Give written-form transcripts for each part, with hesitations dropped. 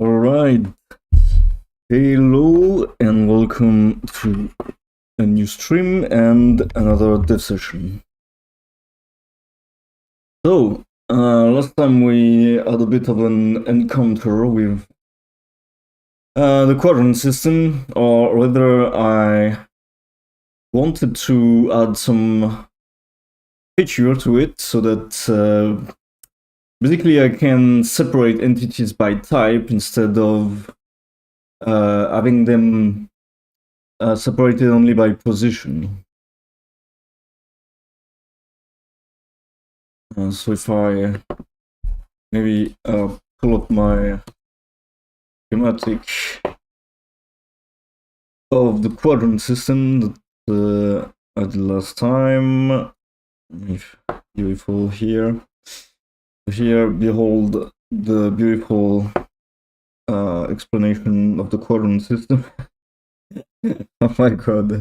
Alright, hello and welcome to a new stream and another dev session. So, last time we had a bit of an encounter with the Quadrant System, or rather I wanted to add some feature to it so that basically I can separate entities by type instead of having them separated only by position. So if I maybe pull up my schematic of the quadrant system that I did last time, beautiful here. Here, behold the beautiful explanation of the quadrant system. Oh my god.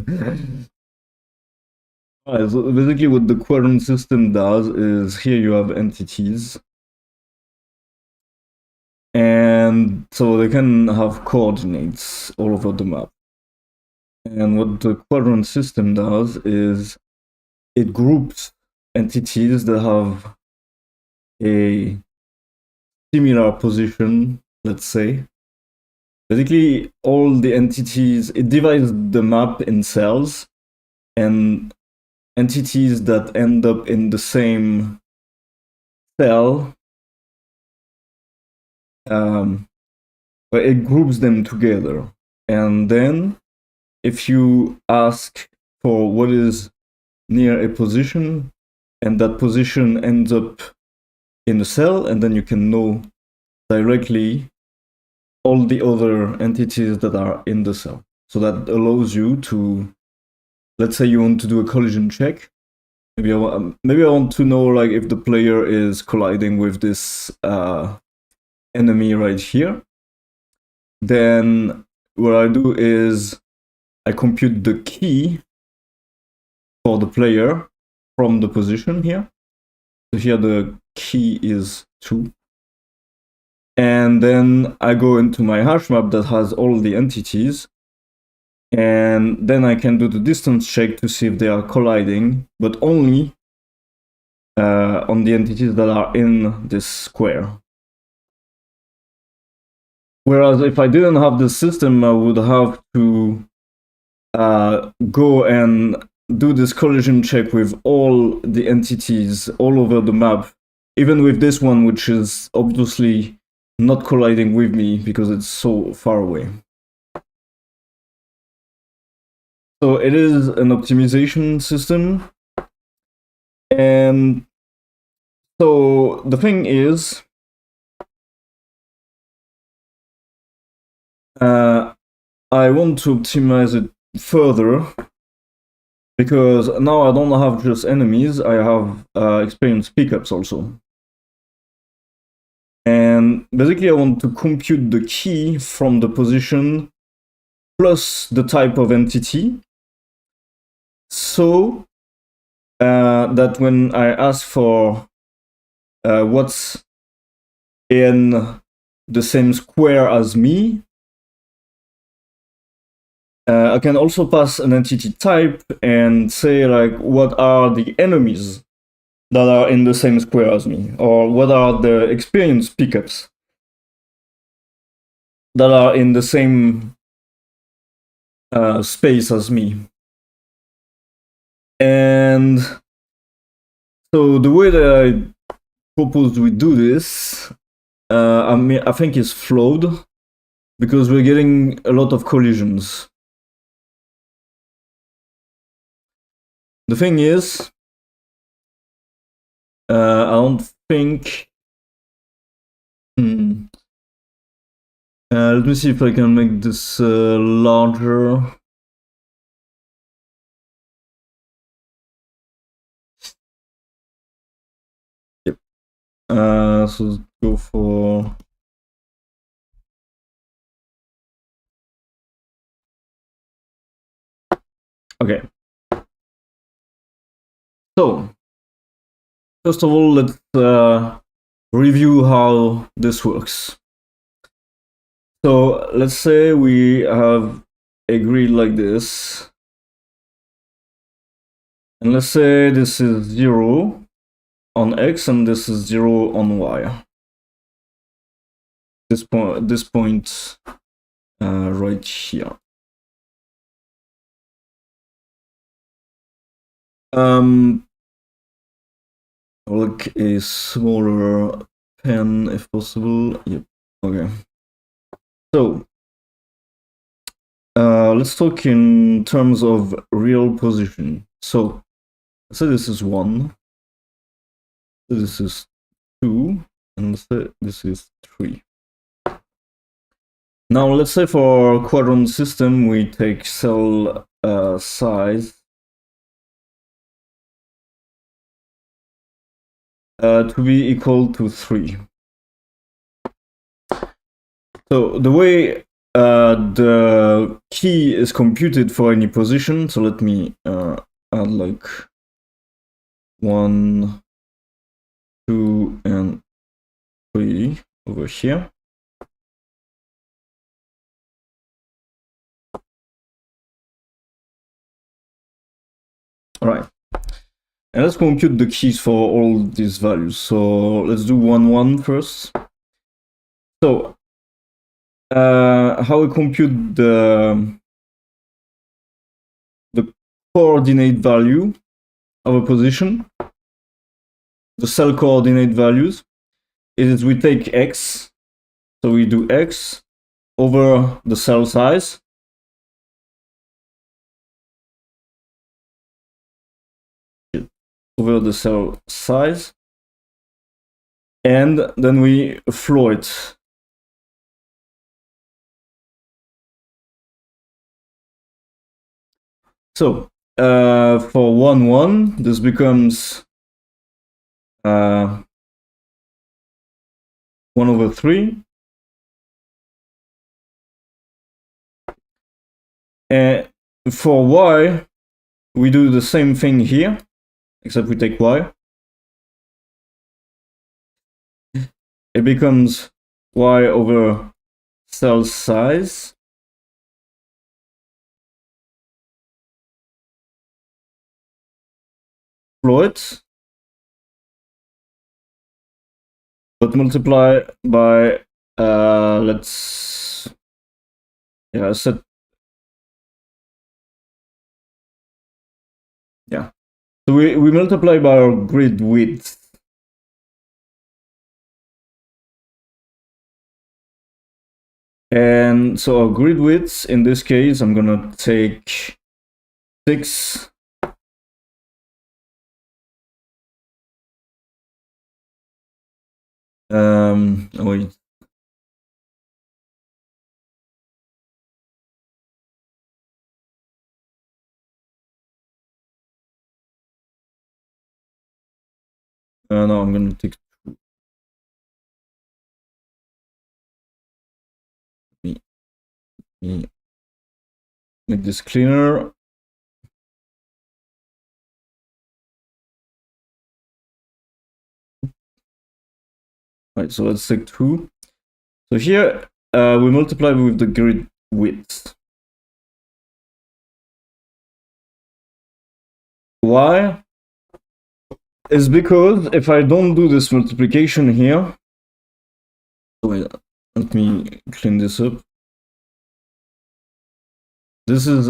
Alright, so basically what the quadrant system does is here you have entities. And so they can have coordinates all over the map. And what the quadrant system does is it groups entities that have a similar position, let's say. Basically, all the entities, it divides the map in cells, and entities that end up in the same cell, but it groups them together. And then, if you ask for what is near a position, and that position ends up in the cell, and then you can know directly all the other entities that are in the cell. So that allows you to, let's say you want to do a collision check. Maybe I want to know like if the player is colliding with this enemy right here. Then what I do is I compute the key for the player from the position here. So here the key is 2. And then I go into my hash map that has all the entities. And then I can do the distance check to see if they are colliding, but only on the entities that are in this square. Whereas if I didn't have this system, I would have to go and do this collision check with all the entities all over the map, even with this one, which is obviously not colliding with me because it's so far away. So it is an optimization system. And so the thing is, I want to optimize it further because now I don't have just enemies, I have experience pickups also. And basically I want to compute the key from the position plus the type of entity, so that when I ask for what's in the same square as me, I can also pass an entity type and say like what are the enemies that are in the same square as me, or what are the experience pickups that are in the same space as me. And so the way that I propose we do this, I think is flawed because we're getting a lot of collisions. The thing is, I don't think. Let me see if I can make this larger. Yep. So let's go for. Okay. So, first of all, let's review how this works. So let's say we have a grid like this, and let's say this is 0 on X and this is 0 on Y. This point right here. Like a smaller pen if possible. Yep. Okay. So let's talk in terms of real position. So let's say this is 1, this is 2, and let's say this is 3. Now let's say for quadrant system we take cell size to be equal to 3. So the way the key is computed for any position, so let me add like 1, 2, and 3 over here. All right, and let's compute the keys for all these values. So let's do 1, 1 first. So how we compute the coordinate value of a position, the cell coordinate values, is we take X, so we do X over the cell size, and then we flow it. So for 1, 1, this becomes 1 over 3. And for Y, we do the same thing here, except we take Y. It becomes Y over cell size float, but multiply by let's set so we multiply by our grid width. And so our grid width, in this case, I'm gonna take 6. Wait. No, I'm gonna take 2. Make this cleaner. Right, so let's take 2. So here we multiply with the grid width. Why? Is because if I don't do this multiplication here, wait, let me clean this up. This is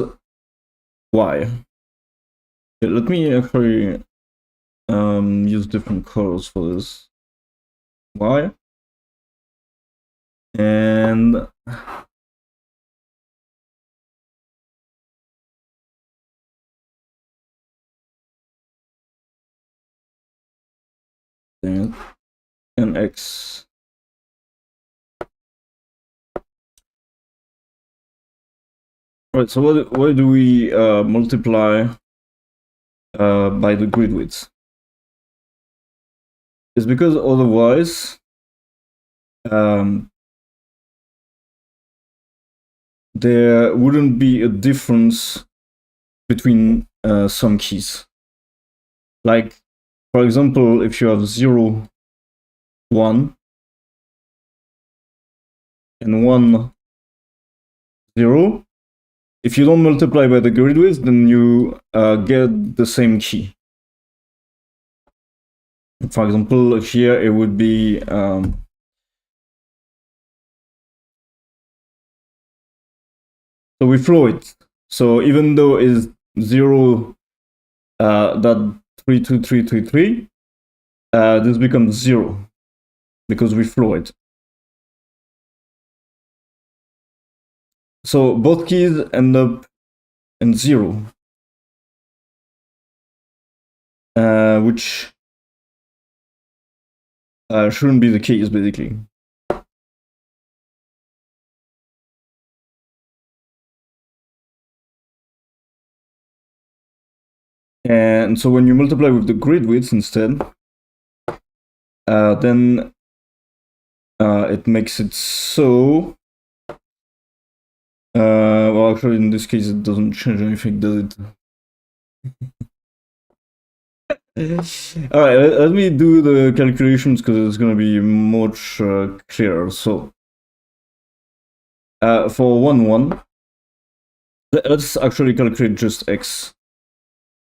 Y. Okay, let me actually use different colors for this. Y. And X. Right, so why do we multiply by the grid width? It's because otherwise there wouldn't be a difference between some keys. Like, for example, if you have 0, 1, and 1, 0. If you don't multiply by the grid width, then you get the same key. For example, here it would be so we flow it. So even though it's 0 that 32333, this becomes 0 because we flow it. So both keys end up in 0, which shouldn't be the case, basically. And so when you multiply with the grid width instead, then it makes it so. Well, actually, in this case, it doesn't change anything, does it? All right, let me do the calculations because it's going to be much clearer. So, for 1, 1, let's actually calculate just x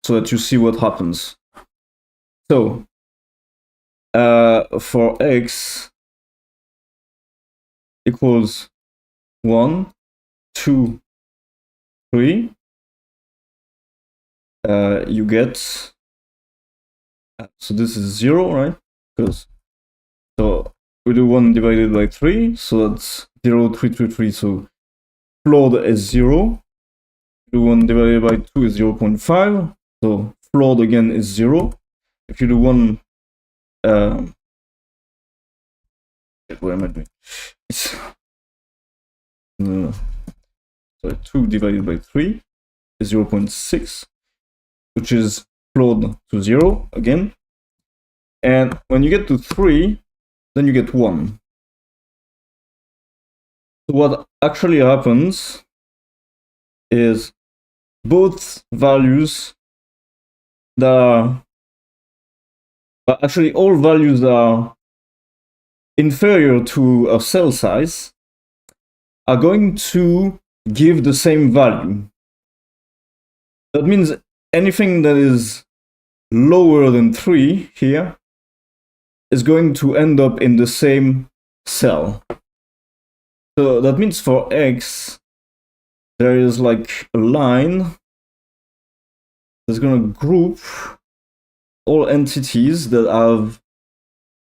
so that you see what happens. So, for x equals 1, 2, 3, you get, so this is 0, right? Because, so we do 1 divided by 3, so that's 0, 3, 3, 3, so floored is 0. Do 1 divided by 2 is 0.5, so floored again is 0. If you do 1, what am I doing? So 2 divided by 3 is 0.6, which is floored to 0 again. And when you get to 3, then you get 1. So what actually happens is both values that are, actually all values that are inferior to a cell size are going to give the same value. That means anything that is lower than 3 here is going to end up in the same cell. So that means for x, there is like a line that's going to group all entities that have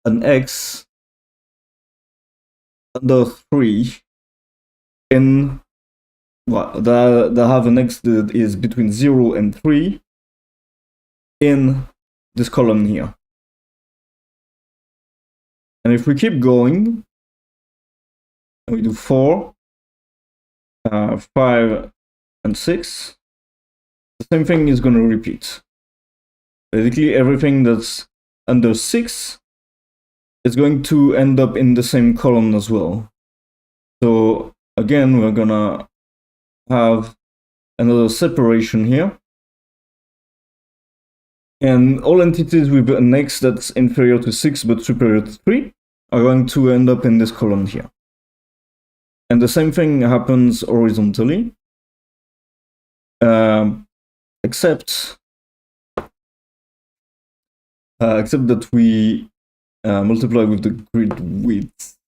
an x under 3 in, well, that have an x that is between 0 and 3 in this column here. And if we keep going, and we do 4, 5, and 6, the same thing is going to repeat. Basically, everything that's under 6 is going to end up in the same column as well. So again, we're going to have another separation here. And all entities with an x that's inferior to 6 but superior to 3 are going to end up in this column here. And the same thing happens horizontally, except that we multiply with the grid width.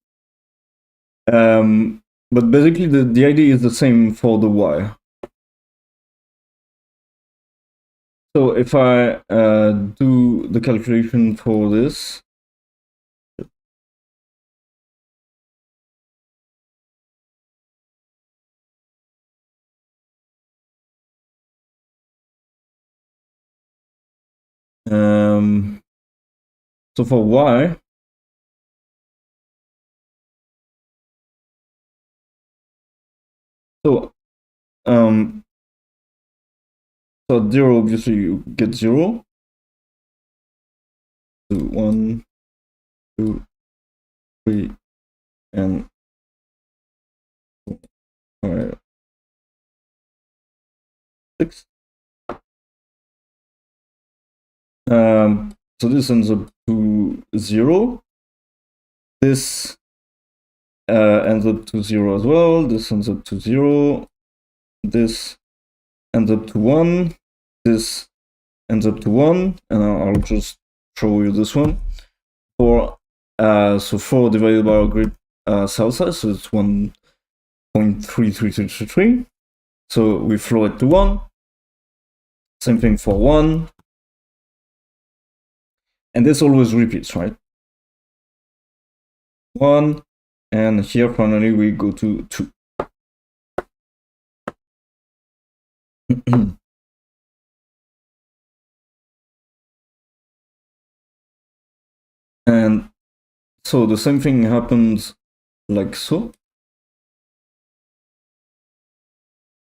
But basically, the idea is the same for the y. So if I do the calculation for this, so for y, so so 0, obviously you get 0. So 1, 2, 3, and 6. So this ends up to 0. This ends up to 0 as well. This ends up to 0. This ends up to 1. This ends up to 1. And I'll just show you this one. So 4 divided by our grid cell size, so it's 1.33333. So we flow it to 1. Same thing for 1. And this always repeats, right? 1. And here finally we go to 2. And so the same thing happens like so.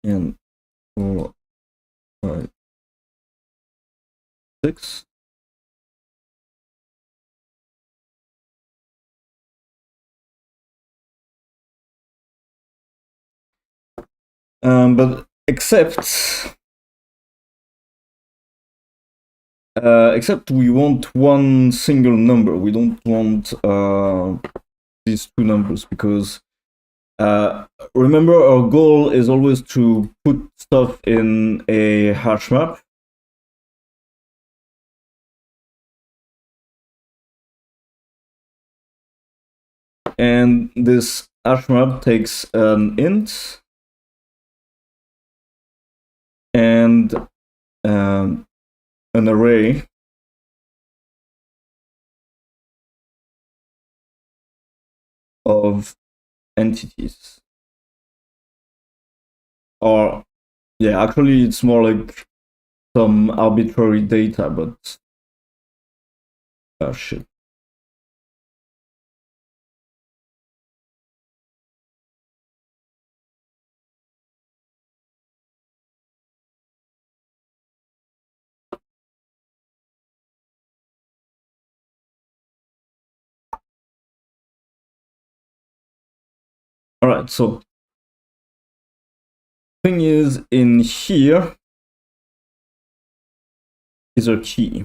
And 4, 5, 6. But except we want one single number. We don't want these two numbers, because remember, our goal is always to put stuff in a hash map. And this hash map takes an int and an array of entities. Or, yeah, actually it's more like some arbitrary data, but shit. All right, so thing is, in here is a key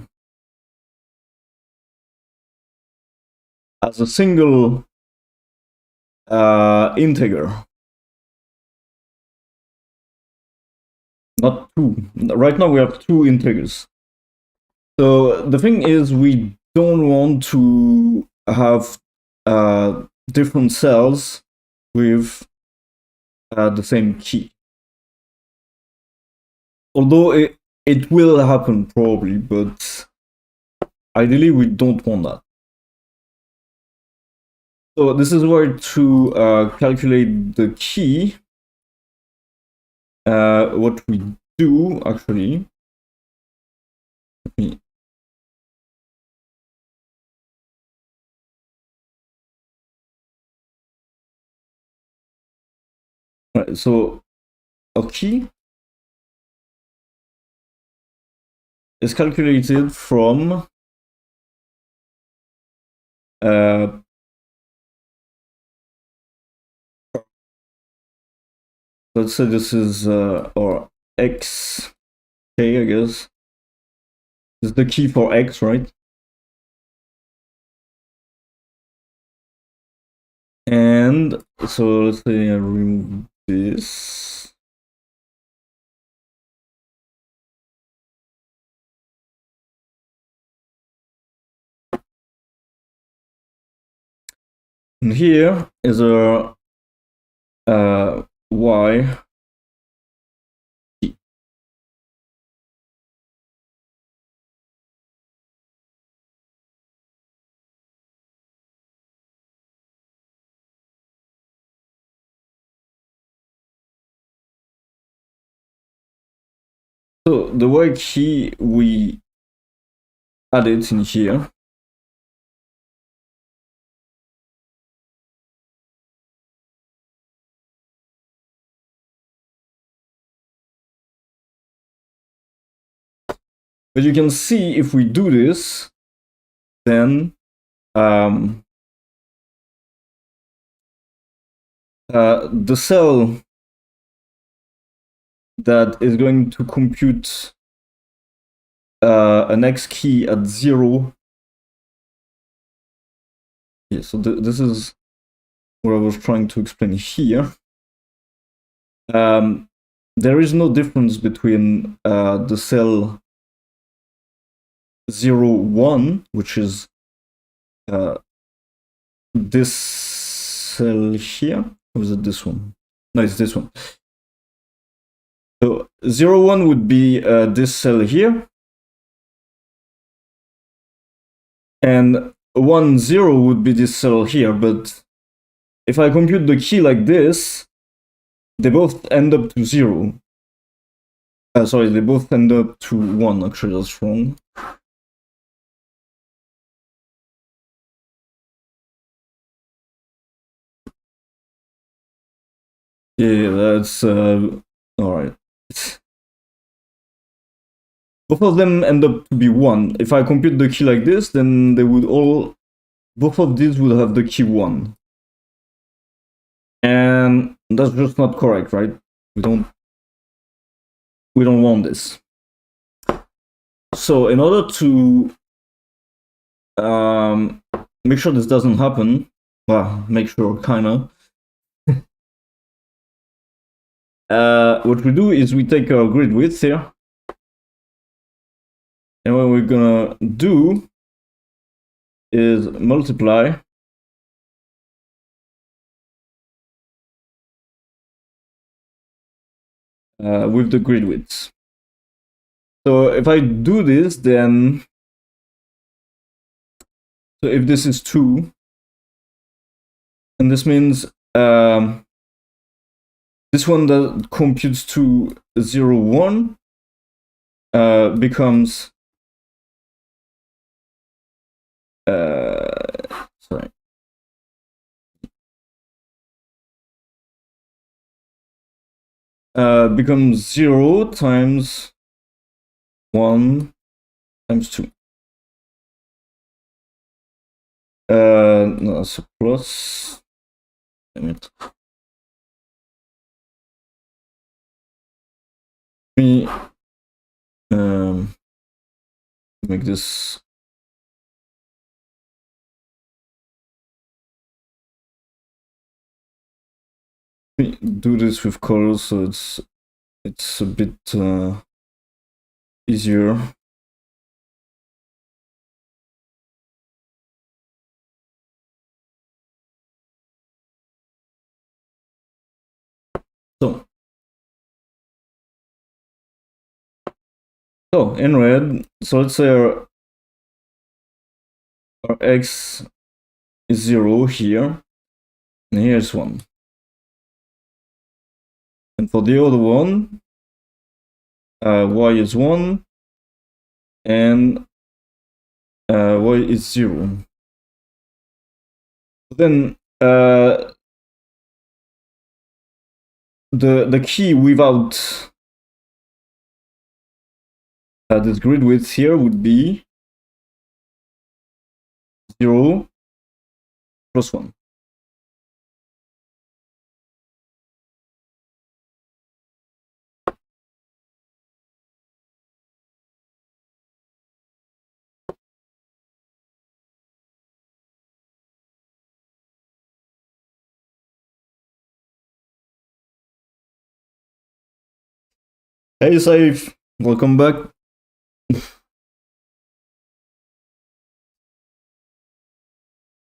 as a single integer, not two. Right now we have two integers. So the thing is, we don't want to have different cells with the same key. Although it will happen probably, but ideally we don't want that. So this is where to calculate the key, what we do actually. Let me Right, so a key is calculated from let's say this is or x k, I guess. This is the key for x, right? And so let's say I remove this. And here is a y key. So the y key we add it in here. But you can see if we do this, then the cell that is going to compute an x key at 0. Yeah, so this is what I was trying to explain here. There is no difference between the cell 0, 1, which is this cell here, or is it this one? No, it's this one. So 0, 1 would be this cell here, and 1, 0 would be this cell here, but if I compute the key like this, they both end up to 0. Sorry, they both end up to 1, actually, that's wrong. Yeah, that's alright. Both of them end up to be 1. If I compute the key like this, then they would all, both of these would have the key 1. And that's just not correct, right? We don't want this. So in order to make sure this doesn't happen, well, make sure, kinda, what we do is we take our grid width here, and what we're gonna do is multiply with the grid width. So if I do this, then, so if this is 2, and this means this one that computes to 0, 1 becomes sorry. Becomes 0 times 1 times 2. No, that's a plus. Damn it. Me make this do this with colors, so it's a bit easier. So in red, so let's say our x is 0 here, and here's 1. And for the other one, y is 1, and y is 0. Then the key without this grid width here would be 0 plus 1. Hey, Saif, welcome back.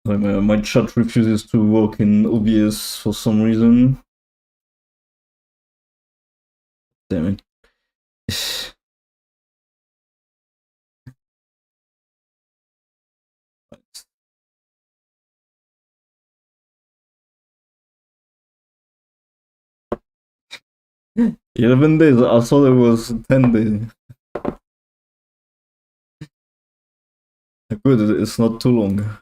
My chat refuses to work in OBS for some reason. Damn it. 11 days, I thought it was 10 days. Good, it's not too long.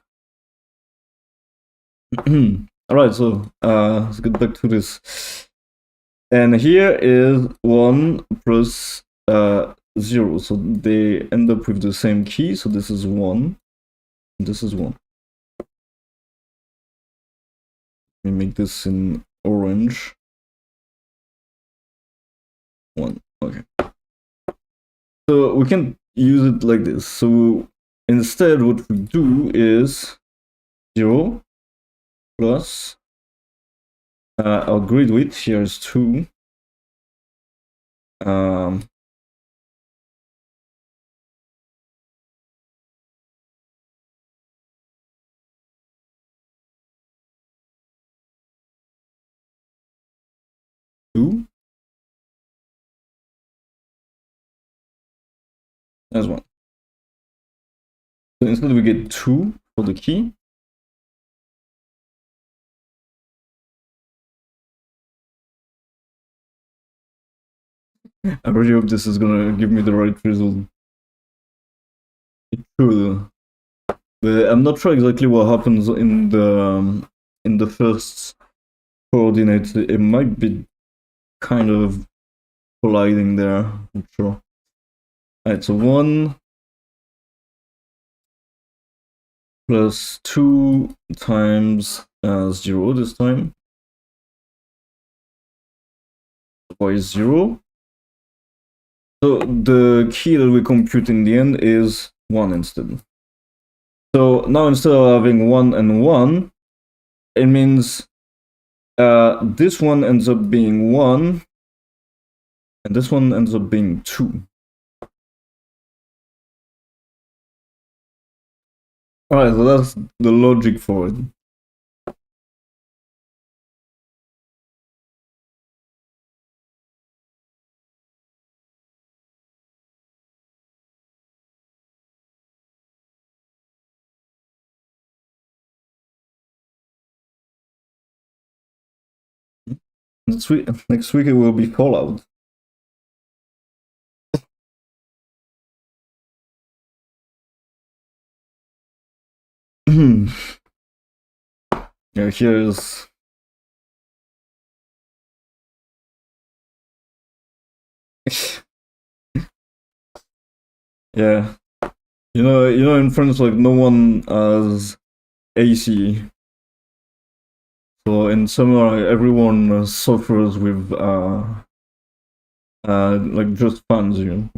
Alright, so let's get back to this. And here is 1 plus 0, so they end up with the same key, so this is 1, and this is 1. Let me make this in orange. 1, okay. So we can use it like this. So instead what we do is 0 plus our grid width here is 2. 2. That's 1. So instead we get 2 for the key. I really hope this is gonna give me the right result. It should. But I'm not sure exactly what happens in the first coordinate. It might be kind of colliding there. I'm not sure. Alright, so 1 plus 2 times 0 this time. Y is 0. So the key that we compute in the end is 1 instead. So now instead of having 1 and 1, it means this one ends up being 1, and this one ends up being 2. Alright, so that's the logic for it. Next week it will be Fallout. Yeah, here's yeah. You know, in France, like no one has AC. So in summer, everyone suffers with like just fans, you know.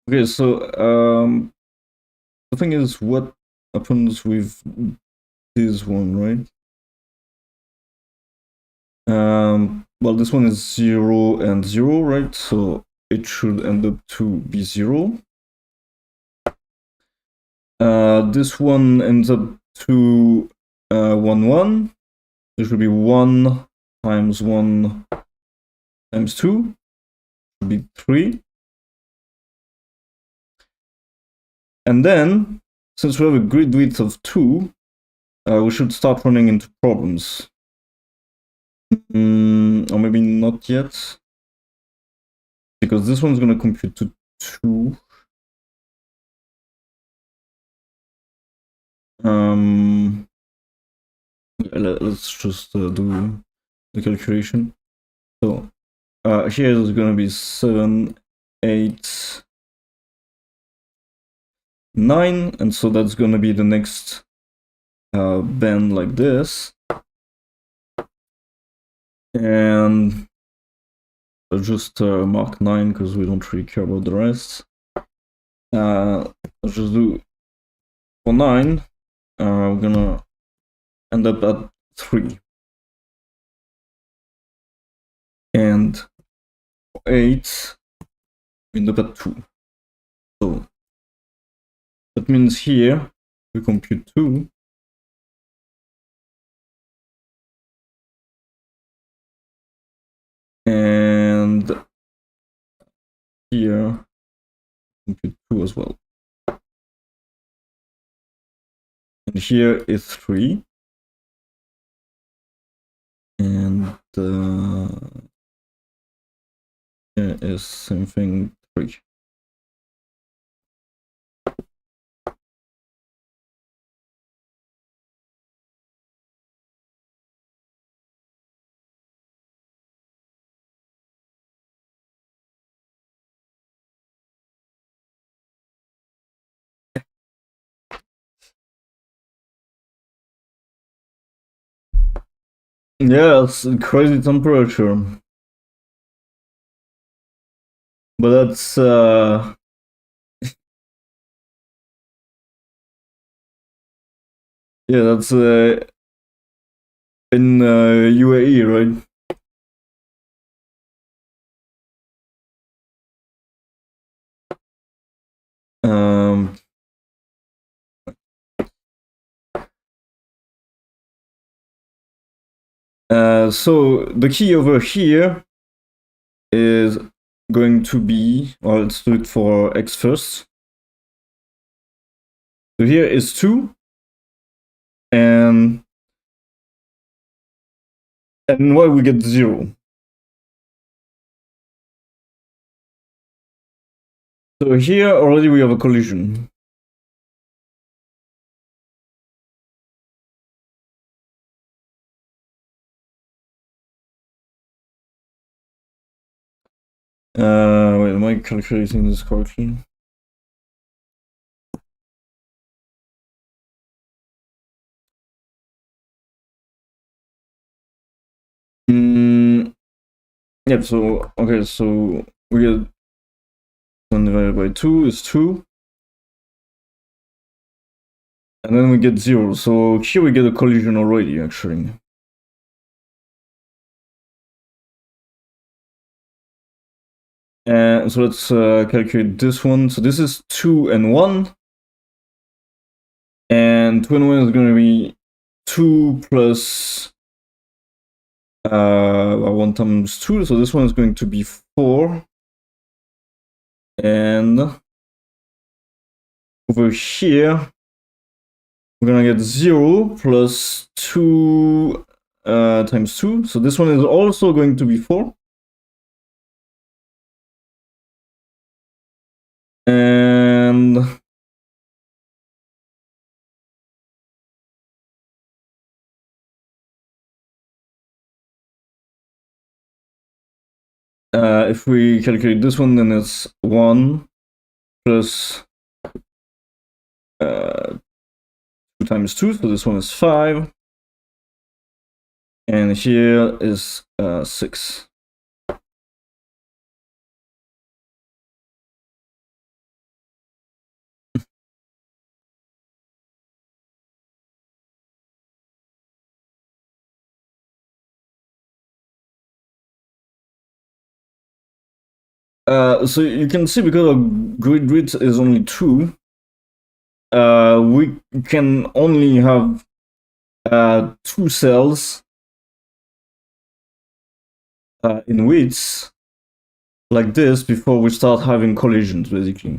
Okay, so the thing is, what happens with this one, right? Well, this one is 0 and 0, right? So it should end up to be 0. This one ends up to 1, 1. There should be 1 times 1 times 2. Should be 3. And then, since we have a grid width of 2, we should start running into problems. Or maybe not yet. Because this one's gonna compute to 2. Let's just do the calculation. So here is gonna be 7, 8, 9, and so that's gonna be the next bend like this. And I'll just mark 9 because we don't really care about the rest. I'll just do for 9, we're gonna end up at 3. And for 8, we end up at 2. So that means here we compute 2. And here compute 2 as well. And here is 3. And here is same thing, 3. Yeah, it's a crazy temperature. But that's Yeah, that's in UAE, right? Um, so the key over here is going to be, well, let's do it for x first. So here is 2, and y we get 0. So here already we have a collision. Wait, am I calculating this correctly? Yep, so, okay, so we get 1 divided by 2 is 2. And then we get 0. So here we get a collision already, actually. And so let's calculate this one. So this is 2 and 1. And 2 and 1 is going to be 2 plus 1 times 2. So this one is going to be 4. And over here, we're going to get 0 plus 2 times 2. So this one is also going to be 4. And if we calculate this one, then it's 1 plus 2 times 2, so this one is 5. And here is 6. So you can see because our grid width is only 2, we can only have 2 cells in widths like this before we start having collisions, basically.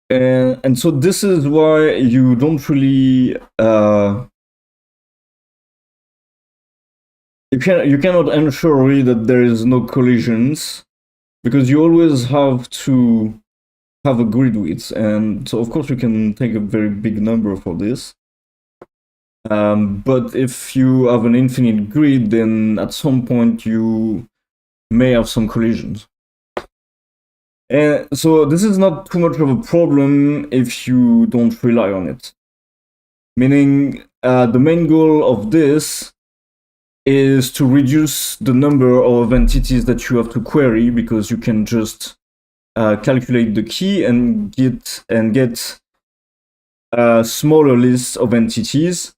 And so this is why you don't really you cannot ensure really that there is no collisions, because you always have to have a grid width, and so of course you can take a very big number for this. But if you have an infinite grid, then at some point you may have some collisions. And so this is not too much of a problem if you don't rely on it. Meaning, the main goal of this is to reduce the number of entities that you have to query, because you can just calculate the key and get a smaller list of entities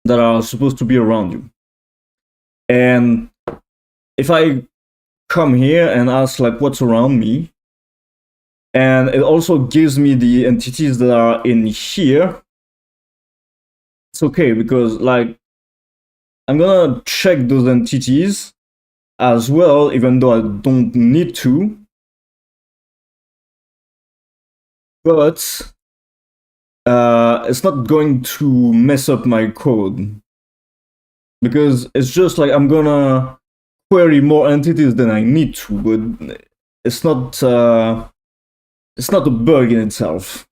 that are supposed to be around you. And if I come here and ask like what's around me, and it also gives me the entities that are in here, it's okay, because like I'm gonna check those entities as well, even though I don't need to. But it's not going to mess up my code, because it's just like I'm gonna query more entities than I need to, but it's not a bug in itself.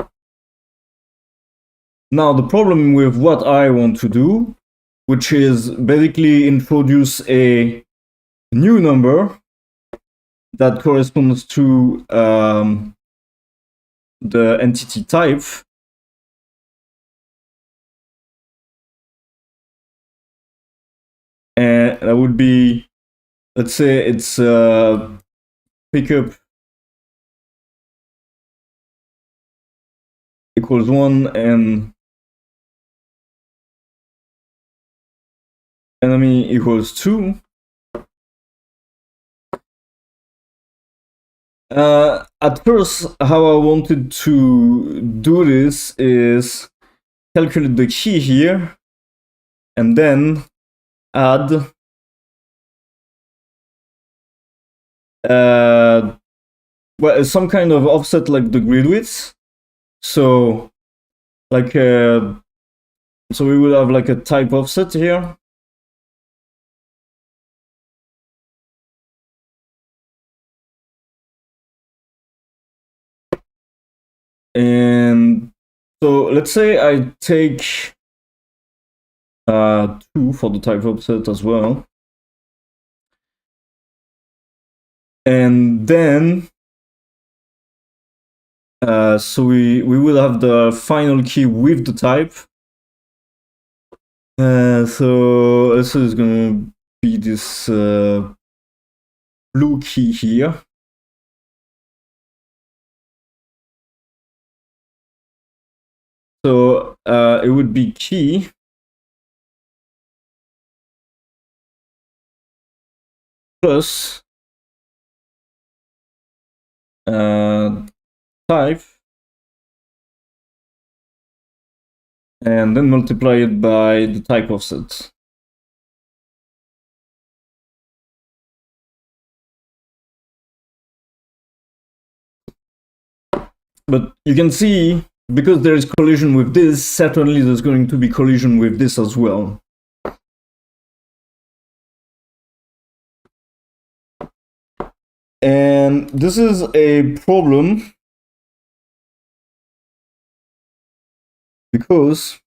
Now the problem with what I want to do, which is basically introduce a new number that corresponds to the entity type, that would be, let's say it's pickup equals 1 and enemy equals 2. At first, how I wanted to do this is calculate the key here and then add well, some kind of offset like the grid width. So like so we will have like a type offset here. And so let's say I take 2 for the type offset as well. And then so we will have the final key with the type. So this is gonna be this blue key here. So it would be key plus type and then multiply it by the type offset. But you can see, because there is collision with this, certainly there's going to be collision with this as well. And this is a problem because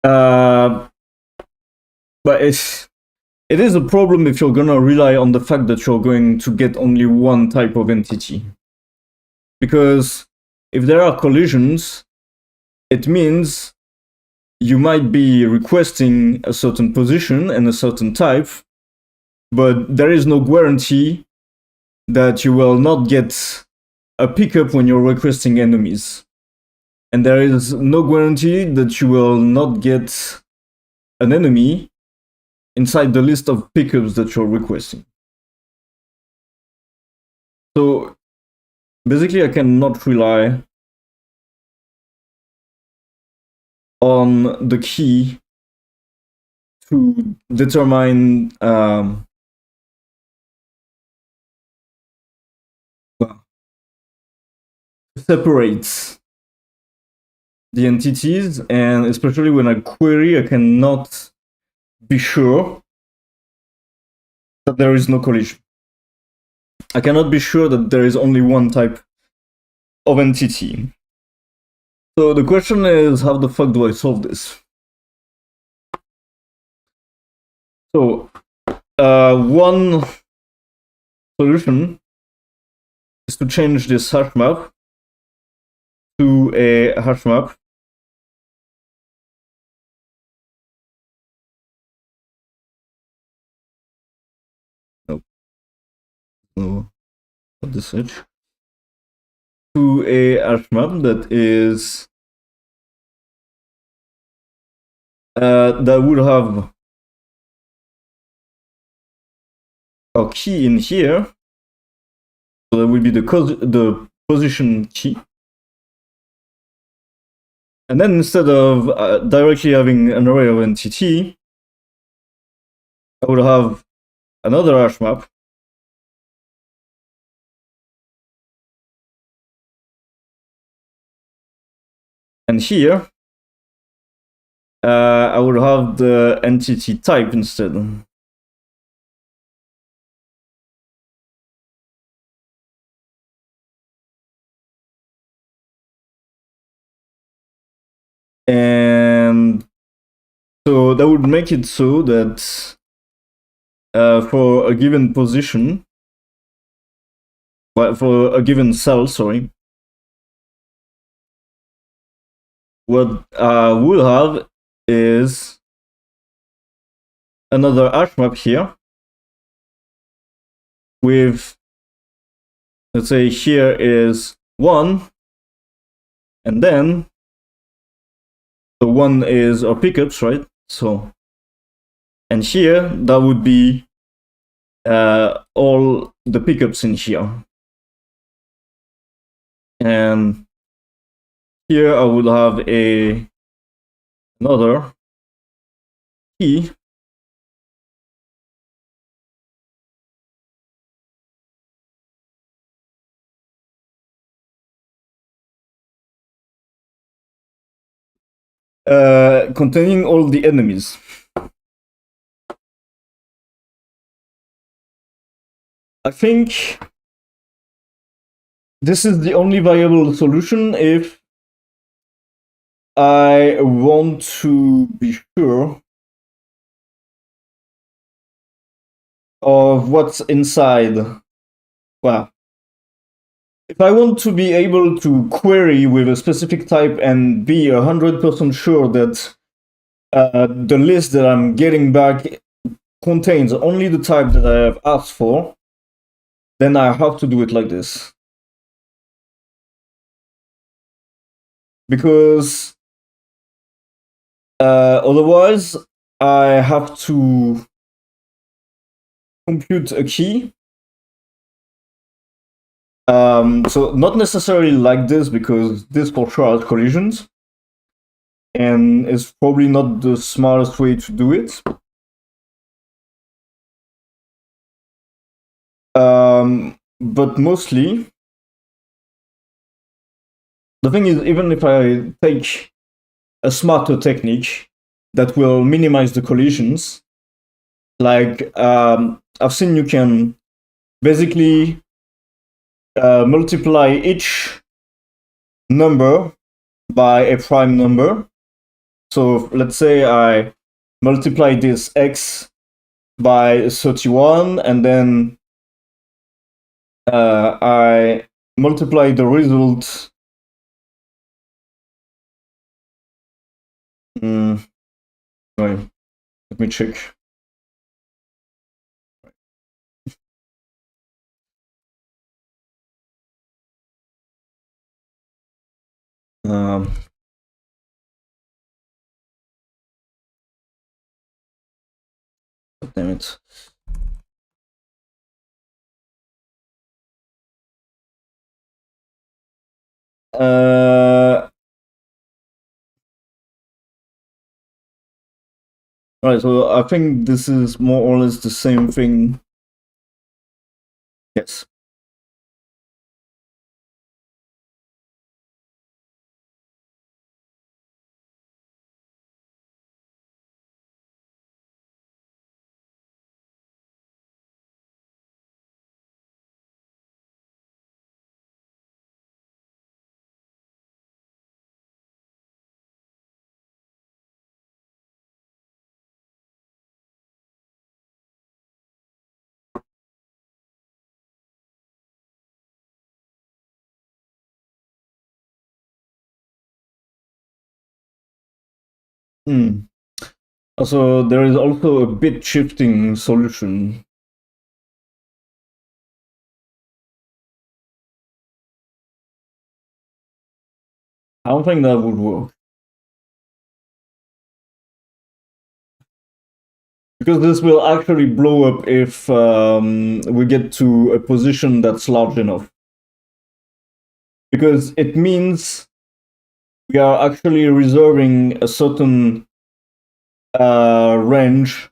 but it is a problem if you're gonna rely on the fact that you're going to get only one type of entity. Because if there are collisions, it means you might be requesting a certain position and a certain type, but there is no guarantee that you will not get a pickup when you're requesting enemies. And there is no guarantee that you will not get an enemy inside the list of pickups that you're requesting. So basically I cannot rely on the key to determine separates the entities, and especially when I query, I cannot be sure that there is no collision. I cannot be sure that there is only one type of entity. So the question is, how the fuck do I solve this? So one solution is to change this hash map to a hash map no, not this edge, to a hash map that is that would have a key in here, so that would be the position key. And then instead of directly having an array of entity, I would have another hash map and here I would have the entity type instead. And so that would make it so that for a given position, well, for a given cell, sorry, what I will have is another hash map here with, let's say here is 1, and then the 1 is our pickups, right? So, and here that would be all the pickups in here. And here I would have another key. Containing all the enemies. I think this is the only viable solution if I want to be sure of what's inside. Well, if I want to be able to query with a specific type and be 100% sure that the list that I'm getting back contains only the type that I have asked for, then I have to do it like this. Because otherwise, I have to compute a key. So not necessarily like this, because this for sure has collisions, and is probably not the smartest way to do it. But mostly, the thing is, even if I take a smarter technique that will minimize the collisions, like I've seen you can basically multiply each number by a prime number. So let's say I multiply this x by 31, and then I multiply the result. Right, let me check. Um, Damn it. Right, so I think this is more or less the same thing. Yes. Also, there is also a bit shifting solution. I don't think that would work. Because this will actually blow up if we get to a position that's large enough. Because it means we are actually reserving a certain range.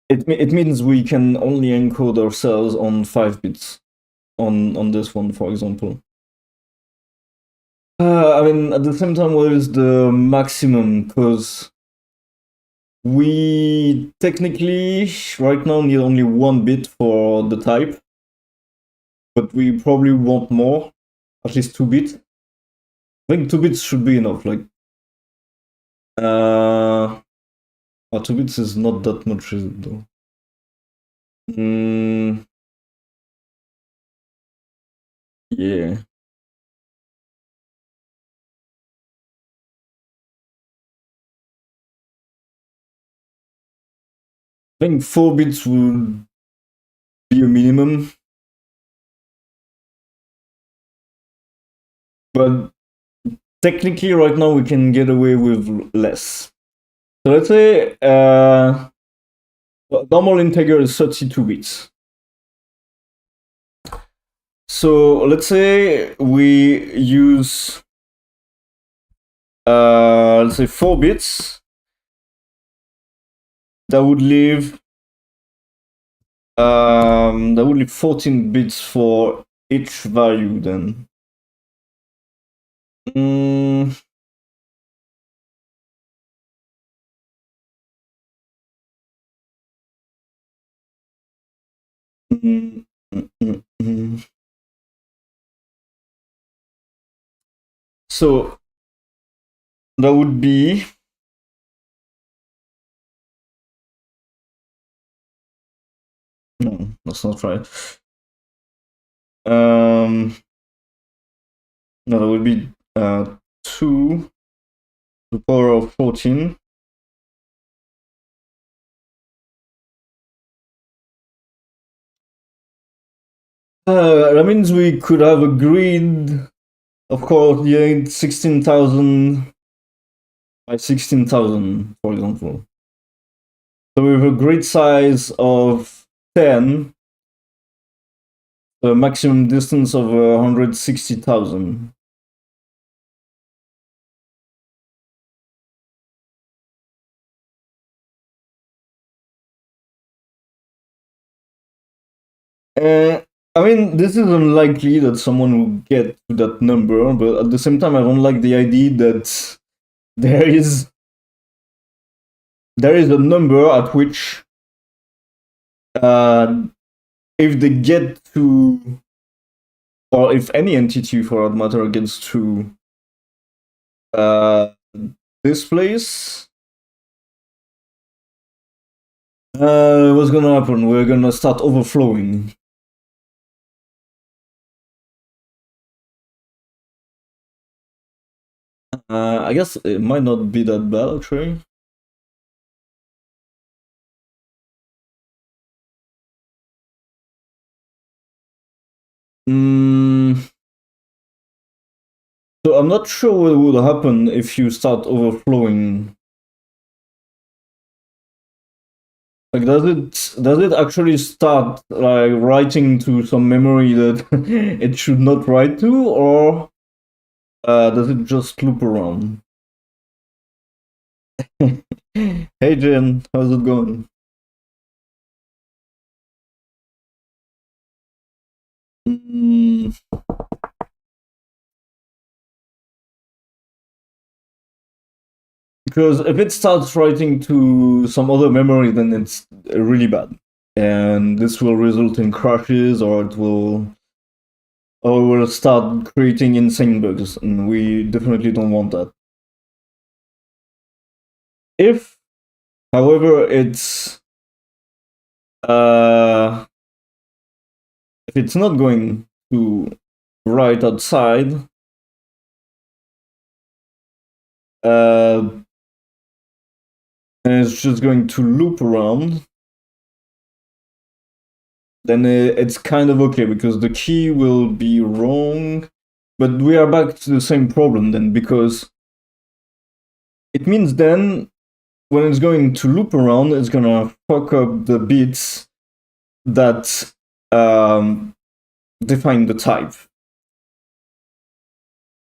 It means we can only encode our cells on 5 bits on this one, for example. I mean, at the same time, what is the maximum? Because we technically right now need only 1 bit for the type, but we probably want more, at least 2 bits. I think 2 bits should be enough. Like, 2 bits is not that much, is it, though? Yeah. I think 4 bits would be a minimum. But technically, right now, we can get away with less. So let's say normal integer is 32 bits. So let's say we use let's say 4 bits. That would leave 14 bits for each value then. Mm. Mm, mm, mm, mm. So that would be no, that's not right. No, that would be 2 to the power of 14. That means we could have a grid. Of course, you need 16,000 by 16,000, for example. So with a grid size of 10, a maximum distance of 160,000. I mean, this is unlikely that someone will get to that number, but at the same time, I don't like the idea that there is a number at which, if they get to, or if any entity for that matter gets to this place, what's gonna happen? We're gonna start overflowing. I guess it might not be that bad actually. So I'm not sure what would happen if you start overflowing. Like, does it actually start like writing to some memory that it should not write to, or does it just loop around? Hey Jen, how's it going? Mm, because if it starts writing to some other memory, then it's really bad, and this will result in crashes, or it will start creating insane bugs, and we definitely don't want that. If, however, uh, if it's not going to write outside, and it's just going to loop around, then it's kind of okay because the key will be wrong. But we are back to the same problem then, because it means then when it's going to loop around, it's gonna fuck up the bits that define the type.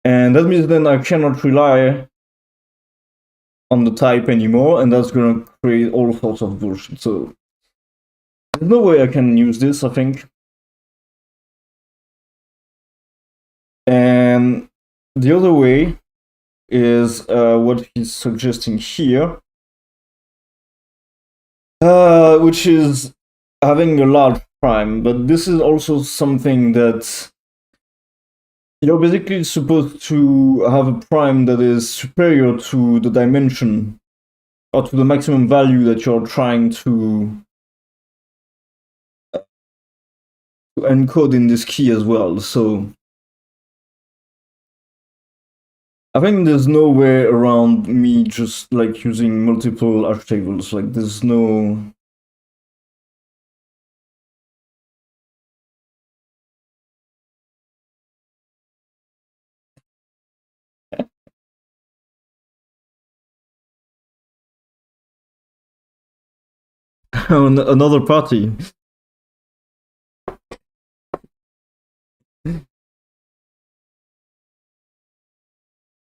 And that means then I cannot rely on the type anymore, and that's gonna create all sorts of bullshit. So there's no way I can use this, I think. And the other way is what he's suggesting here, which is having a large prime. But this is also something that you're basically supposed to have a prime that is superior to the dimension or to the maximum value that you're trying to encode in this key as well. So I think there's no way around me just like using multiple hash tables. Like there's no Another party.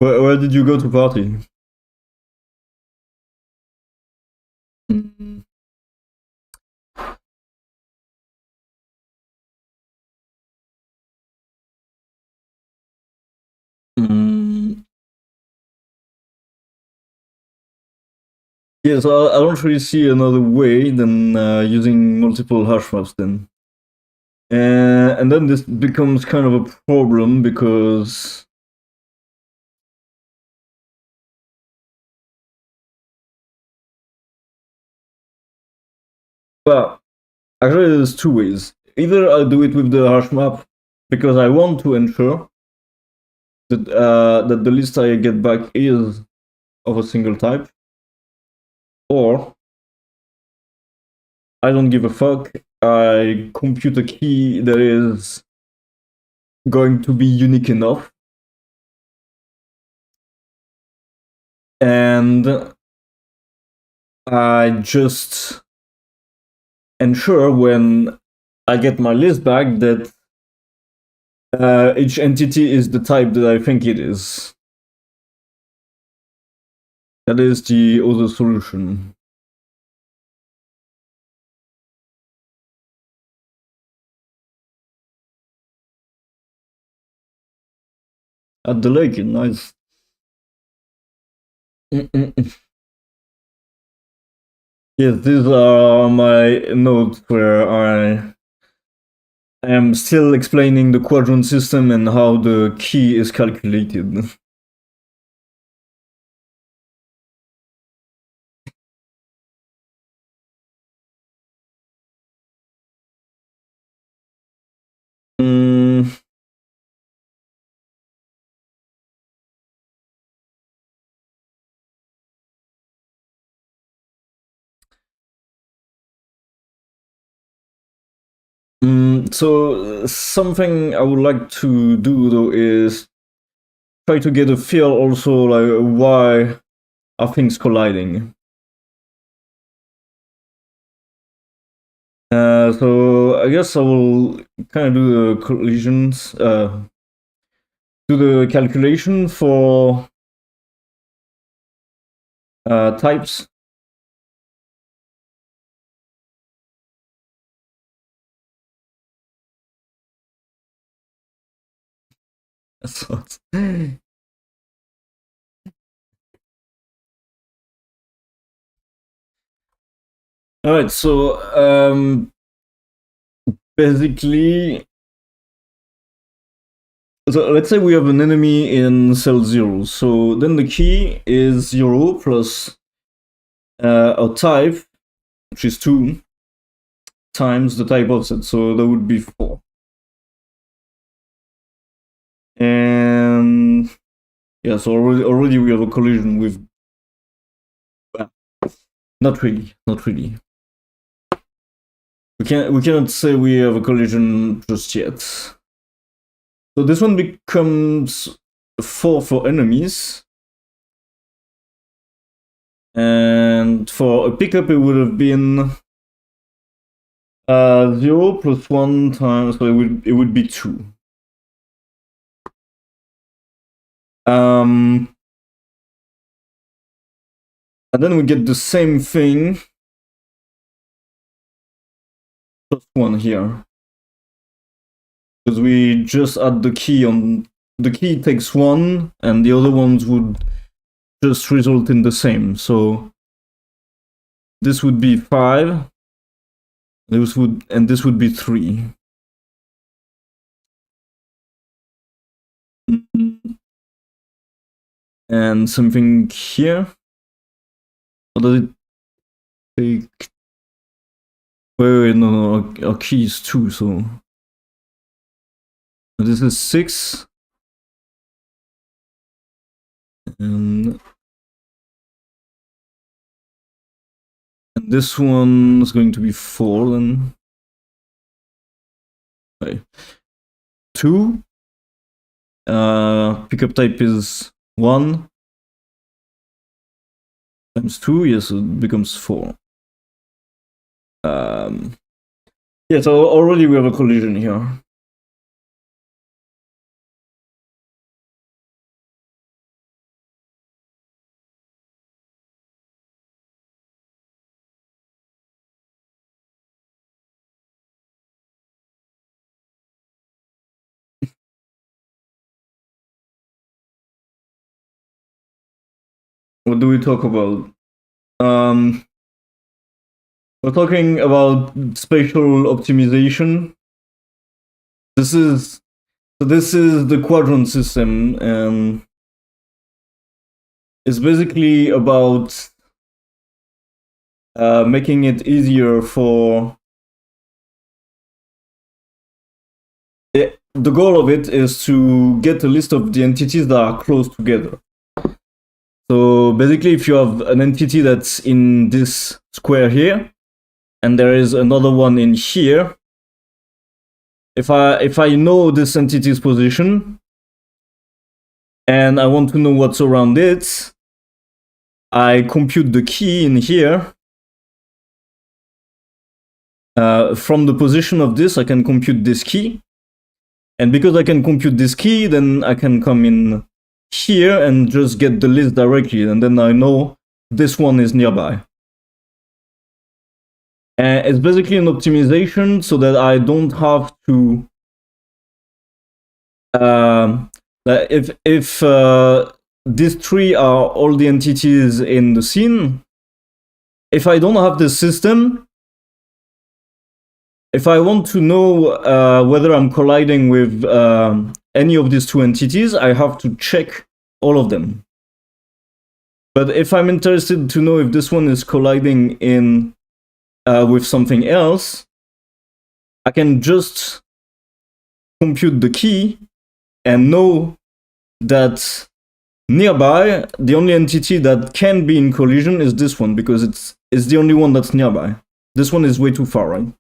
Where did you go to party? Mm. Mm. Yeah, so I don't really see another way than using multiple hash maps then. And then this becomes kind of a problem because well, actually there's two ways. Either I do it with the hash map because I want to ensure that the list I get back is of a single type, or I don't give a fuck. I compute a key that is going to be unique enough, and I just ensure when I get my list back that each entity is the type that I think it is. That is the other solution. At the lake, nice. Yes, these are my notes where I am still explaining the quadrant system and how the key is calculated. Mm, so something I would like to do though is try to get a feel also like why are things colliding. So I guess I will kind of do the collisions, do the calculation for types. So all right, so basically, so let's say we have an enemy in cell 0. So then the key is 0 plus a type, which is 2, times the type offset. So that would be 4. And yeah, so already we have a collision with. Well, not really, not really. We cannot say we have a collision just yet. So this one becomes 4 for enemies. And for a pickup, it would have been 0 plus 1 times, so it would be 2. And then we get the same thing plus 1 here. Because we just add the key on. The key takes 1, and the other ones would just result in the same. So this would be 5. This would be 3. And something here. What does it take? Wait, no, our key is 2, so this is 6. And this one is going to be 4 then. Okay. 2. Pickup type is 1 times 2, yes, it becomes 4. Yeah, so already we have a collision here. What do we talk about? We're talking about spatial optimization. This is the Quadrant System, and it's basically about making it easier for. The goal of it is to get a list of the entities that are close together. So basically, if you have an entity that's in this square here, and there is another one in here, if I know this entity's position, and I want to know what's around it, I compute the key in here. From the position of this, I can compute this key. And because I can compute this key, then I can come in here and just get the list directly. And then I know this one is nearby. And it's basically an optimization so that I don't have to... if these three are all the entities in the scene, if I don't have this system, if I want to know whether I'm colliding with any of these two entities, I have to check all of them. But if I'm interested to know if this one is colliding in with something else, I can just compute the key and know that nearby, the only entity that can be in collision is this one, because it's the only one that's nearby. This one is way too far, right?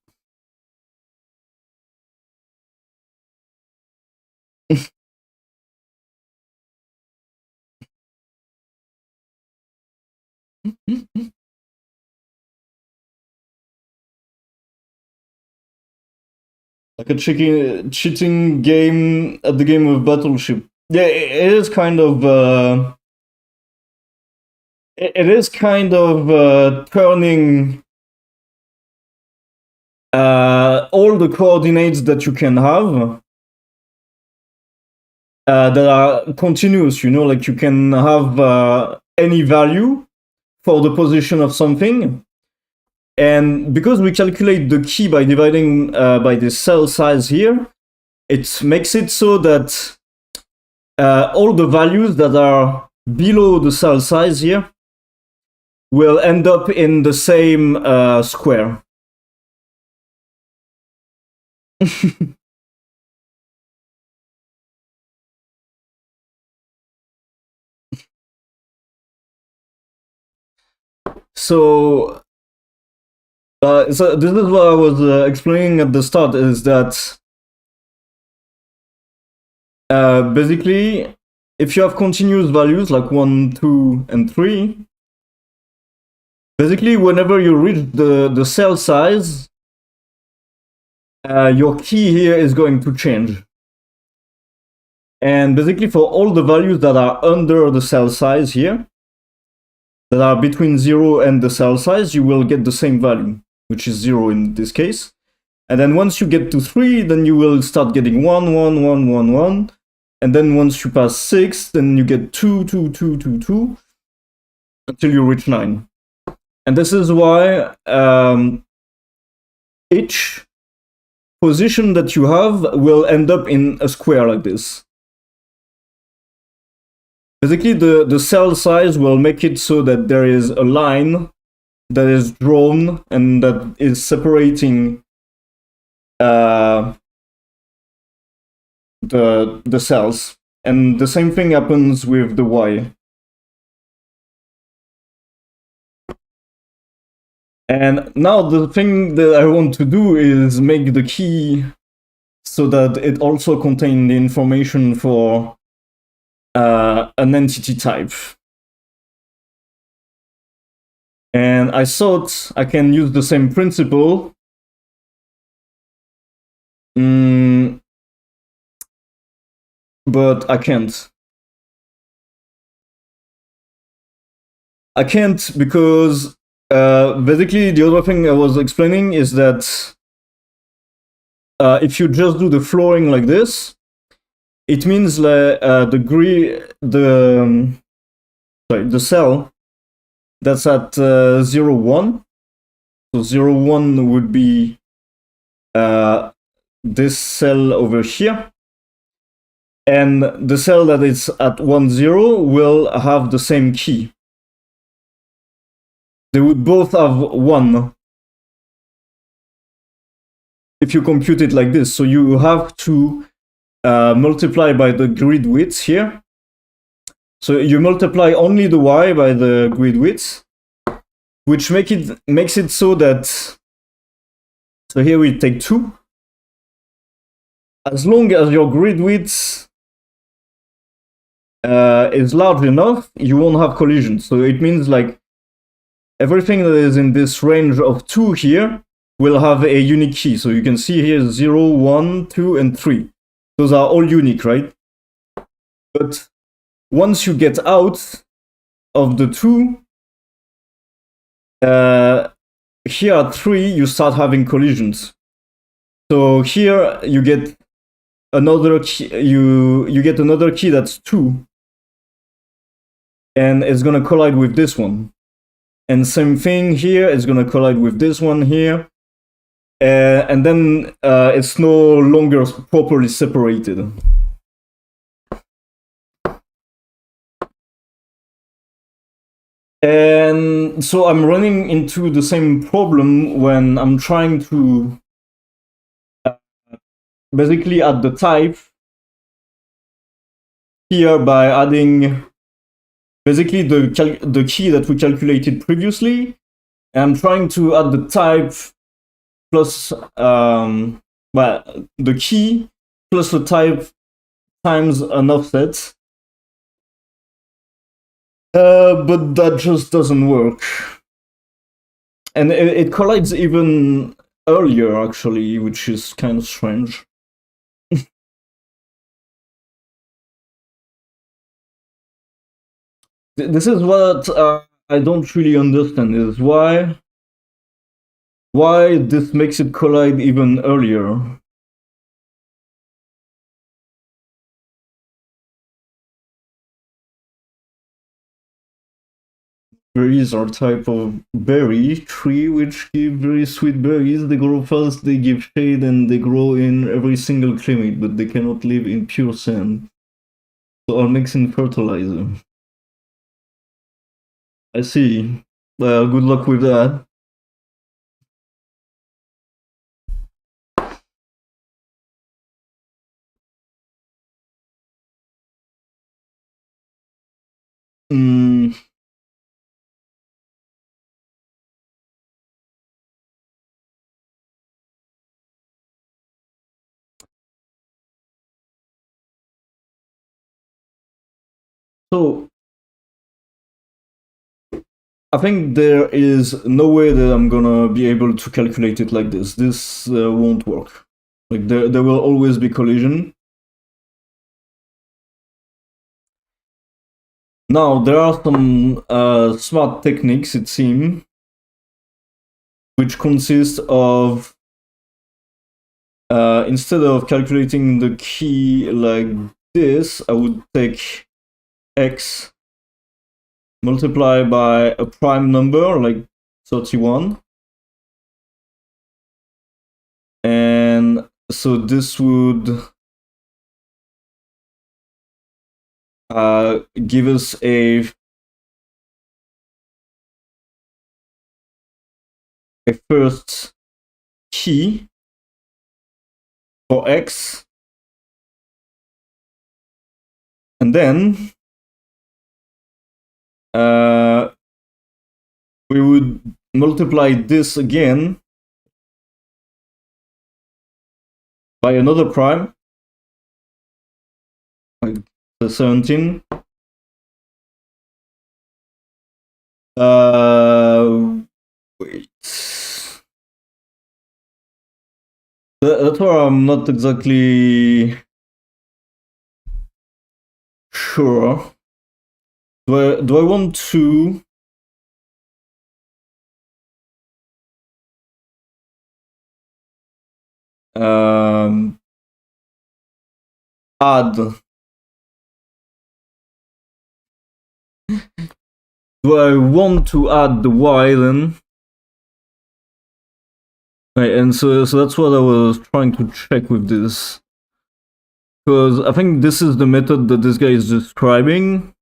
Like a cheating game at the game of Battleship. Yeah, it is kind of turning all the coordinates that you can have that are continuous, you know, like you can have any value for the position of something. And because we calculate the key by dividing by the cell size here, it makes it so that all the values that are below the cell size here will end up in the same square. So this is what I was explaining at the start, is that basically, if you have continuous values like 1, 2, and 3, basically whenever you reach the cell size, your key here is going to change. And basically for all the values that are under the cell size here, that are between 0 and the cell size, you will get the same value, which is 0 in this case. And then once you get to 3, then you will start getting 1, 1, 1, 1, 1. And then once you pass 6, then you get 2, 2, 2, 2, 2, until you reach 9. And this is why each position that you have will end up in a square like this. Basically, the cell size will make it so that there is a line that is drawn and that is separating the cells. And the same thing happens with the Y. And now the thing that I want to do is make the key so that it also contains the information for an entity type. And I thought I can use the same principle. But I can't. I can't because basically the other thing I was explaining is that if you just do the flooring like this, it means the cell that's at 0, 1. So 0, 1 would be this cell over here. And the cell that is at 1, 0 will have the same key. They would both have 1 if you compute it like this. So you have to multiply by the grid width here. So you multiply only the y by the grid width, which makes it so that, so here we take 2. As long as your grid width is large enough, you won't have collisions. So it means like everything that is in this range of 2 here will have a unique key. So you can see here 0, 1, 2, and 3. Those are all unique, right? But once you get out of the 2, here at 3, you start having collisions. So here you get another key, you get another key that's 2. And it's gonna collide with this one. And same thing here, it's gonna collide with this one here. And then it's no longer properly separated. And so I'm running into the same problem when I'm trying to basically add the type here by adding basically the key that we calculated previously. And I'm trying to add the type plus the key plus the type times an offset. But that just doesn't work. And it collides even earlier, actually, which is kind of strange. This is what I don't really understand, is why this makes it collide even earlier. Berries are type of berry tree which give very sweet berries. They grow fast, they give shade, and they grow in every single climate, but they cannot live in pure sand. So are mixing fertilizer. I see. Well, good luck with that. So I think there is no way that I'm gonna be able to calculate it like this. This won't work. Like there will always be collision. Now there are some smart techniques, it seems, which consist of instead of calculating the key like this, I would take x multiply by a prime number like 31, and so this would give us a first key for x, and then we would multiply this again by another prime, like the 17, Wait. That's where I'm not exactly sure. Do I want to add? Do I want to add the y then? Right, and so that's what I was trying to check with this. Because I think this is the method that this guy is describing.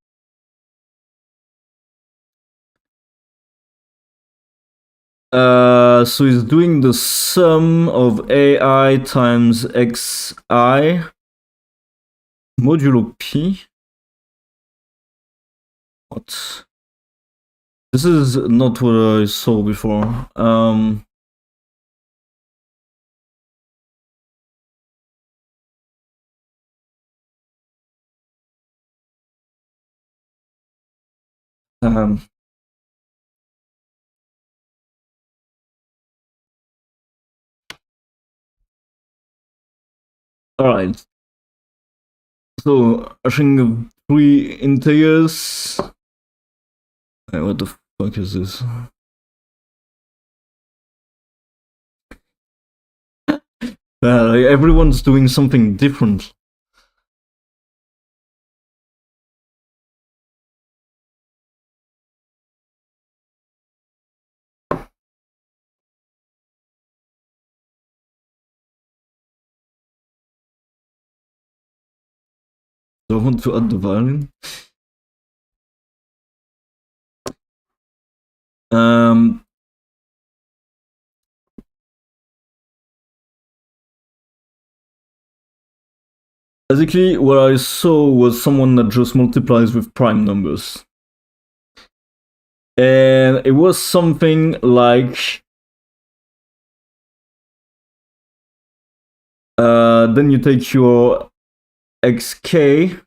So he's doing the sum of AI times xi modulo p. What? This is not what I saw before. Alright. So I think 3 integers. What the fuck is this? Everyone's doing something different. Do I want to add the violin? Basically, what I saw was someone that just multiplies with prime numbers. And it was something like then you take your xk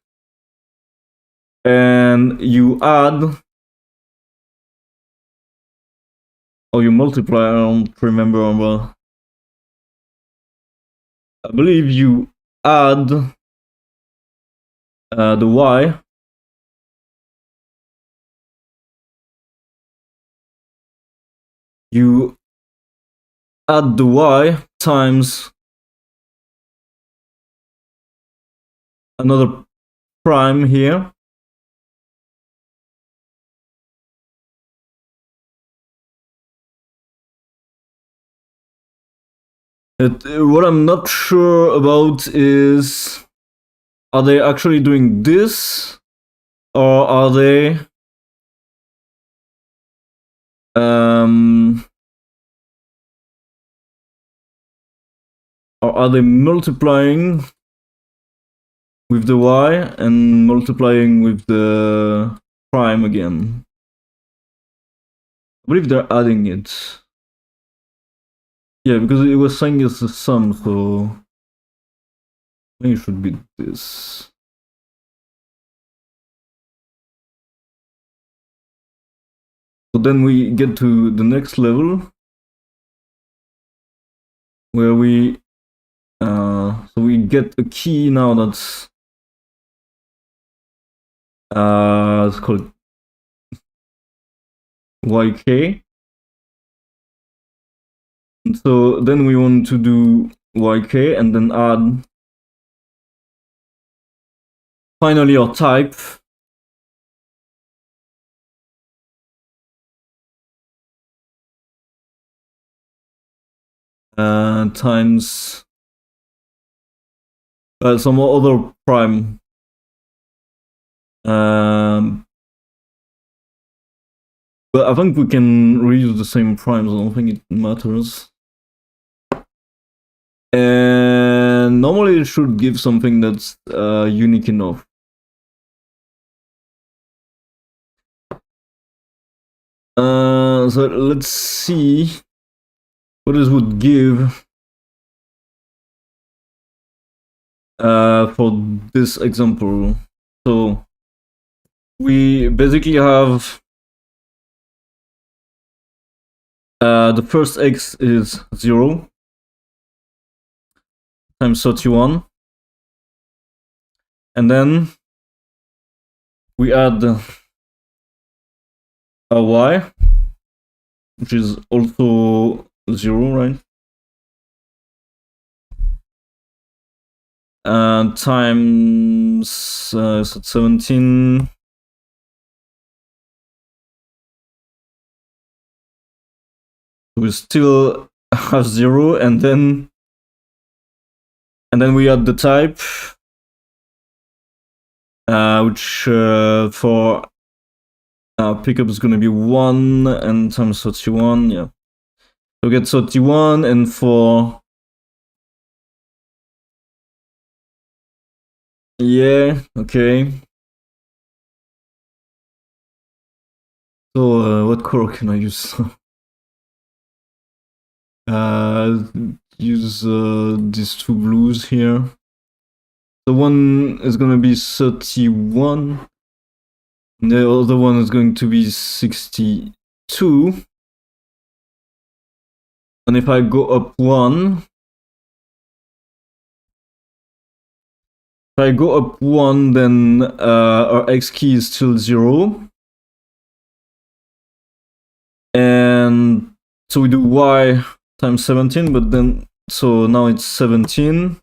and you add or you multiply. I don't remember, but I believe you add the y. You add the y times another prime here. What I'm not sure about is, are they actually doing this, or are they or are they multiplying with the y and multiplying with the prime again? I believe they're adding it. Yeah, because it was saying it's the sum, so I think it should be this. So then we get to the next level where we so we get a key now that's it's called yk. And so then we want to do yk and then add finally our type times some other prime. But I think we can reuse the same primes. I don't think it matters. And normally it should give something that's unique enough. So let's see what this would give for this example. So we basically have the first x is 0 times 31, and then we add a y, which is also 0, right? And times 17. We still have 0, and then we add the type, which for pickup is going to be 1 and times 31. Yeah, so we get 31, and for okay. So what color can I use? Use these two blues here. The one is gonna be 31. The other one is going to be 62. And if I go up 1, then our x key is still 0. And so we do y times 17, but then, so now it's 17.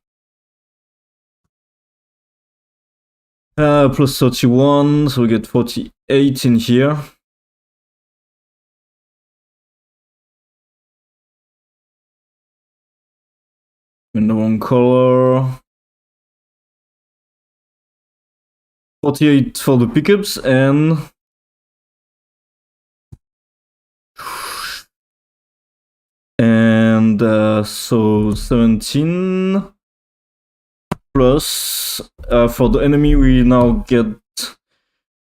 Plus 31, so we get 48 in here. In the wrong color. 48 for the pickups, and so 17 plus for the enemy we now get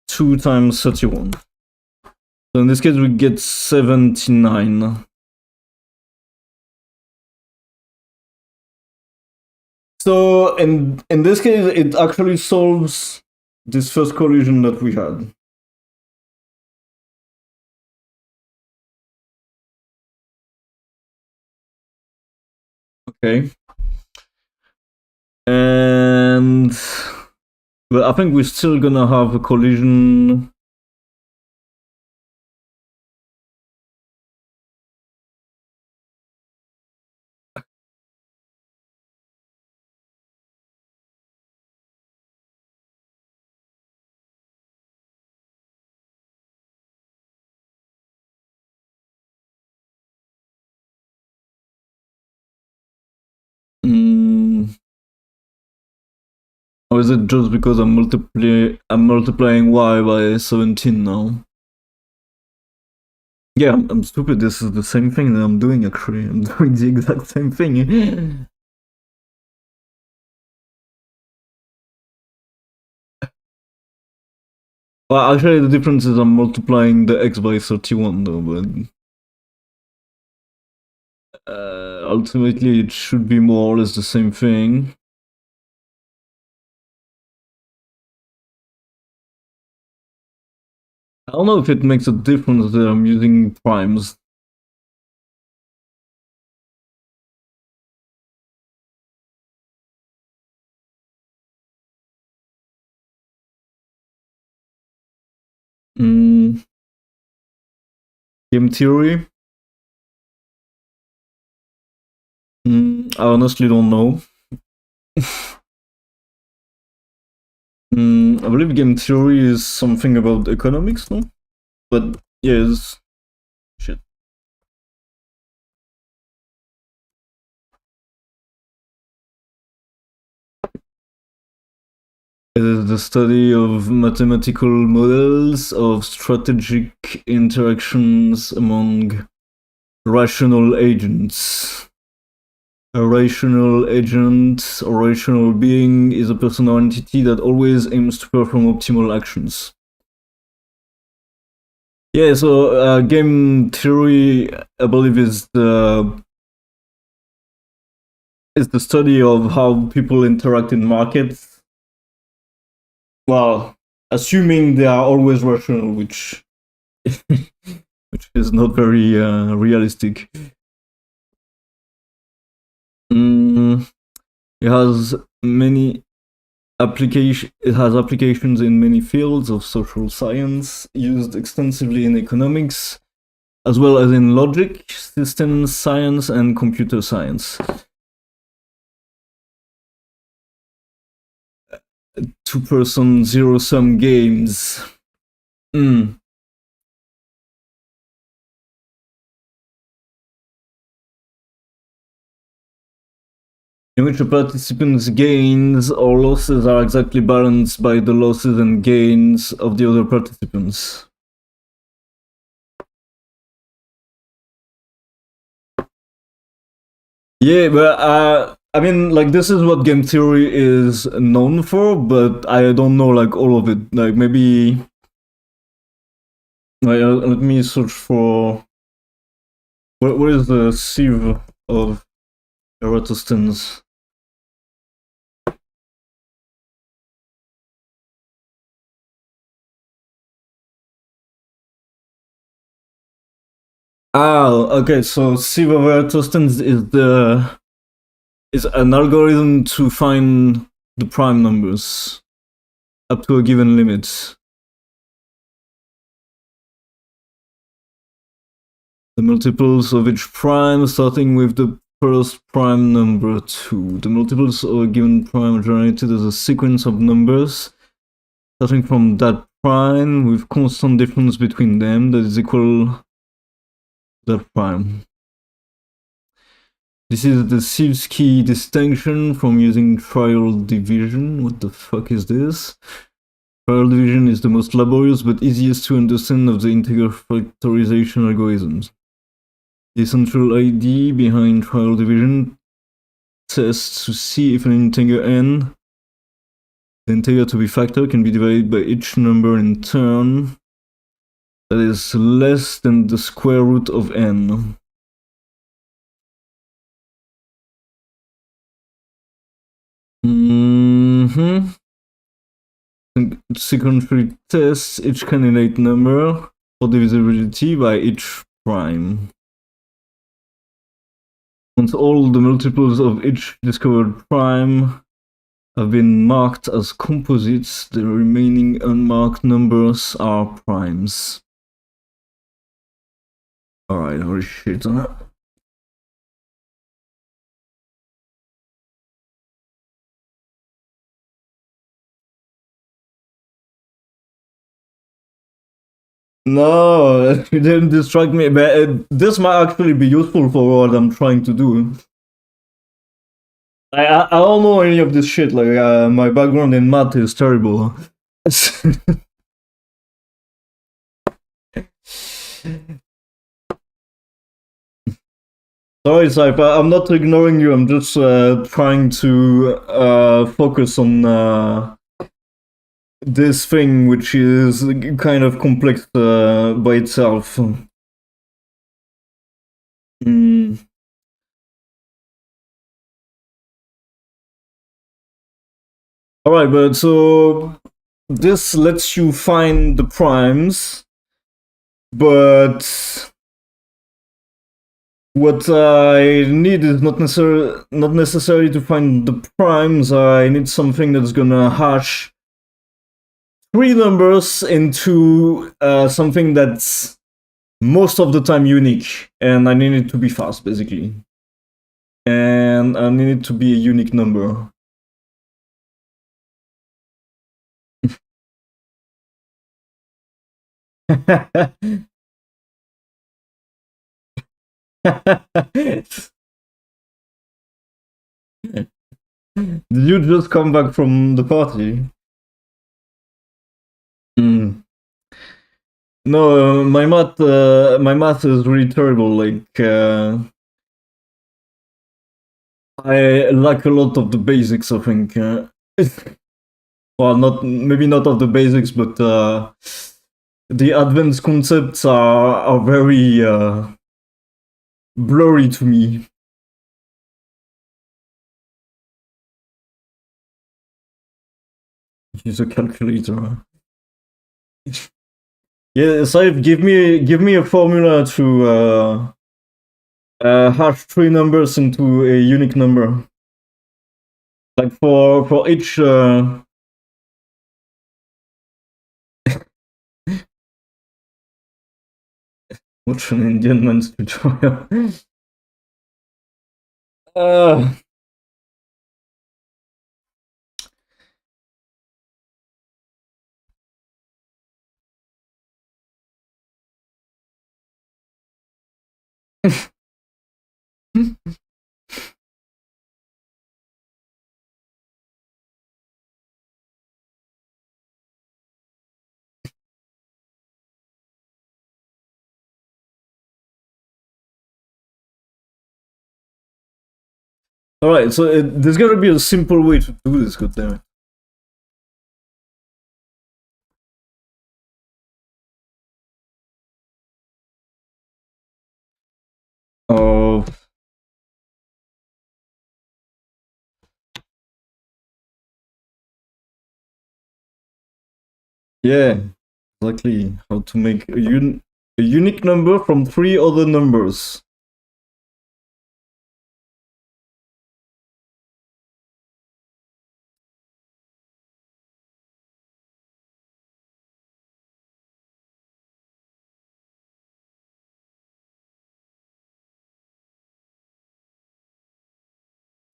2 times 31. So in this case we get 79. So in this case it actually solves this first collision that we had. Okay. And well, I think we're still gonna have a collision. Or is it just because I'm multiplying y by 17 now? Yeah, I'm stupid. This is the same thing that I'm doing actually. I'm doing the exact same thing. Well, actually, the difference is I'm multiplying the x by 31 though, but ultimately it should be more or less the same thing. I don't know if it makes a difference that I'm using primes. Game theory? I honestly don't know. I believe game theory is something about economics, no? But yes. Shit. It is the study of mathematical models of strategic interactions among rational agents. A rational agent or rational being is a personal entity that always aims to perform optimal actions. Yeah, so game theory, I believe, is the study of how people interact in markets. Well, assuming they are always rational, which which is not very realistic. It has many it has applications in many fields of social science, used extensively in economics, as well as in logic, systems science, and computer science. Two-person zero-sum games. In which the participants' gains or losses are exactly balanced by the losses and gains of the other participants. Yeah, but I mean, like, this is what game theory is known for, but I don't know, like, all of it. Like, maybe... Like, let me search for... What is the sieve of Eratosthenes? Okay, so sieve of Eratosthenes is an algorithm to find the prime numbers up to a given limit. The multiples of each prime, starting with the first prime number 2. The multiples of a given prime are generated as a sequence of numbers, starting from that prime with constant difference between them that is equal to that prime. This is the Sieve's-key distinction from using trial division. What the fuck is this? Trial division is the most laborious but easiest to understand of the integer factorization algorithms. The central idea behind trial division tests to see if an integer n, the integer to be factored, can be divided by each number in turn that is less than the square root of n. Sequentially tests each candidate number for divisibility by each prime. Once all the multiples of each discovered prime have been marked as composites, the remaining unmarked numbers are primes. Alright, holy shit. No, it didn't distract me, but this might actually be useful for what I'm trying to do. I don't know any of this shit, like, my background in math is terrible. Sorry, Saipa, I'm not ignoring you, I'm just trying to focus on this thing, which is kind of complex by itself. Alright, but so this lets you find the primes, but what I need is not necessarily to find the primes. I need something that's gonna hash 3 numbers into something that's most of the time unique, and I need it to be fast, basically. And I need it to be a unique number. Did you just come back from the party? No, my math is really terrible. Like, I lack a lot of the basics, I think. Well, maybe not of the basics, but the advanced concepts are very blurry to me. Use a calculator. Yeah, Saif, give me a formula to hash three numbers into a unique number. Like for each what's an Indian man's tutorial? uh, all right, so there's gotta be a simple way to do this. Goddamn it. Oh yeah, exactly. How to make a unique number from three other numbers.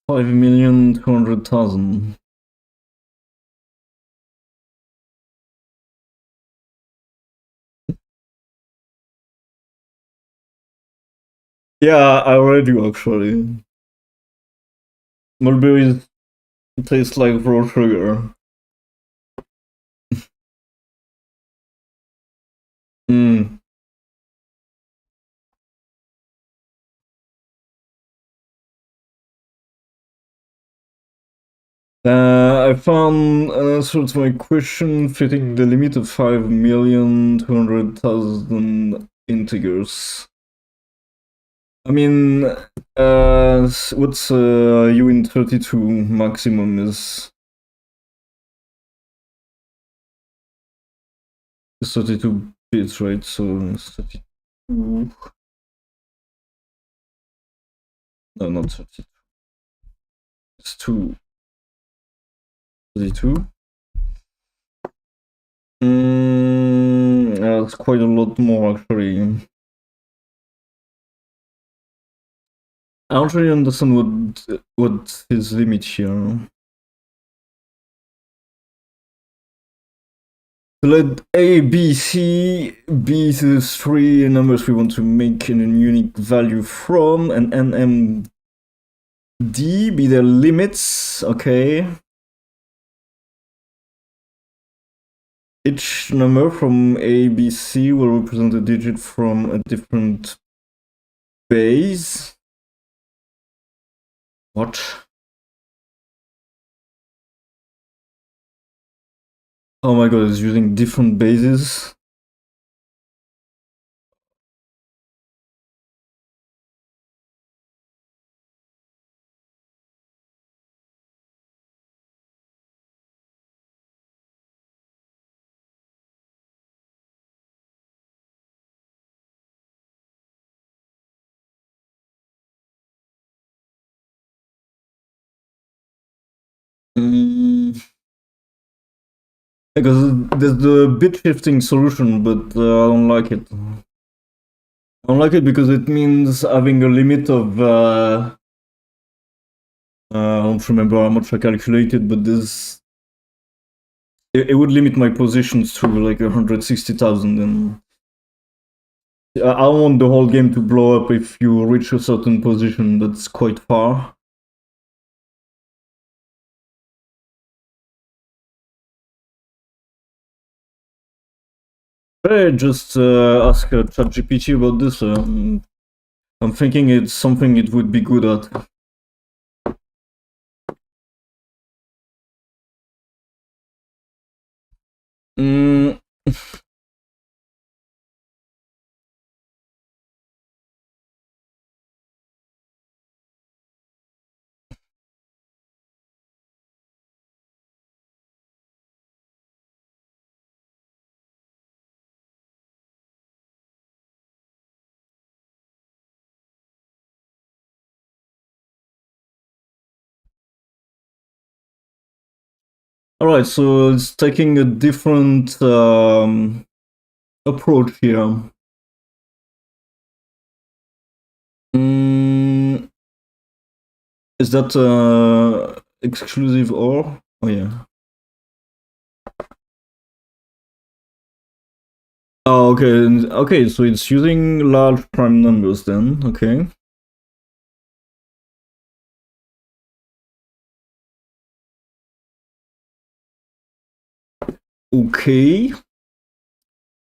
Five million 200,000. Yeah, I already do actually. Mulberries taste like raw sugar. Mm. I found an answer to my question fitting the limit of 5,200,000 integers. I mean, what's u in 32 maximum is 32 bits, right? So it's 32. No, not 32. It's 32. It's quite a lot more actually. I don't really understand what his limit here. So let A, B, C be the three numbers we want to make an unique value from, and N, M, D be their limits. Okay. Each number from A, B, C will represent a digit from a different base. What? Oh my god, it's using different bases. Mm, because there's the bit shifting solution, but I don't like it. I don't like it because it means having a limit of I don't remember how much I calculated, but this it would limit my positions to like 160,000, and I don't want the whole game to blow up if you reach a certain position that's quite far. I just ask ChatGPT about this. I'm thinking it's something it would be good at. Mm, All right, so it's taking a different approach here. Is that exclusive or? Oh yeah. Oh, okay. Okay, so it's using large prime numbers then. Okay. Okay.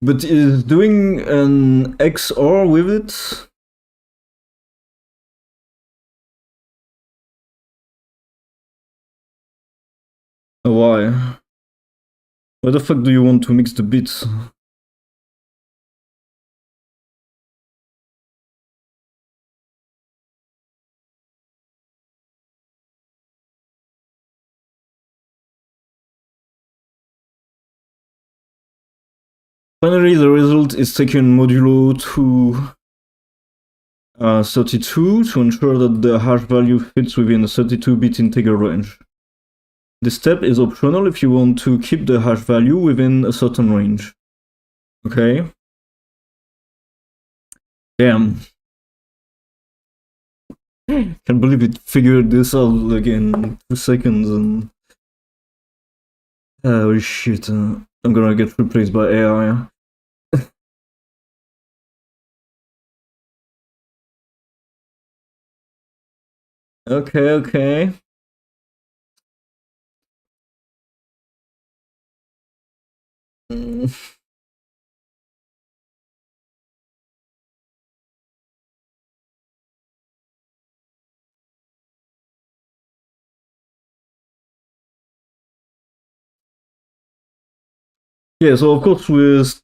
But is doing an XOR with it? Why? Why the fuck do you want to mix the bits? Finally, the result is taken modulo to 32 to ensure that the hash value fits within a 32-bit integer range. This step is optional if you want to keep the hash value within a certain range. Okay. Damn. Can't believe it figured this out like in 2 seconds and... Oh shit. I'm gonna get replaced by AI. Okay, okay. Yeah, so of course with...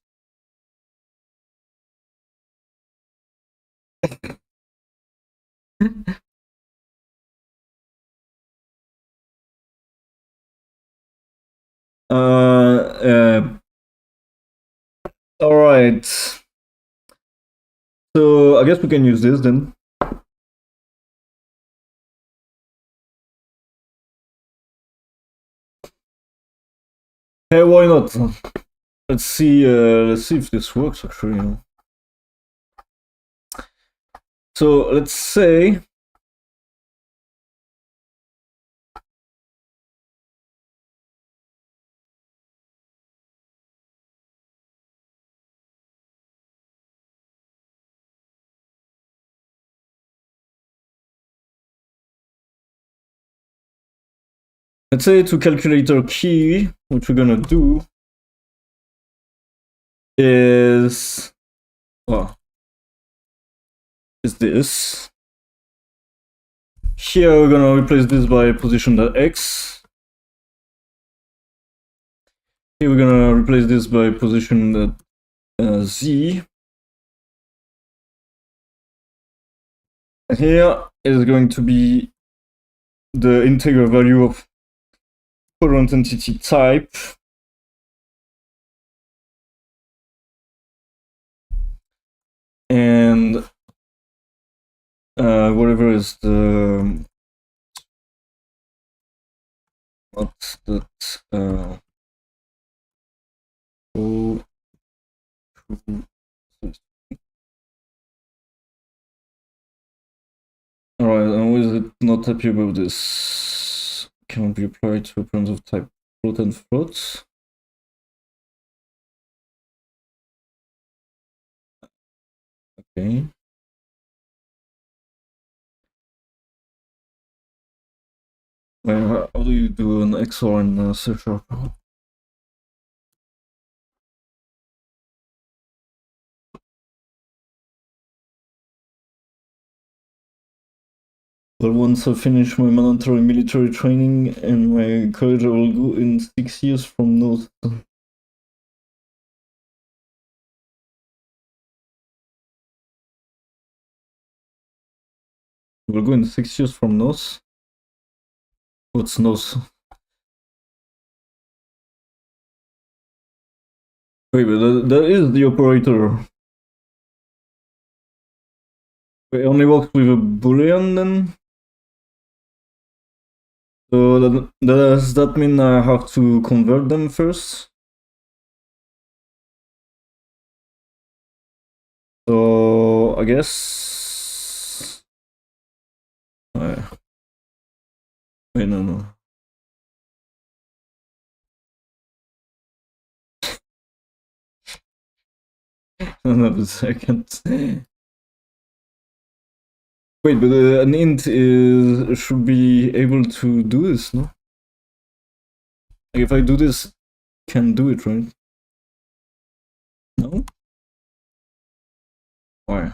Alright. So I guess we can use this then. Hey, why not? Let's see if this works actually. So let's say to calculate our key, what we're gonna do is is this. Here we're gonna replace this by position.x. Here we're gonna replace this by position.z. Here is going to be the integer value of current entity type. And whatever is the... what's that? Oh, alright, and why is it not happy about this? Cannot be applied to operands of type float and float. Okay. How do you do an XOR in C#? Well, once I finish my mandatory military training and my college, I will go in 6 years from now. We'll go in 6 years from NOS. What's NOS? Wait, but that is the operator. It only works with a boolean then? So does that mean I have to convert them first? So I guess. Wait, no. Another second. Wait, but an int should be able to do this, no? Like if I do this, can do it, right? No? Why?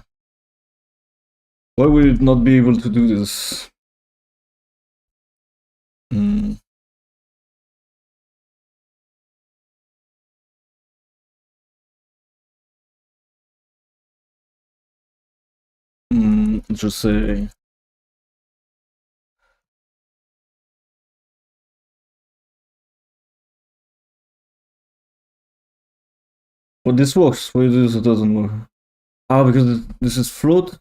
Why would it not be able to do this? Hmm. Just say. Well, this works. Why this doesn't work? Ah, because this is float?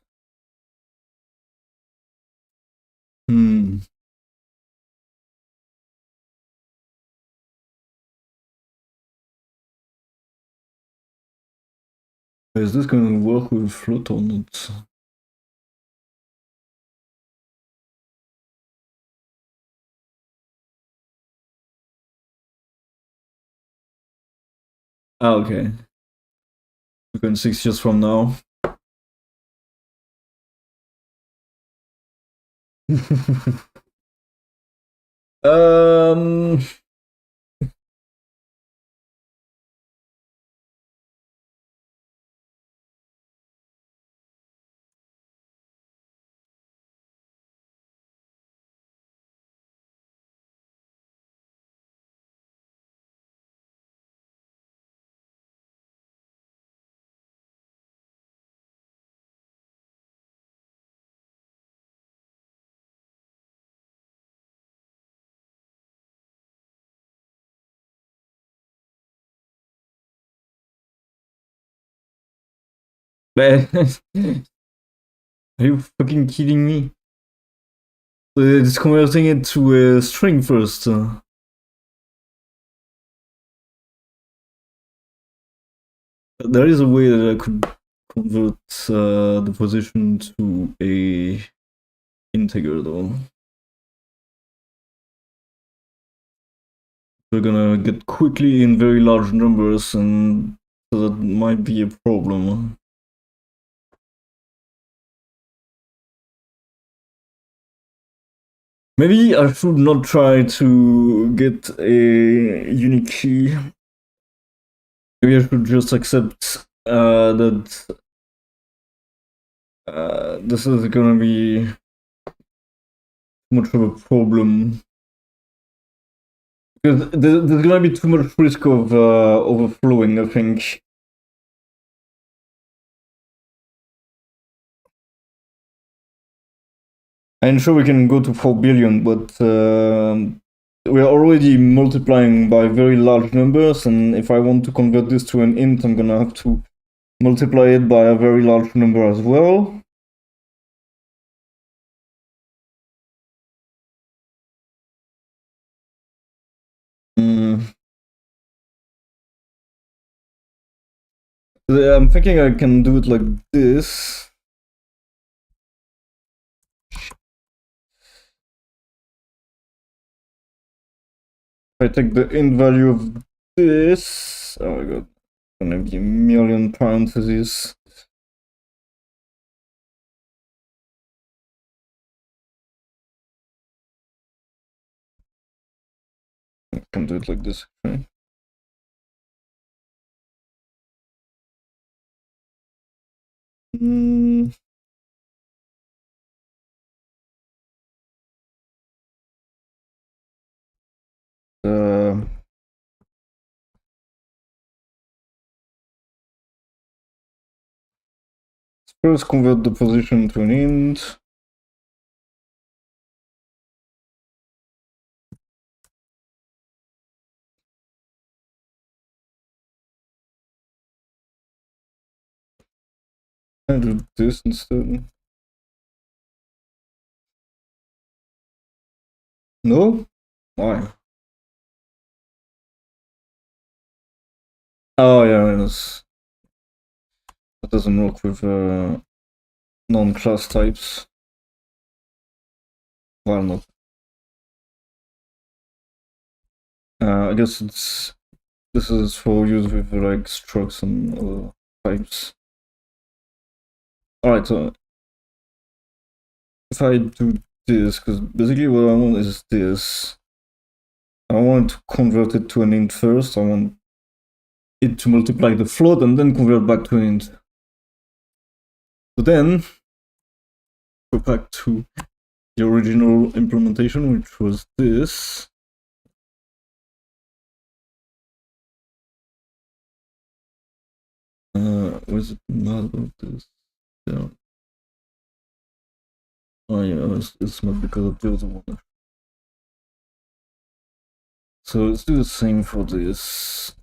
Hmm. Is this gonna work with float or not? Ah, okay. We can 6 years from now. um. Are you fucking kidding me? It's converting it to a string first. There is a way that I could convert the position to a integer though. We're gonna get quickly in very large numbers, and so that might be a problem. Maybe I should not try to get a unique key. Maybe I should just accept that this is gonna be much of a problem. Because there's gonna be too much risk of overflowing, I think. I'm sure we can go to 4 billion, but we're already multiplying by very large numbers, and if I want to convert this to an int, I'm gonna have to multiply it by a very large number as well. I'm thinking I can do it like this. If I take the int value of this, oh my god, it's gonna be a million parentheses. I can do it like this. Okay. Uh, First convert the position to an int. I do this instead. No? Why? Oh yeah, that doesn't work with non-class types. Well, not. I guess this is for use with like structs and other types. Alright, so if I do this, because basically what I want is this. I want to convert it to an int first. I want it to multiply the float and then convert back to an int. So then, go back to the original implementation, which was this. Was it not about this? Yeah. Oh yeah, it's not because of the other one. So let's do the same for this.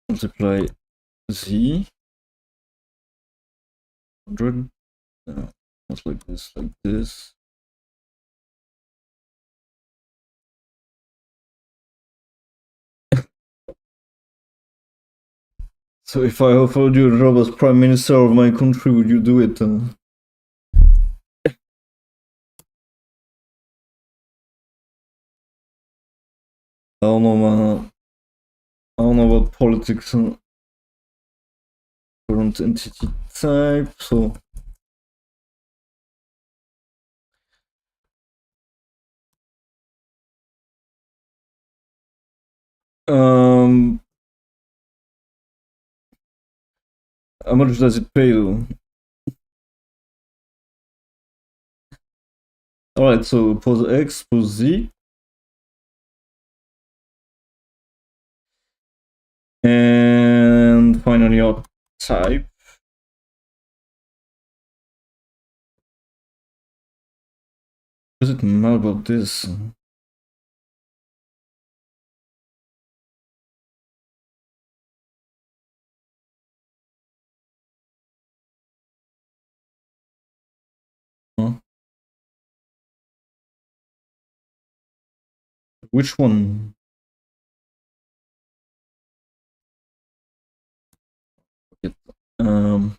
Multiply z 100. Not like this, like this. So if I offered you a job as prime minister of my country, would you do it? I don't know, man. I don't know about politics and current entity type, so. How much does it pay though? Alright, so pose X, pose Z. And finally our type. Does it matter about this? Huh? Which one? Um,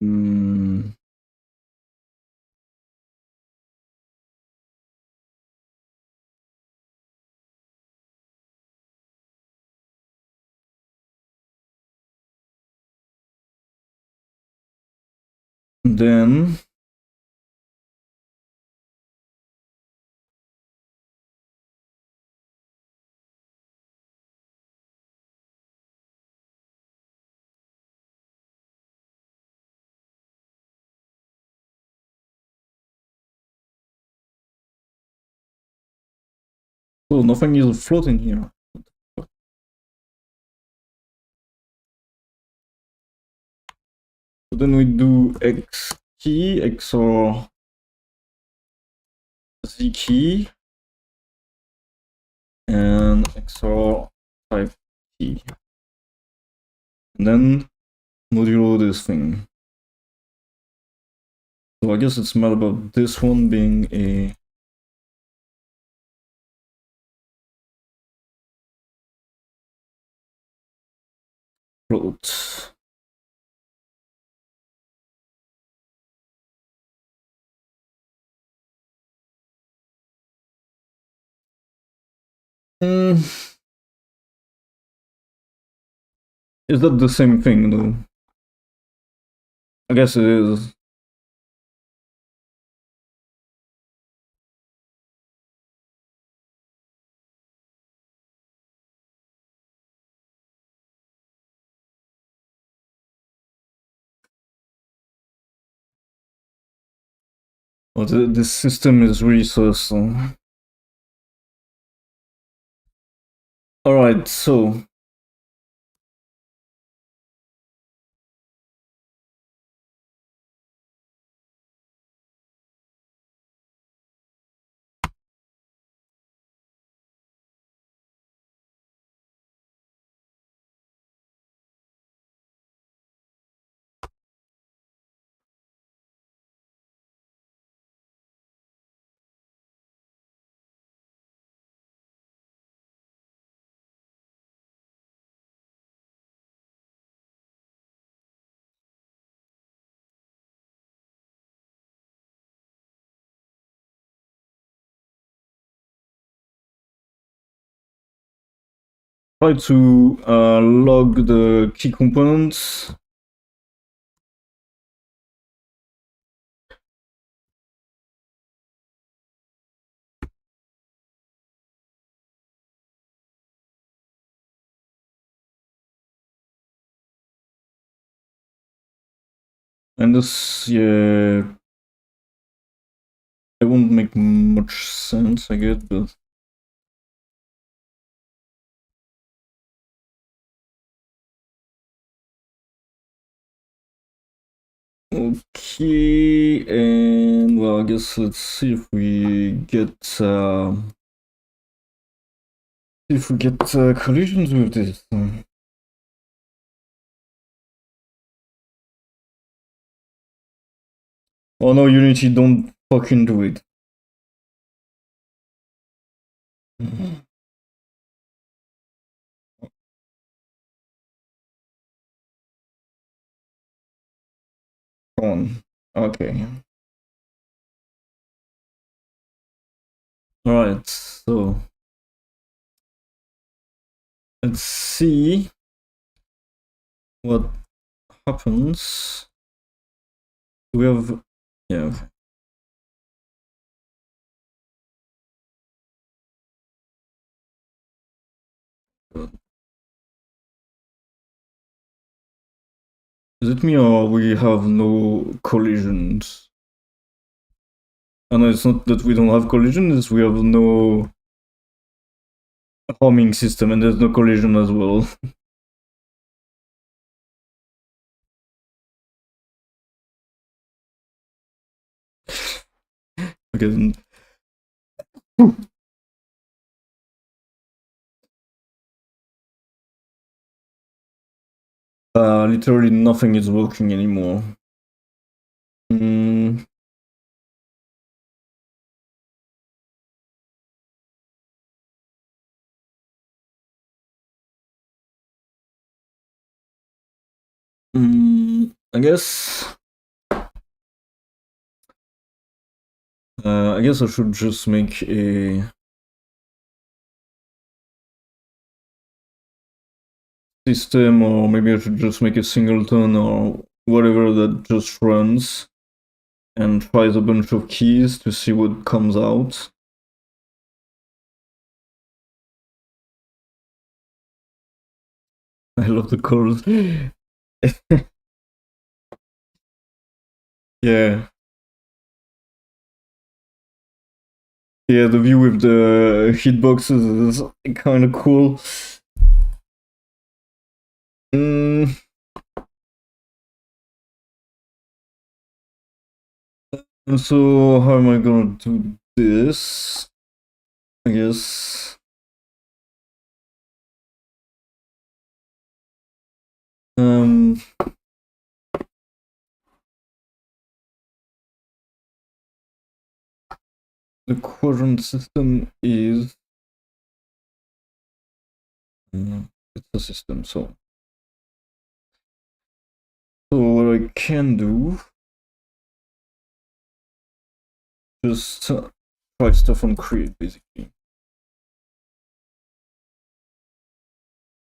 mm, then oh, nothing is floating here. So then we do X key XOR Z key and XOR type key. And then modulo this thing. So I guess it's mad about this one being a float. Is that the same thing though? I guess it is. But this system is really so slow. Alright, so try to log the key components. And this, yeah, it won't make much sense, I guess, but okay. And well, I guess let's see if we get collisions with this. Oh no, Unity, don't fucking do it. Come on. Okay. Alright, so let's see what happens. We have, yeah. Is it me or we have no collisions? Oh no, it's not that we don't have collisions, we have no homing system and there's no collision as well. Okay, then. Literally nothing is working anymore. Mm. I guess. I guess I should just make a system, or maybe I should just make a singleton or whatever that just runs and tries a bunch of keys to see what comes out. I love the colors. Yeah. Yeah, the view with the hitboxes is kind of cool. So how am I gonna do this? I guess. The quadrant system is it's a system. So what I can do, just try stuff on create basically.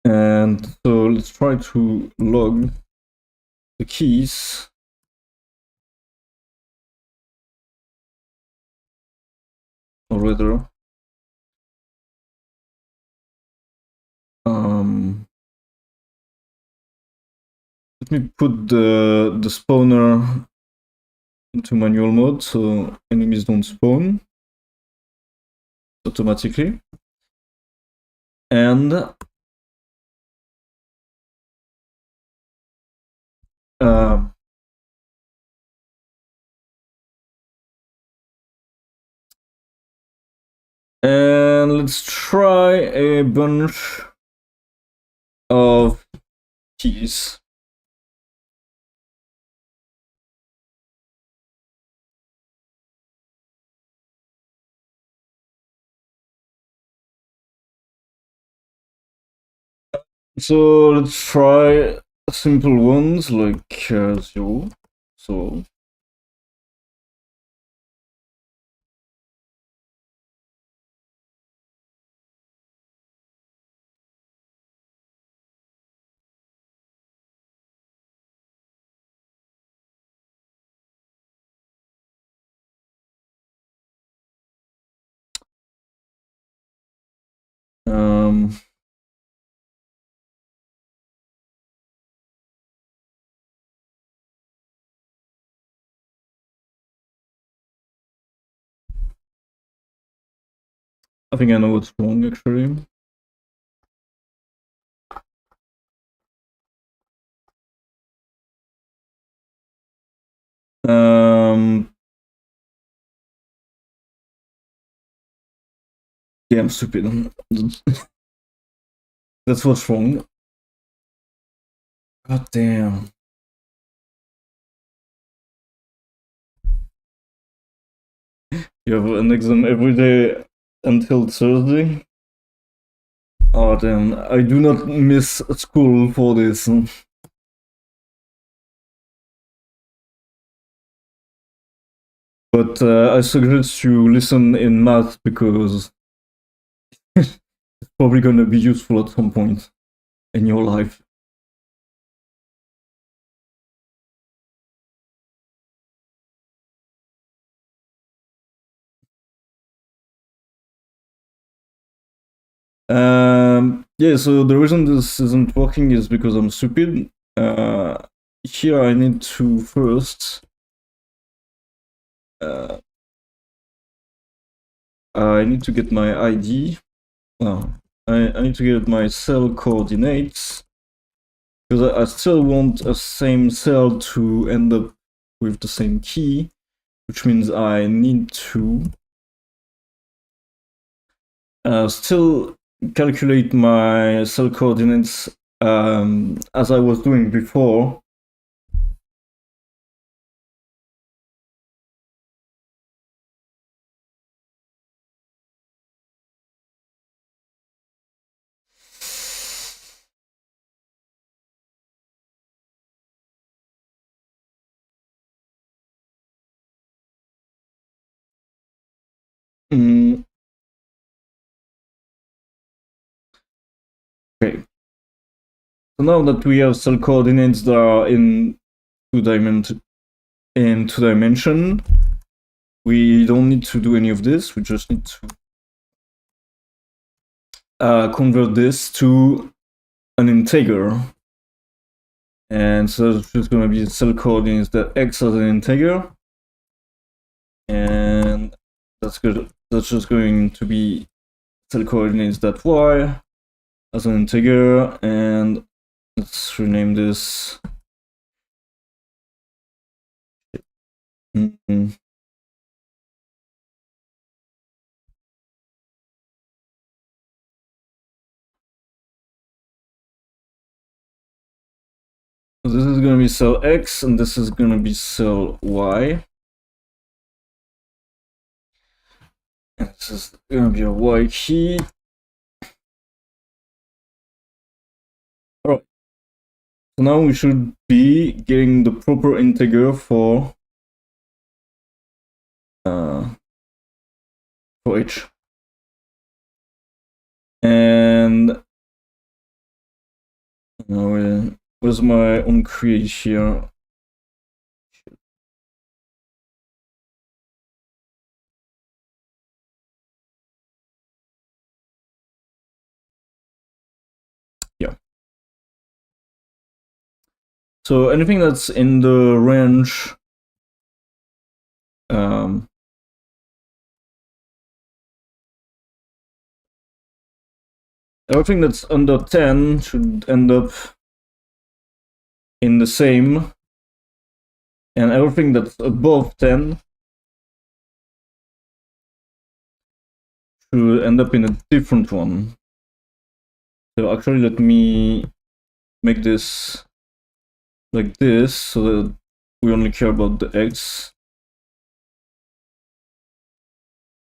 And so let's try to log the keys. Or rather, let me put the spawner into manual mode so enemies don't spawn automatically. And let's try a bunch of keys. So let's try simple ones like 0. So I think I know what's wrong actually. Yeah, I'm stupid. That's what's wrong. God damn. You have an exam every day until Thursday? Oh damn, I do not miss school for this. But I suggest you listen in math because it's probably gonna be useful at some point in your life. Yeah, so the reason this isn't working is because I'm stupid. Here I need to first I need to get my ID. Oh, I need to get my cell coordinates because I still want a same cell to end up with the same key, which means I need to still calculate my cell coordinates as I was doing before. Okay. So now that we have cell coordinates that are in two dimension, we don't need to do any of this. We just need to convert this to an integer. And so that's just going to be cell coordinates that x as an integer. And that's good. That's just going to be cell coordinates that y as an integer. And let's rename this. Mm-hmm. So this is going to be cell x, and this is going to be cell y. And this is going to be a y key. Alright. So now we should be getting the proper integer for h. And where's my onCreate here? Yeah. So anything that's in the range everything that's under 10 should end up in the same, and everything that's above 10 should end up in a different one. So actually let me make this like this so that we only care about the x.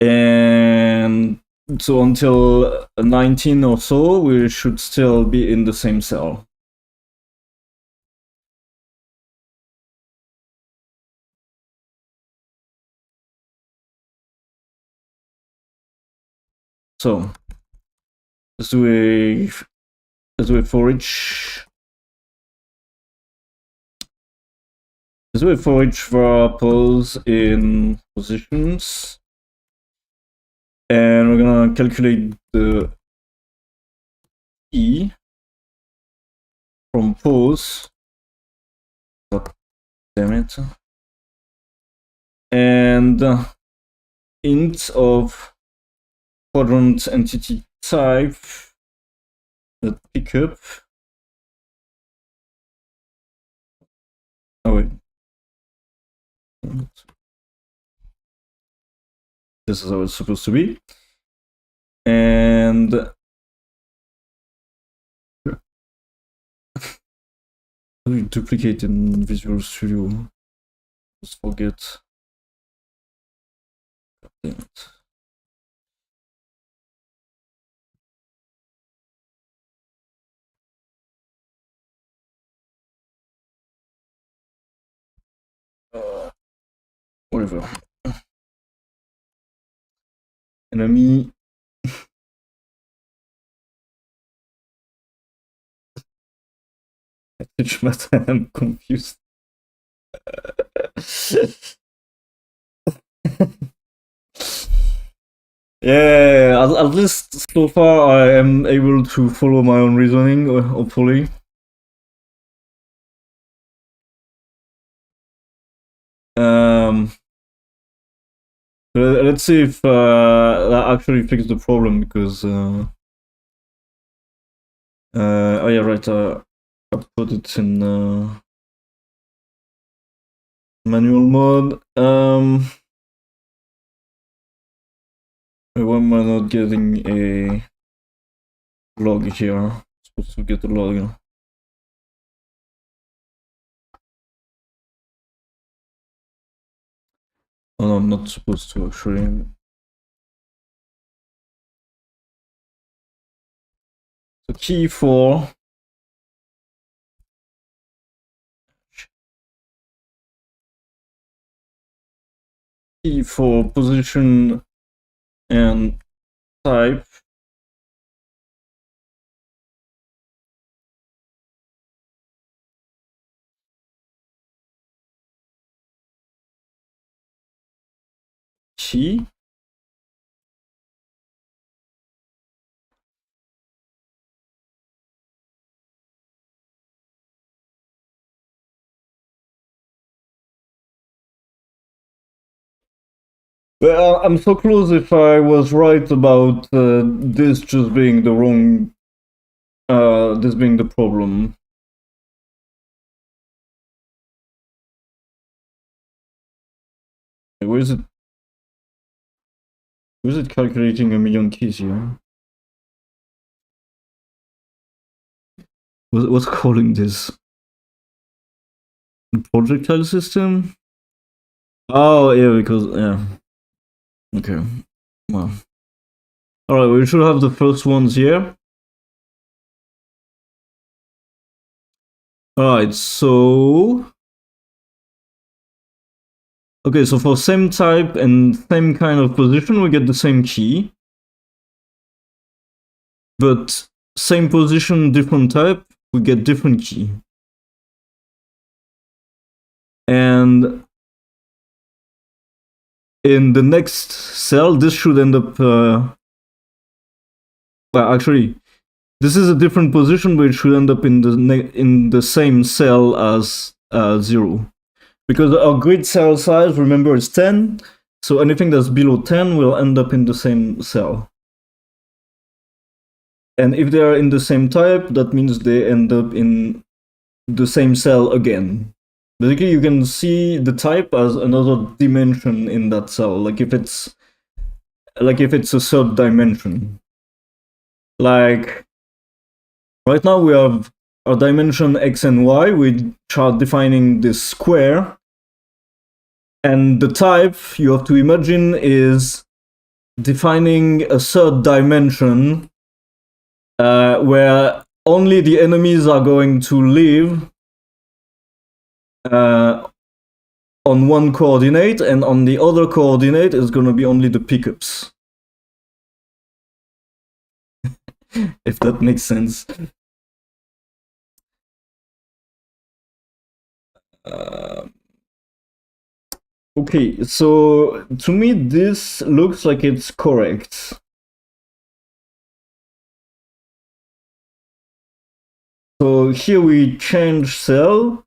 And so until 19 or so, we should still be in the same cell. So let's do a for each. Let's do a for each var pose in positions. And we're gonna calculate the E from pose. God damn it. And int of quadrant entity type that pickup. Oh wait. This is how it's supposed to be. And duplicate in Visual Studio. Just forget. God damn it. Whatever. Enemy. Which matter? I'm confused. Yeah, at least so far I am able to follow my own reasoning, hopefully. Let's see if that actually fixes the problem, because oh yeah, right, I put it in manual mode. Why am I not getting a log here? I'm supposed to get a log. Oh no, I'm not supposed to actually. So key for position and type. Key. Well, I'm so close if I was right about this just being the wrong, this being the problem. Where is it? Where is it calculating a million keys here? What's calling this? Projectile system? Oh yeah, because yeah. Okay. Well. Alright, we should have the first ones here. Alright, so okay, so for same type and same kind of position, we get the same key. But same position, different type, we get different key. And in the next cell, this should end up. Well, actually, this is a different position, but it should end up in the same cell as 0, because our grid cell size, remember, is 10. So anything that's below 10 will end up in the same cell. And if they are in the same type, that means they end up in the same cell again. Basically, you can see the type as another dimension in that cell, like if it's a third dimension. Like right now we have our dimension x and y, which are defining this square, and the type you have to imagine is defining a third dimension where only the enemies are going to live on one coordinate, and on the other coordinate is going to be only the pickups. If that makes sense. Okay, so to me this looks like it's correct. So here we change cell,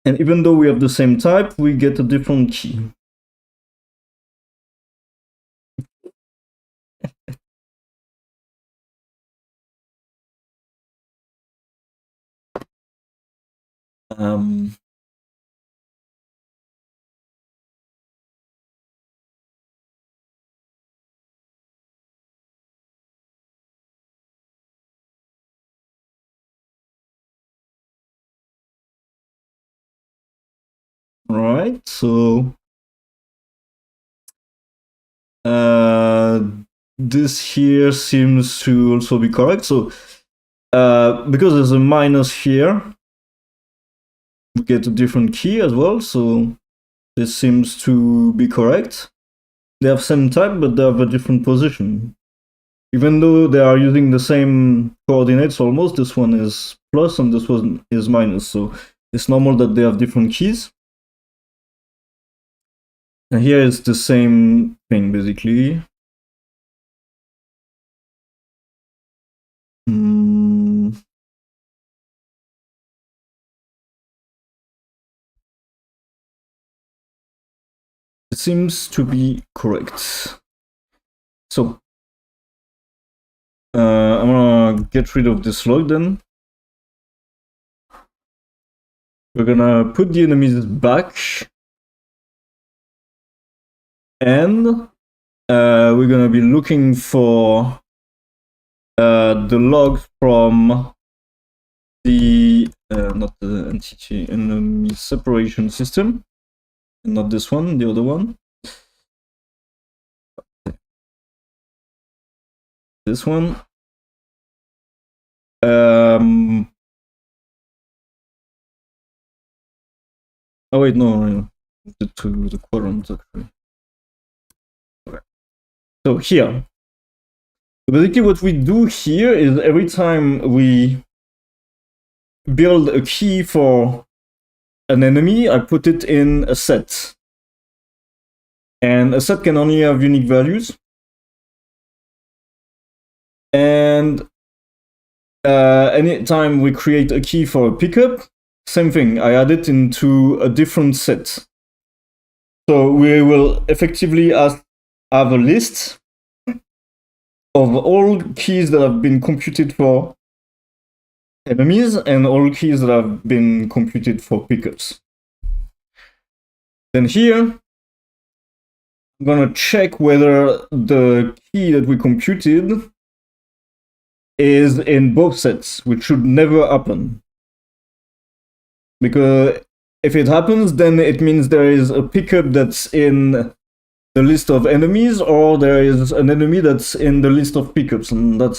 and even though we have the same type, we get a different key. Um, right, so this here seems to also be correct. So because there's a minus here, we get a different key as well. So this seems to be correct. They have same type, but they have a different position. Even though they are using the same coordinates almost, this one is plus and this one is minus. So it's normal that they have different keys. And here is the same thing, basically. It seems to be correct. So I'm gonna get rid of this log then. We're gonna put the enemies back, and we're gonna be looking for the logs from the not the entity enemy separation system, not this one, the other one. This one. Oh wait, no, to the quadrant actually. Okay. So here, basically what we do here is every time we build a key for an enemy, I put it in a set. And a set can only have unique values. And anytime we create a key for a pickup, same thing, I add it into a different set. So we will effectively have a list of all keys that have been computed for enemies and all keys that have been computed for pickups. Then here, I'm gonna check whether the key that we computed is in both sets, which should never happen. Because if it happens, then it means there is a pickup that's in the list of enemies, or there is an enemy that's in the list of pickups, and that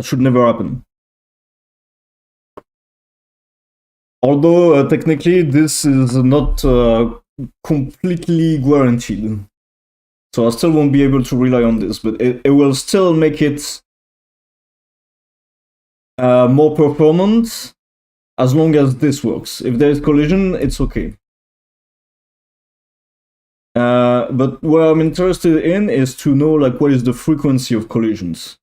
should never happen. Although technically this is not completely guaranteed. So I still won't be able to rely on this, but it will still make it more performant as long as this works. If there is collision, it's okay. But what I'm interested in is to know like what is the frequency of collisions.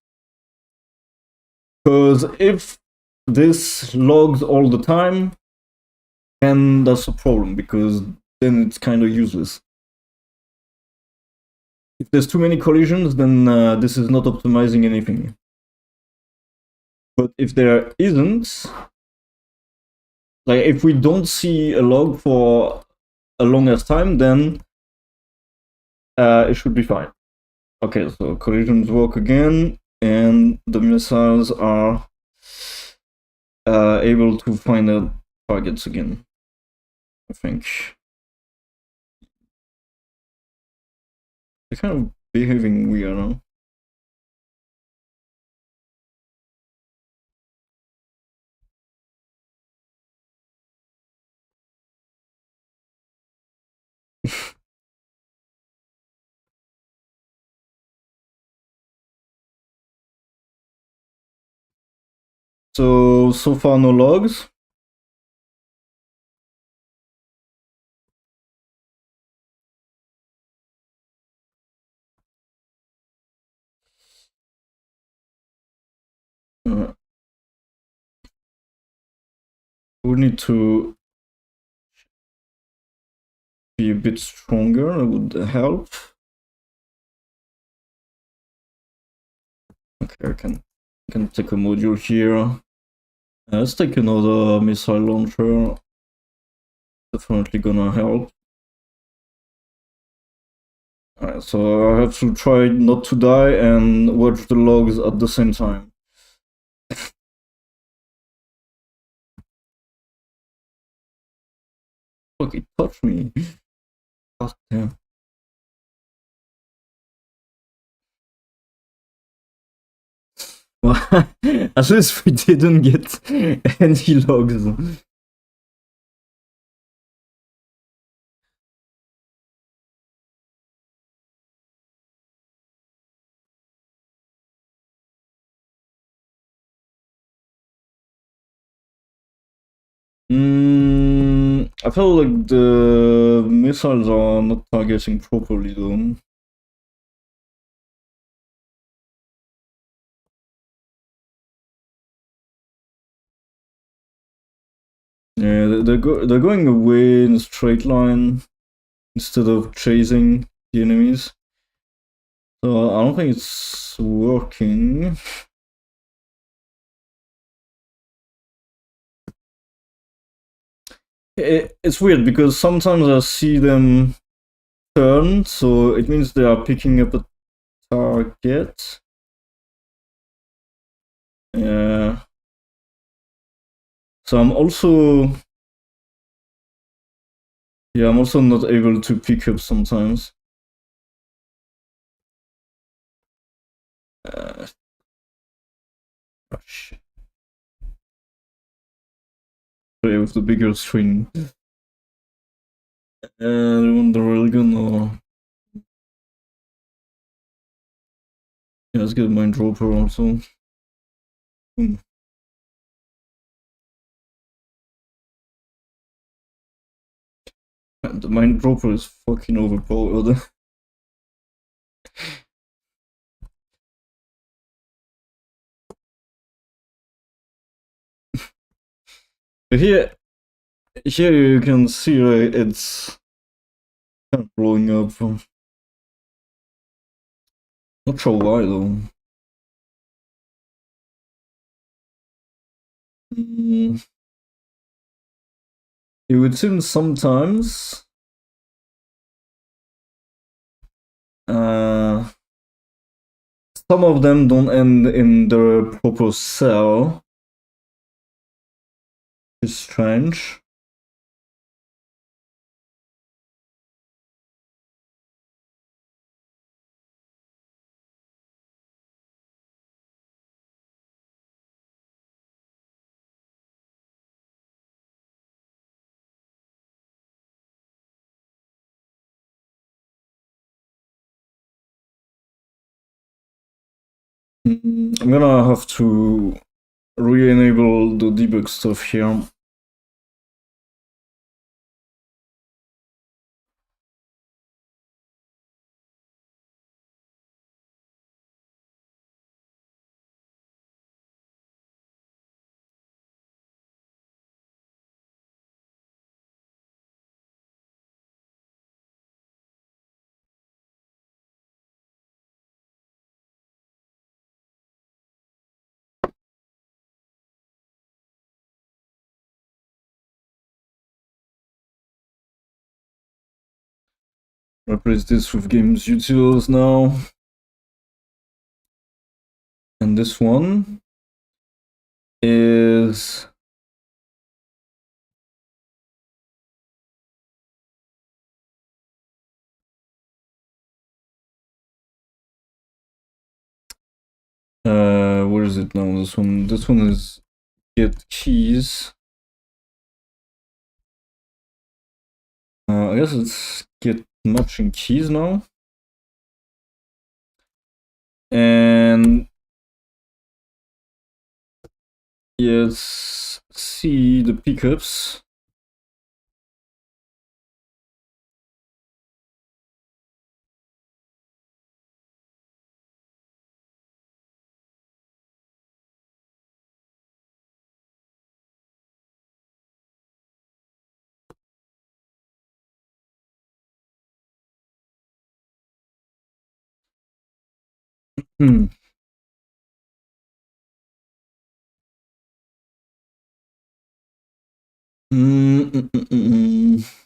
Because if this logs all the time, then that's a problem, because then it's kind of useless. If there's too many collisions, then this is not optimizing anything. But if there isn't, like if we don't see a log for a longer time, then it should be fine. Okay, so collisions work again, and the missiles are able to find the targets again, I think. They're kind of behaving weird now. So far no logs. would need to be a bit stronger. That would help. Okay, I can take a module here. Let's take another missile launcher. Definitely gonna help. Alright, so I have to try not to die and watch the logs at the same time. Fuck, it touched me. God damn. Well, at least we didn't get any logs. I feel like the missiles are not targeting properly though. Yeah, they're going away in a straight line instead of chasing the enemies. So I don't think it's working. It's weird because sometimes I see them turn, so it means they are picking up a target. Yeah. So I'm also not able to pick up sometimes. Oh shit. Play with the bigger screen. And I want the railgun or yeah, let's get mine dropper also. The mine dropper is fucking overpowered. But here you can see it's kind of blowing up. Not sure why though. It would seem sometimes some of them don't end in the proper cell. It's strange. I'm gonna have to re-enable the debug stuff here. Replace this with games utils now. And this one is where is it now? This one is get keys. I guess it's get matching keys now. And let's see the pickups. Hmm. Mm, mm, mm, mm, mm.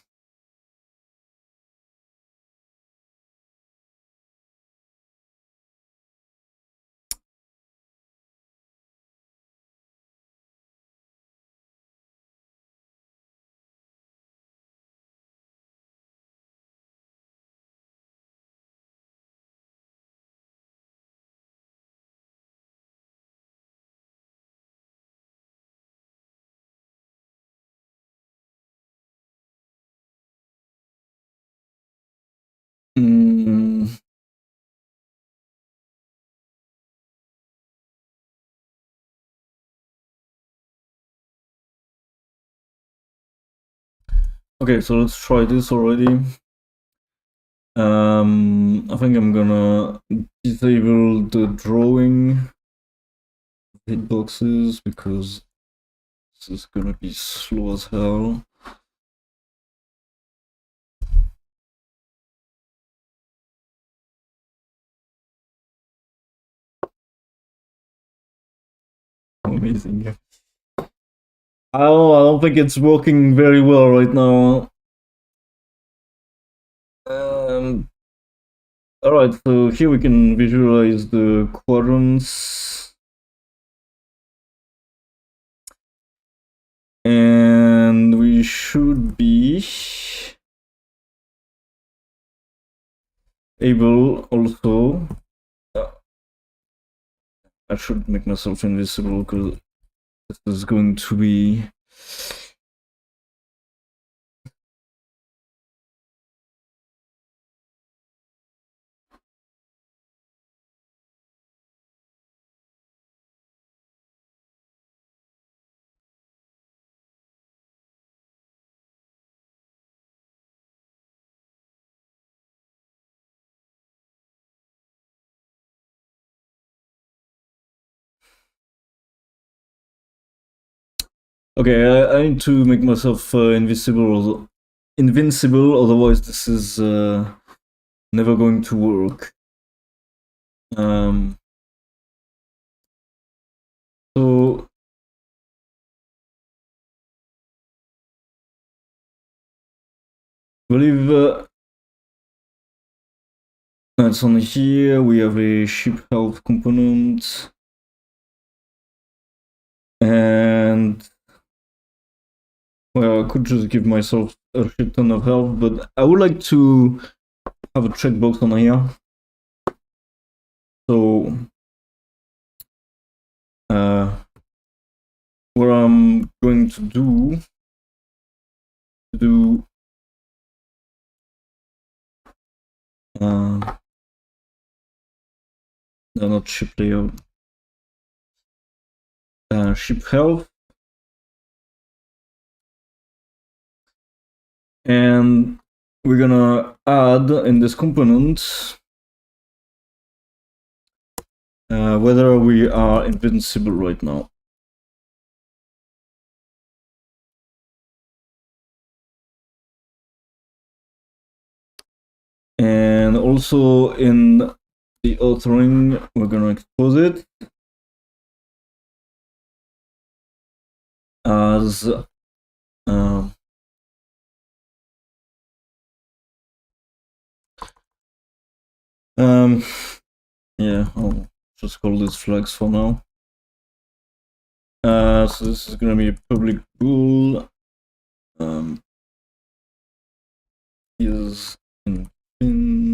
Mm. Okay, so let's try this already. I think I'm gonna disable the drawing hitboxes because this is gonna be slow as hell. Amazing. I don't think it's working very well right now. Alright, so here we can visualize the quadrants. And we should be able also. I should make myself invisible because this is going to be okay. I need to make myself invincible, otherwise this is never going to work. So I believe it's on here. We have a ship health component, and well, I could just give myself a shit ton of health, but I would like to have a checkbox on here. So what I'm going to do no, not ship layout, ship health, and we're gonna add in this component whether we are invincible right now. And also in the authoring, we're gonna expose it as yeah, I'll just call this flags for now. So this is gonna be a public bool. Is invincible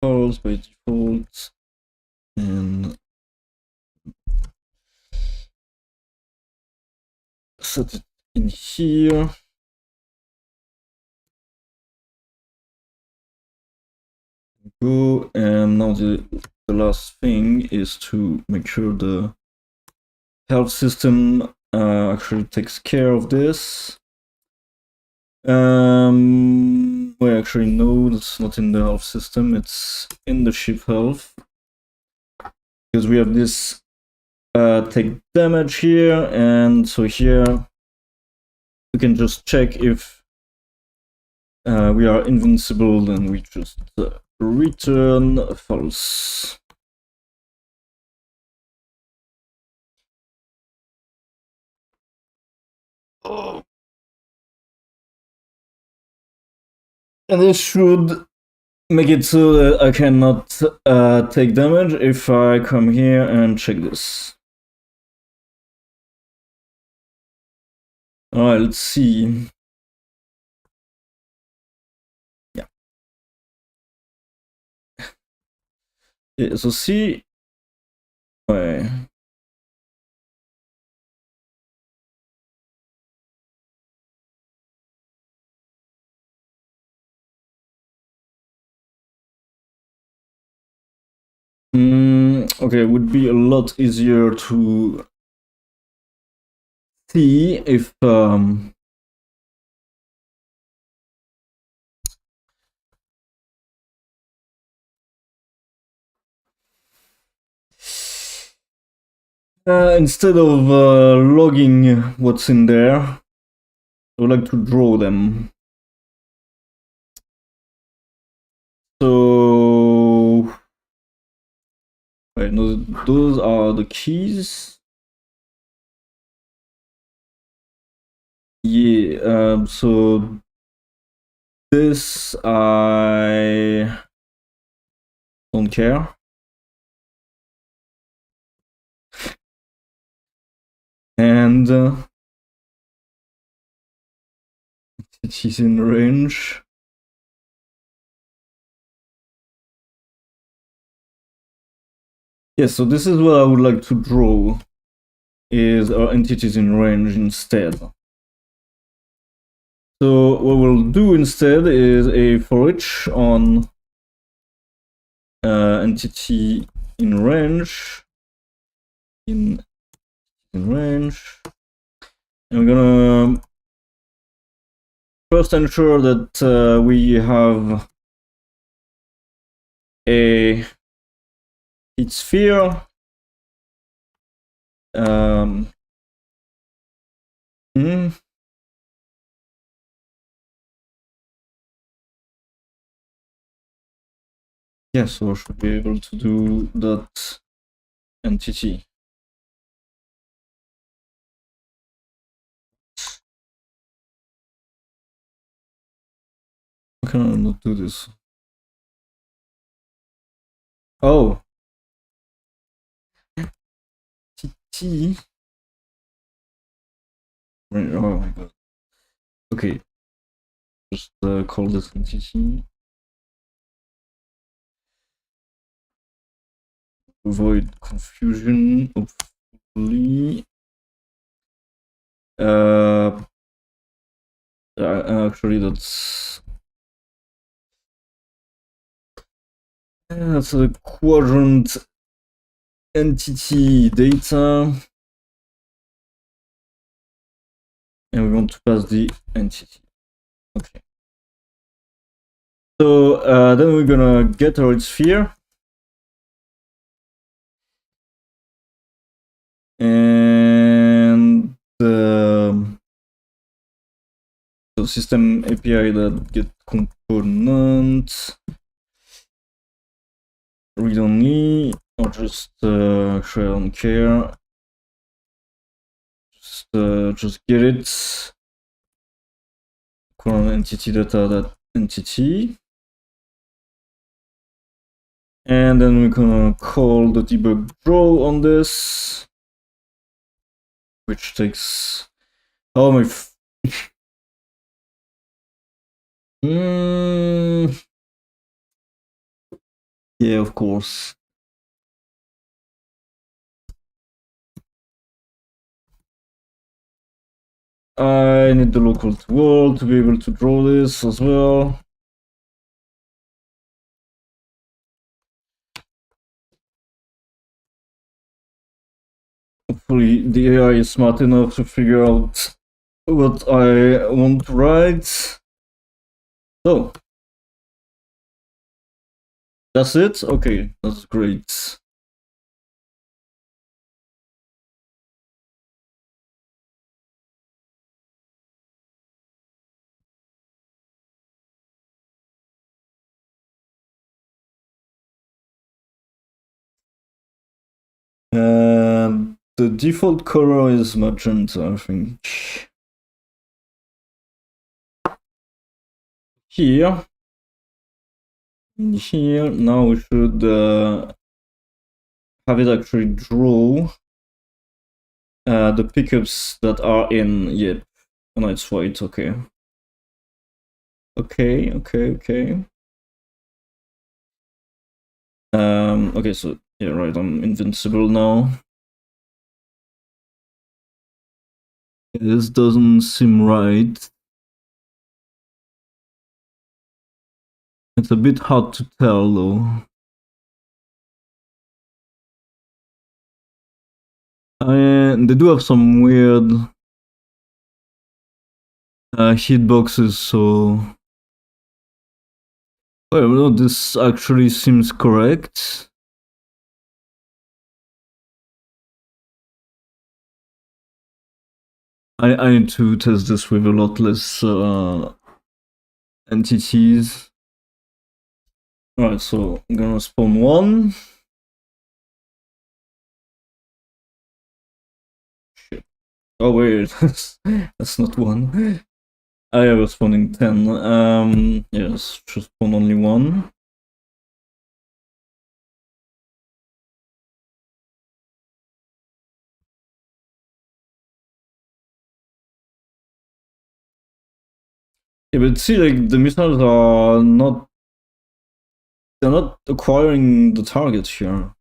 false by default, and set it in here. Go, and now the last thing is to make sure the health system actually takes care of this. Well, actually, no, it's not in the health system, it's in the ship health. Because we have this take damage here, and so here we can just check if we are invincible, then we just return false. Oh. And this should make it so that I cannot take damage if I come here and check this. Alright, let's see. Yeah. Yeah, so see. Ouais. Okay, it would be a lot easier to see if instead of logging what's in there, I would like to draw them. So, wait, no, those are the keys. Yeah, so this I don't care. And it is in range. Yes, so this is what I would like to draw, is our entities in range instead. So what we'll do instead is a for each on entity in range, in range, and we're gonna first ensure that we have a heat sphere. Hmm. Yeah, so I should be able to do that entity. Why can I not do this? Oh. TT. Oh my god. Okay. Just call this entity. Avoid confusion, hopefully. Actually, that's a quadrant entity data, and we want to pass the entity. Okay. So then we're gonna get our sphere, and so system API that get component read only, or just actually I don't care. Just get it. Current entity data that entity. And then we're gonna call the debug draw on this, which takes oh my yeah, of course. I need the local to world to be able to draw this as well. Hopefully the AI is smart enough to figure out what I want to write. So that's it? Okay, that's great. the default color is magenta, I think. Here, now we should have it actually draw the pickups that are in. Yep. Oh, no, it's white. Okay. Okay. Okay, so yeah, right. I'm invincible now. This doesn't seem right. It's a bit hard to tell, though. They do have some weird hitboxes, so... Well, no, this actually seems correct. I need to test this with a lot less entities. Alright, so I'm gonna spawn one. Shit. Oh wait, that's not one. I was spawning 10. Yes, should spawn only one. Yeah, but see, like, the missiles are not... They're not acquiring the target here.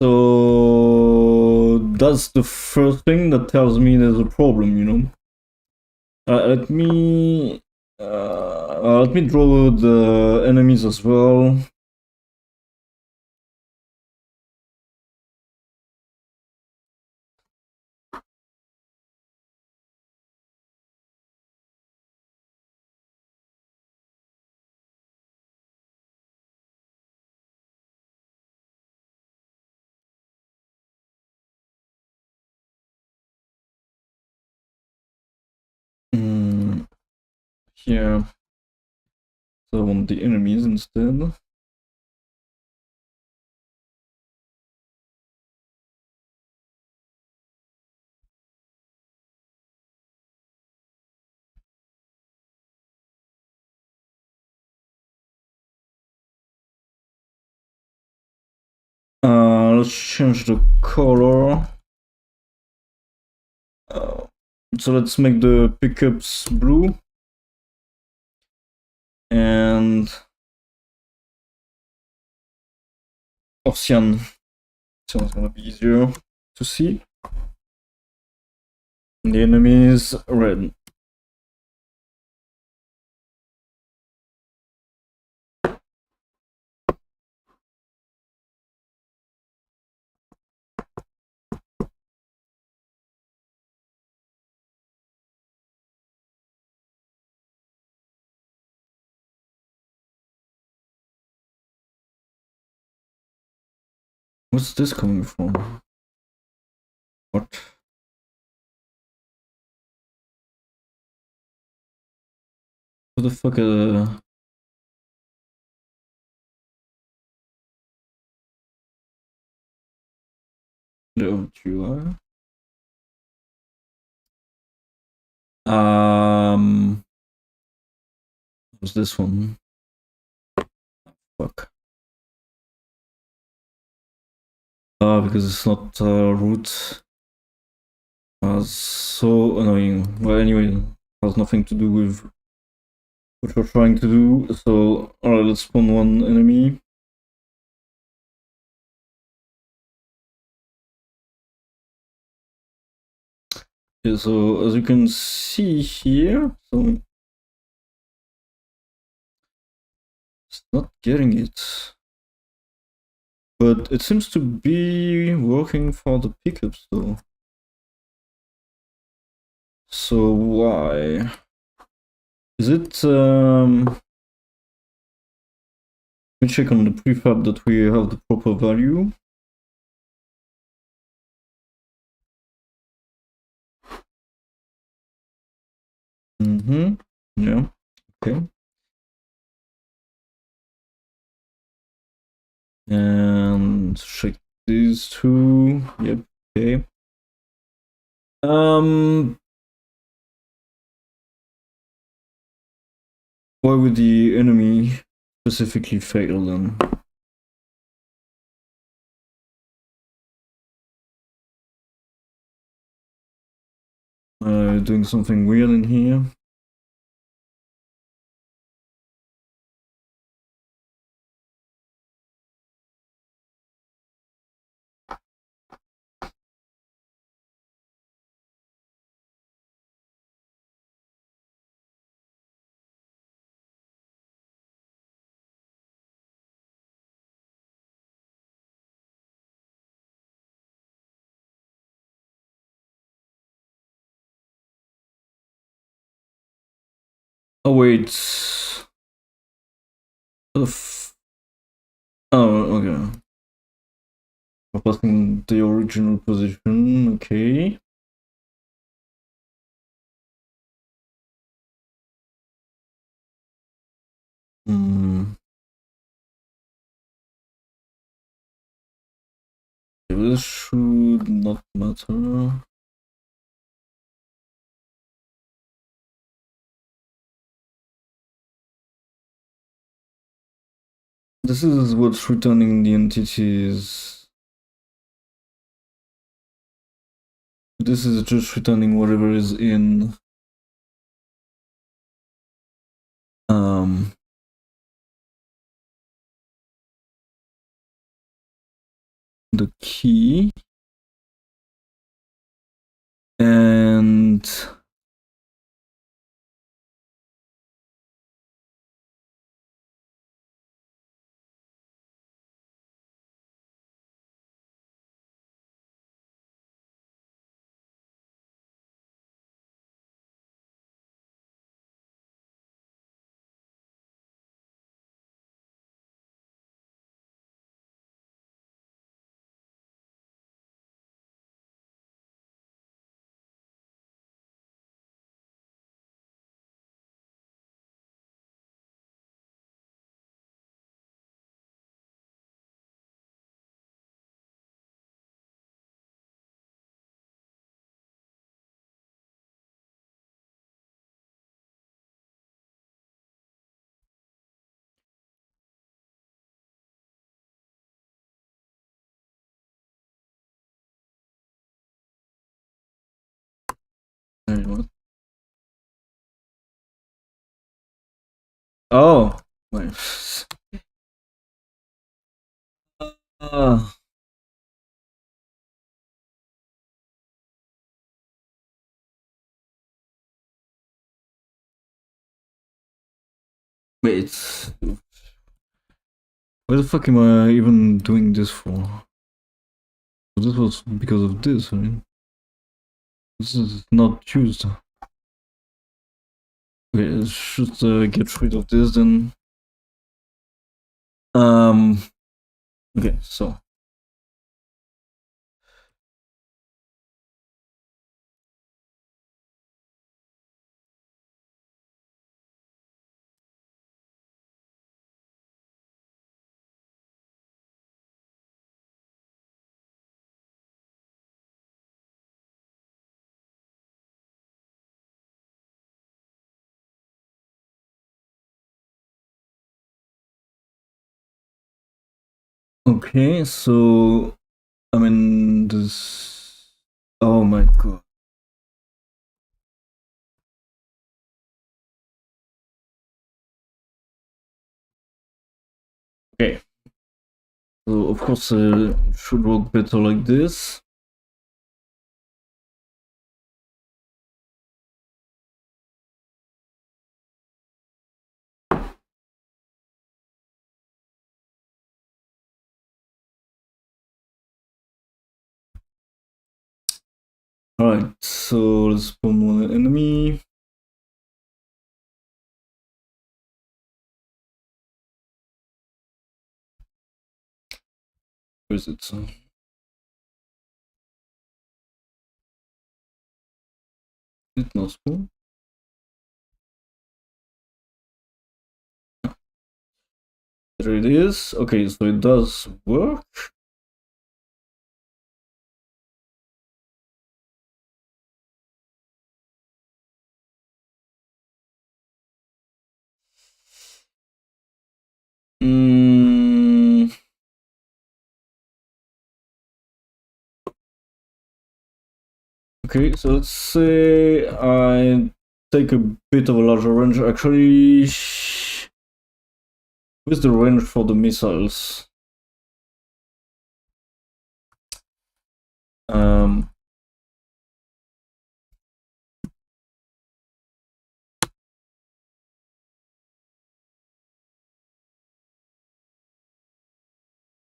So... That's the first thing that tells me there's a problem, you know? Let me draw the enemies as well. Here. So I want the enemies instead. Let's change the color. So let's make the pickups blue. And Ocean. So it's gonna be easier to see. And the enemies red. What's this coming from? What? What the fuck? The OTUI? What's this one? Fuck. Because it's not root. So annoying. Well, anyway, has nothing to do with what we're trying to do. So, alright, let's spawn one enemy. Yeah, so as you can see here, so it's not getting it. But it seems to be working for the pickups though. So why? Is it let me check on the prefab that we have the proper value. Yeah, okay. And check these two. Yep. Okay. Why would the enemy specifically fail then? Doing something weird in here. Oh wait. Oh, okay. Replacing the original position. Okay. This should not matter. This is what's returning the entities. This is just returning whatever is in the key, and what? Oh, wait. Uh, wait. What the fuck am I even doing this for? This was because of this, right? This is not used. Okay, let's just get rid of this then. Okay, so. Okay, so I mean this. Oh my god. Okay. So of course it should work better like this. Alright, so let's spawn one enemy. Where is it? It's not spawn. There it is. Okay, so it does work. Okay, so let's say I take a bit of a larger range. Actually, what's the range for the missiles?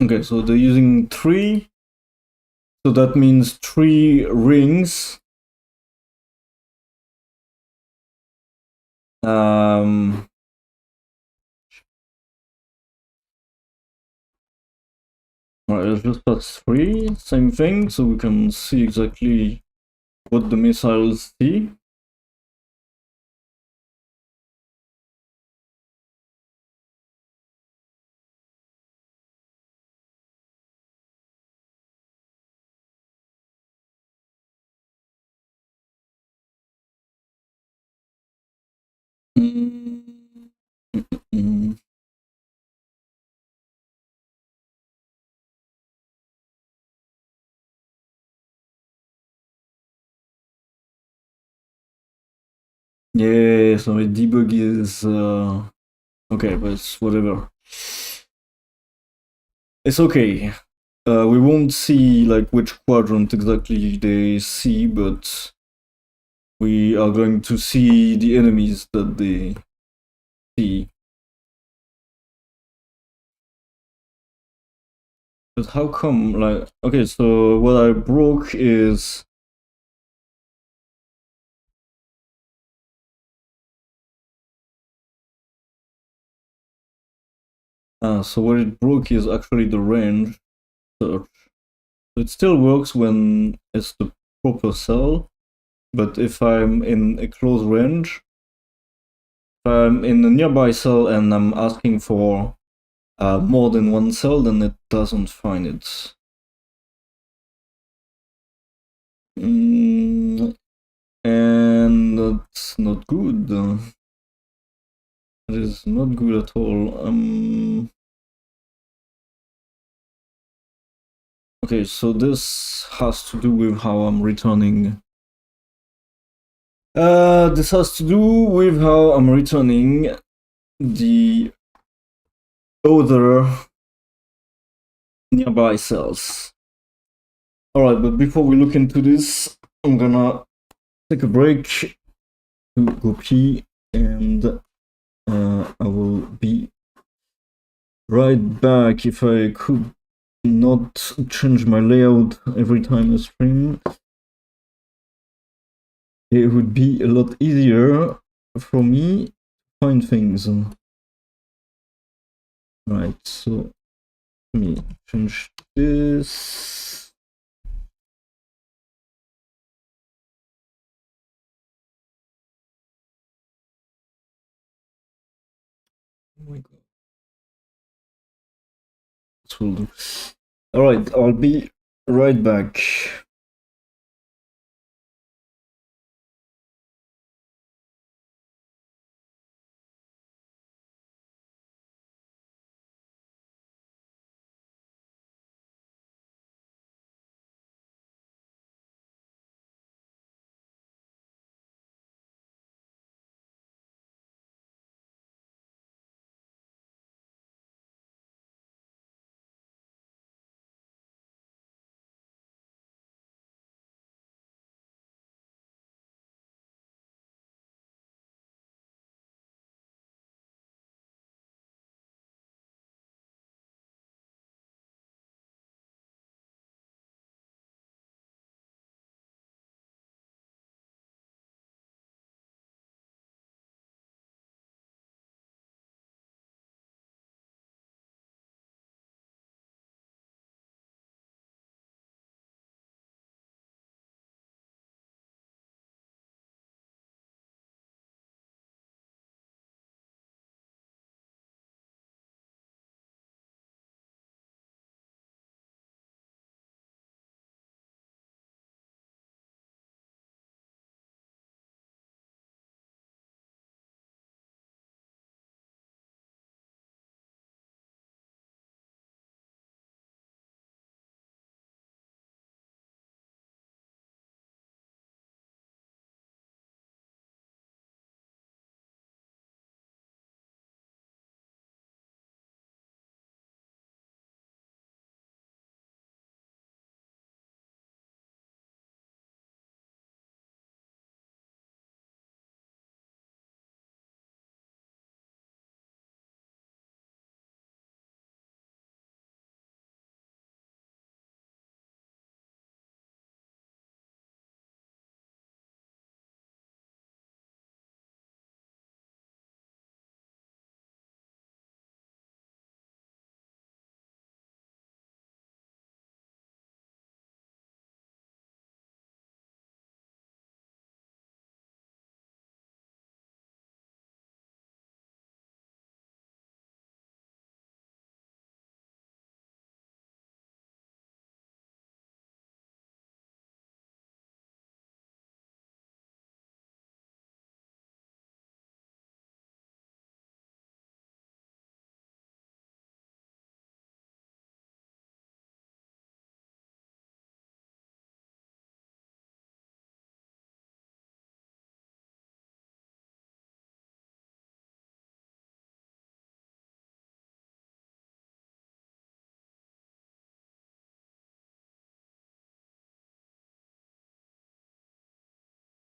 Okay, so they're using 3. So that means 3 rings. Well, let's just put 3, same thing, so we can see exactly what the missiles see. Yeah, so my debug is okay, but it's whatever. It's okay. We won't see like which quadrant exactly they see, but we are going to see the enemies that they see. But how come, like, okay, so what I broke is so what it broke is actually the range search. So it still works when it's the proper cell, but if I'm in a close range, if I'm in a nearby cell and I'm asking for more than one cell, then it doesn't find it. And that's not good. It is not good at all. Okay, so this has to do with how I'm returning. This has to do with how I'm returning the other nearby cells. Alright, but before we look into this, I'm gonna take a break to go pee, and I will be right back. If I could not change my layout every time I stream, it would be a lot easier for me to find things. Right, so let me change this. Oh my god. This will do. Alright, I'll be right back.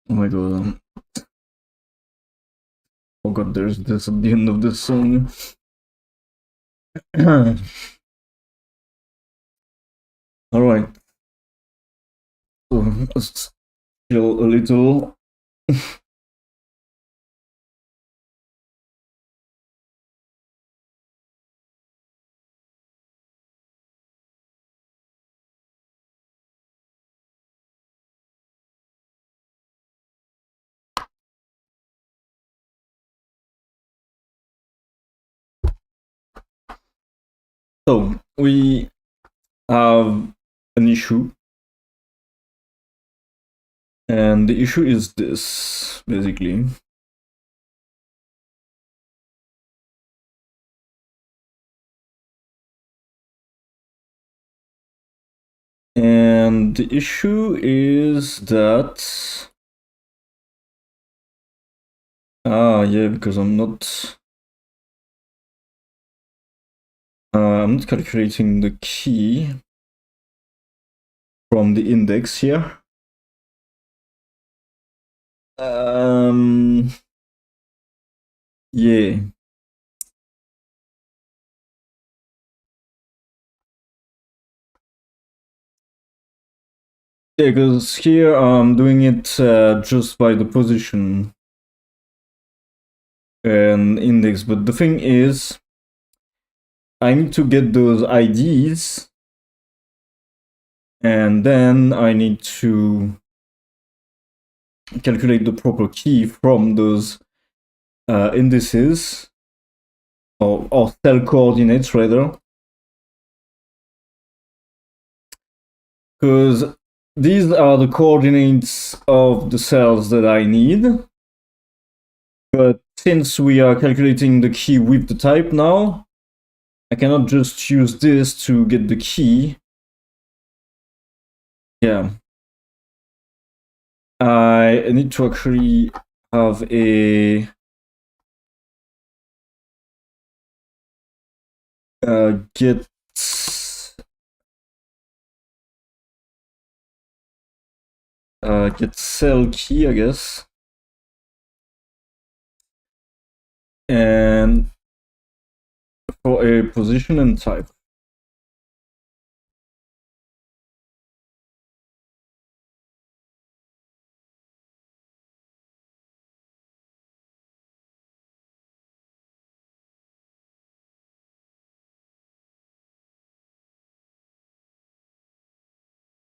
Oh my god. Oh god, there's this at the end of this song. Alright. So let's chill a little. So we have an issue. And the issue is this, basically. And the issue is that... yeah, because I'm not calculating the key from the index here. Yeah. Yeah, because here I'm doing it just by the position and index, but the thing is, I need to get those IDs, and then I need to calculate the proper key from those indices, or cell coordinates rather, because these are the coordinates of the cells that I need. But since we are calculating the key with the type now, I cannot just use this to get the key. Yeah. I need to actually have a get cell key, I guess, and for a position and type.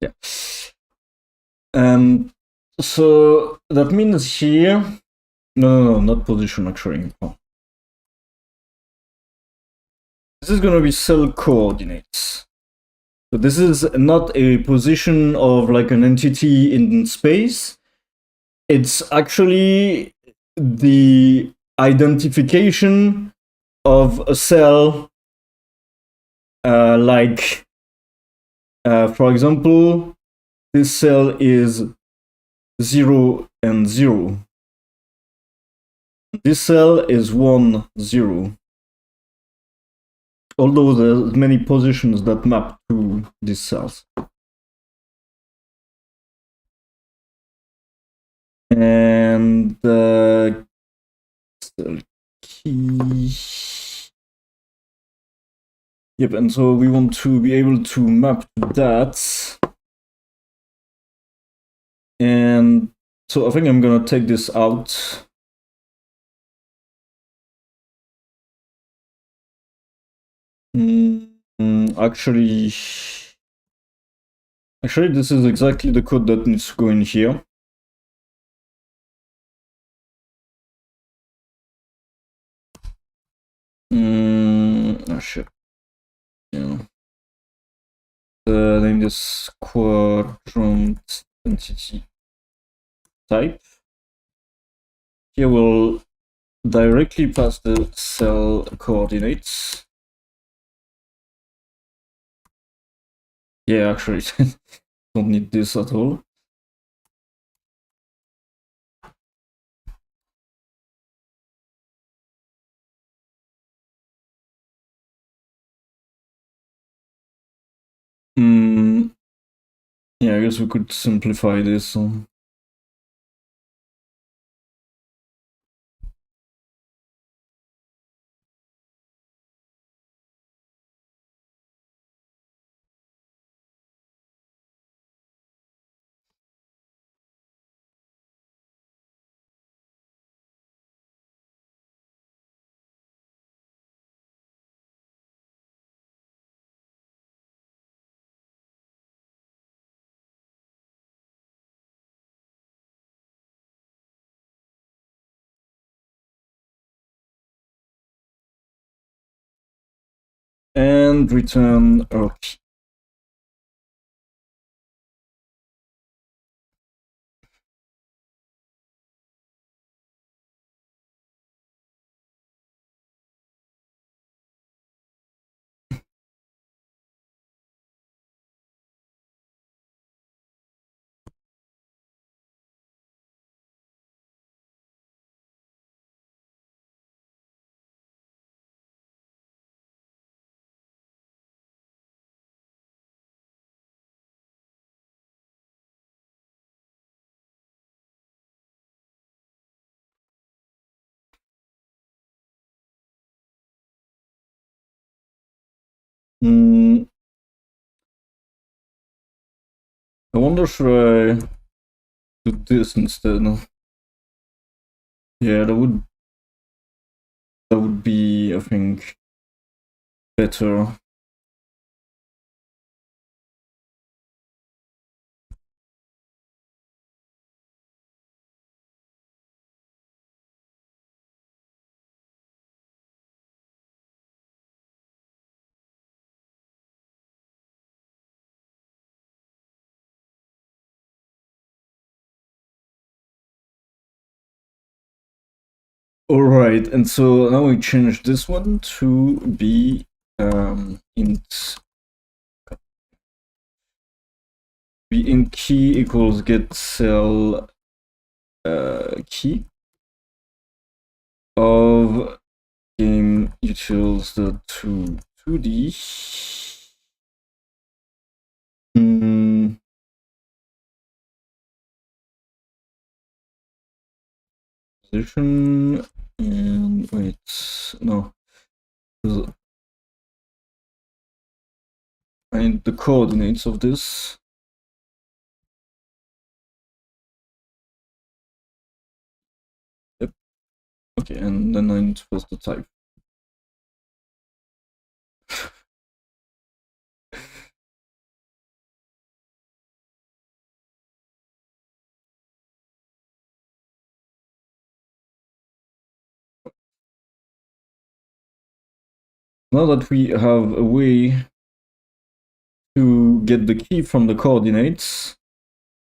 Yeah. So that means here, no, not position actually. Oh. This is gonna be cell coordinates. So this is not a position of like an entity in space. It's actually the identification of a cell, like, for example, this cell is 0 and 0. This cell is 1, 0. Although there's many positions that map to these cells. And the cell key. Yep, and so we want to be able to map that. And so I think I'm gonna take this out. Actually, this is exactly the code that needs to go in here. Oh shit. Yeah. Name this quadrant entity type. Here we'll directly pass the cell coordinates. Yeah, actually, don't need this at all. Yeah, I guess we could simplify this. and return our key. I wonder should I do this instead? Yeah, that would be, I think, better. Alright, and so now we change this one to be int key equals get cell key of game utils the 2D. Position and wait, no. I need the coordinates of this. Yep. Okay, and then I need to pass the type. Now that we have a way to get the key from the coordinates,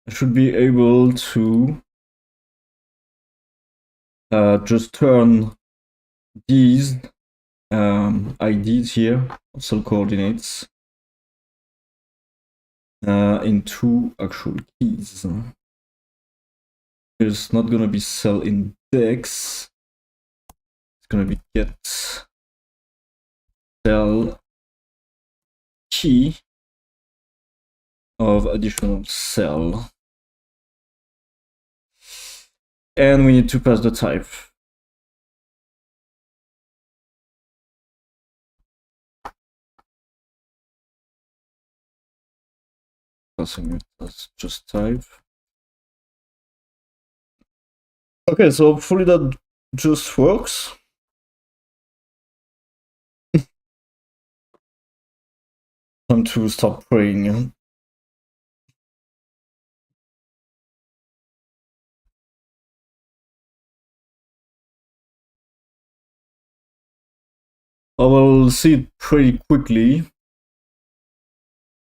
I should be able to just turn these IDs here, cell coordinates, into actual keys. There's not gonna be cell index, it's gonna be get cell key of additional cell. And we need to pass the type. Passing it as just type. Okay, so hopefully that just works. Time to start praying. I will see it pretty quickly.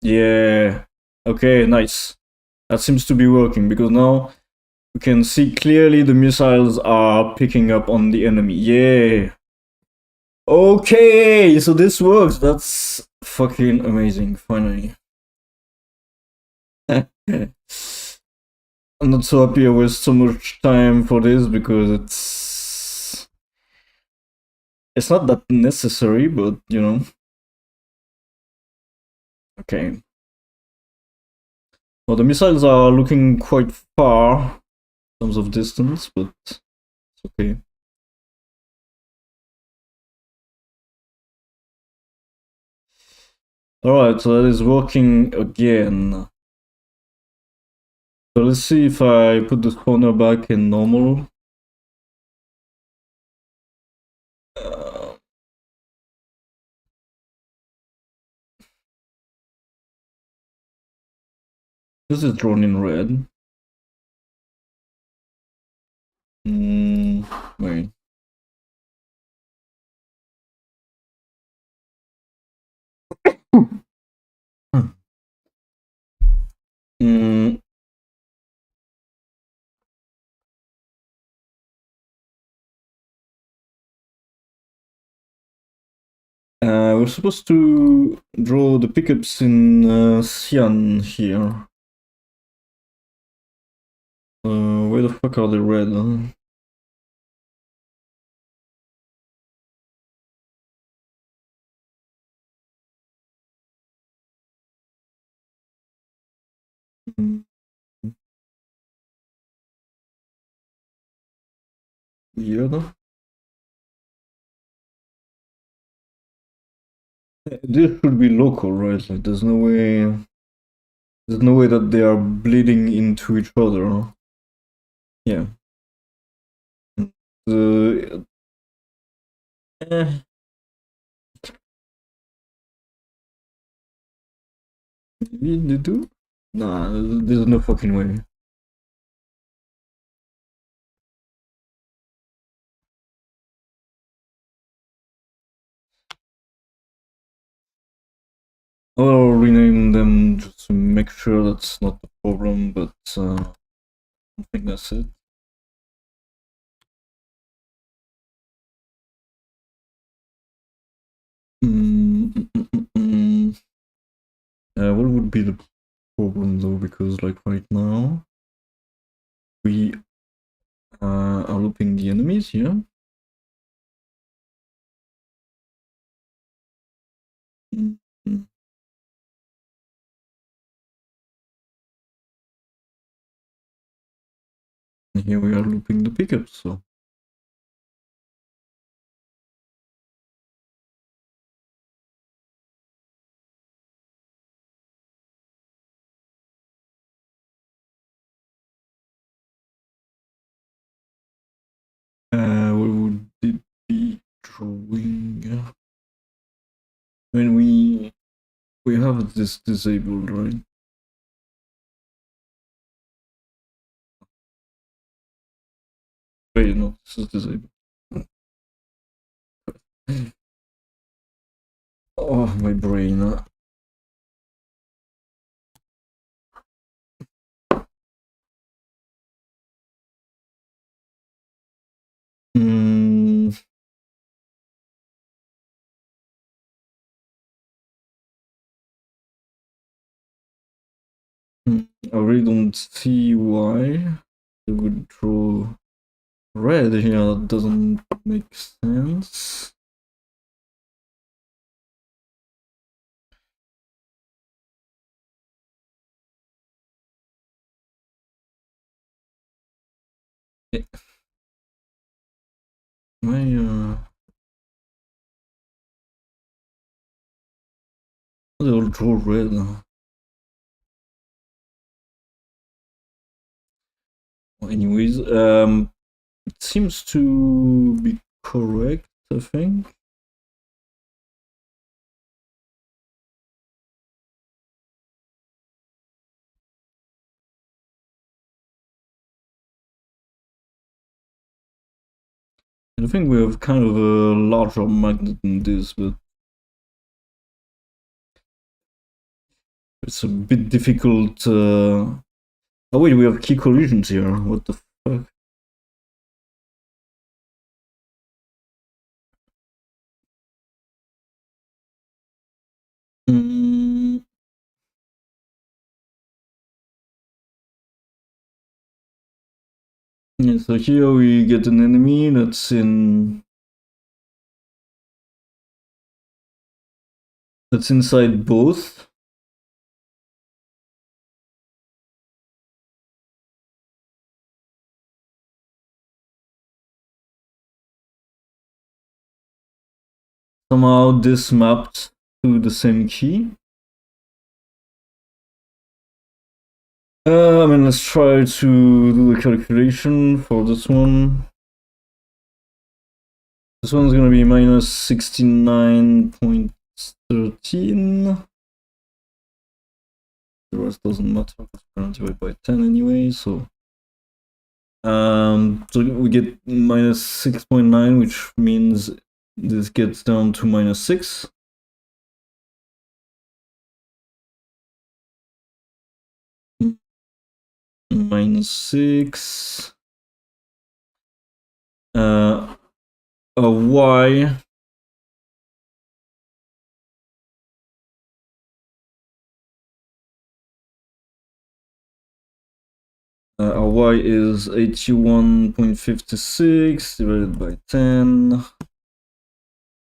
Yeah. Okay, nice. That seems to be working because now we can see clearly the missiles are picking up on the enemy. Yeah. Okay, so this works. That's fucking amazing, finally. I'm not so happy I waste so much time for this because it's not that necessary, but you know. Okay. Well, the missiles are looking quite far in terms of distance, but it's okay. Alright, so that is working again. So let's see if I put the spawner back in normal. This is drawn in red. Wait. Mm. We're supposed to draw the pickups in cyan here. Where the fuck are they red? Huh? Yeah. This should be local, right? Like, there's no way. There's no way that they are bleeding into each other. Huh? Yeah. Uh, eh. Maybe they do? Nah, there's no fucking way. I'll rename them just to make sure that's not the problem, but I think that's it. What would be the problem though? Because like right now, we are looping the enemies here. And here we are looping the pickups, so. What would it be drawing? I mean, we have this disabled, right? Wait, no, this is disabled. Oh, my brain. Mm. I really don't see why they would draw red here. That doesn't make sense. My they all draw red. Anyways, it seems to be correct, I think. I think we have kind of a larger magnet than this, but it's a bit difficult. Oh wait, we have key collisions here. What the fuck? Mm. Yeah, so here we get an enemy that's inside both. Somehow this mapped to the same key. I mean, let's try to do the calculation for this one. This one's gonna be minus 69.13. The rest doesn't matter because we're gonna divide by 10 anyway, so. So we get minus 6.9, which means this gets down to minus 6. -6, a y our y is 81.56 divided by 10,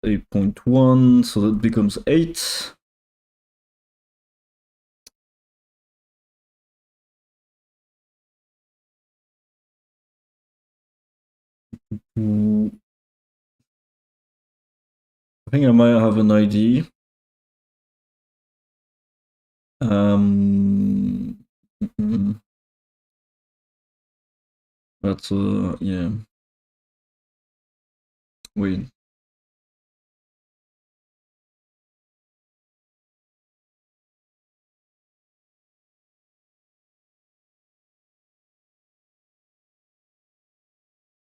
8.1, so that becomes 8. I think I might have an ID. That's yeah. Wait.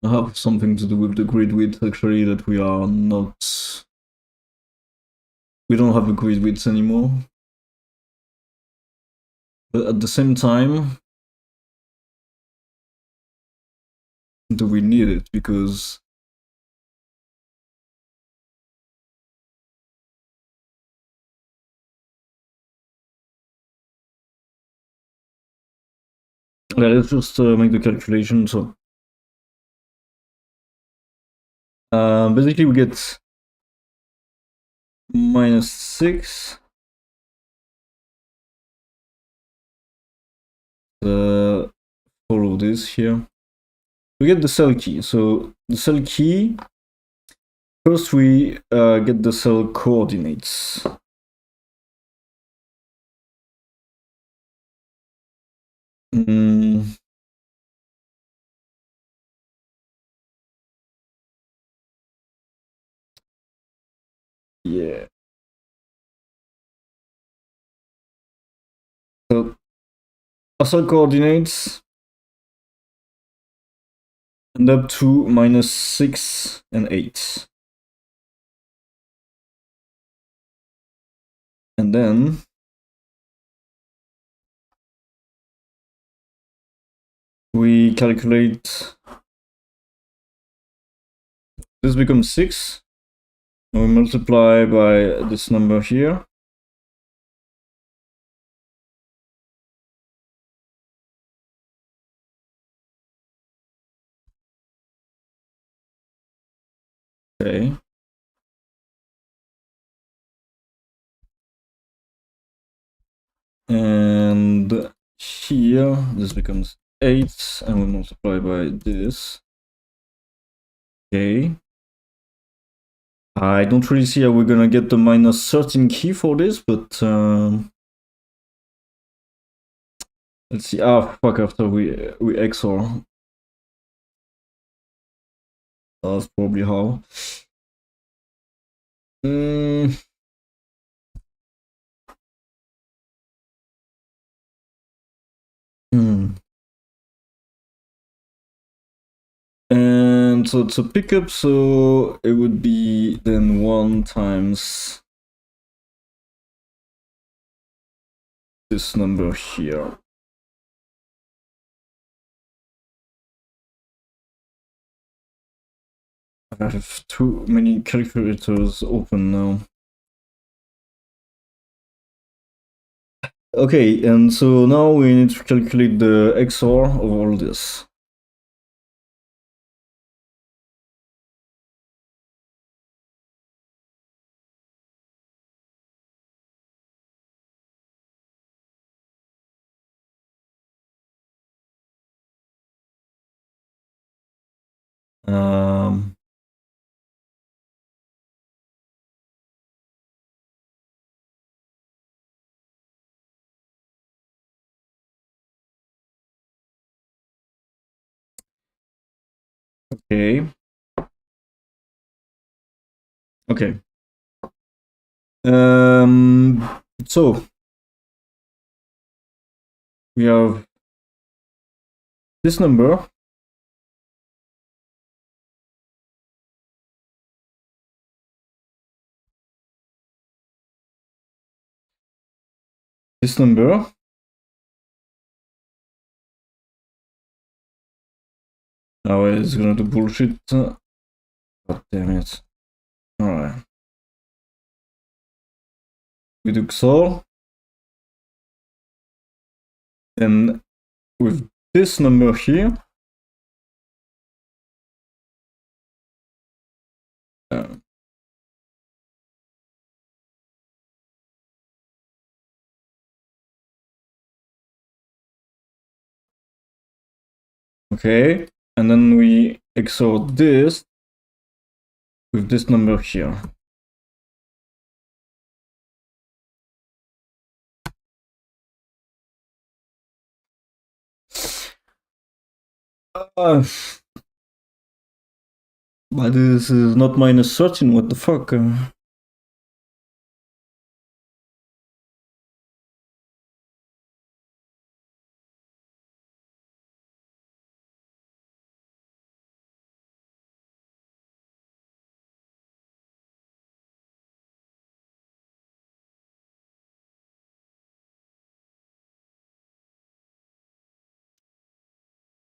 I have something to do with the grid width actually that we are not. We don't have a grid width anymore. But at the same time, do we need it? Because yeah, let's just make the calculation. So basically we get -6 follow this here. We get the cell key. So the cell key, first we get the cell coordinates. Yeah. So our cell coordinates end up to -6 and 8. And then we calculate, this becomes 6, and we multiply by this number here. Okay. And here, this becomes 8, and we multiply by this. Okay. I don't really see how we're gonna get the -13 key for this, but let's see. Ah, fuck! After we XOR, that's probably how. And so it's a pickup, so it would be then 1 times this number here. I have too many calculators open now. Okay, and so now we need to calculate the XOR of all this. Okay. Okay. So we have this number. This number. Oh, it's gonna do bullshit. God damn it. Alright. We do XOR. And with this number here, okay, and then we XOR this with this number here. But this is not minus 13, what the fuck?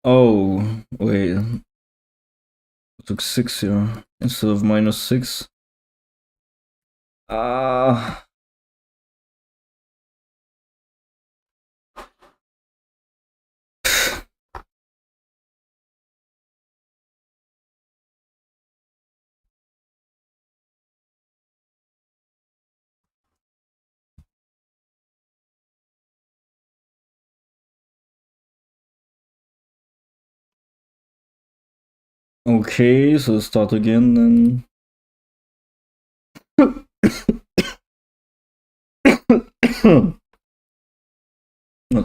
Oh, wait. I took 6 here instead of minus 6. Ah. Okay, so start again then.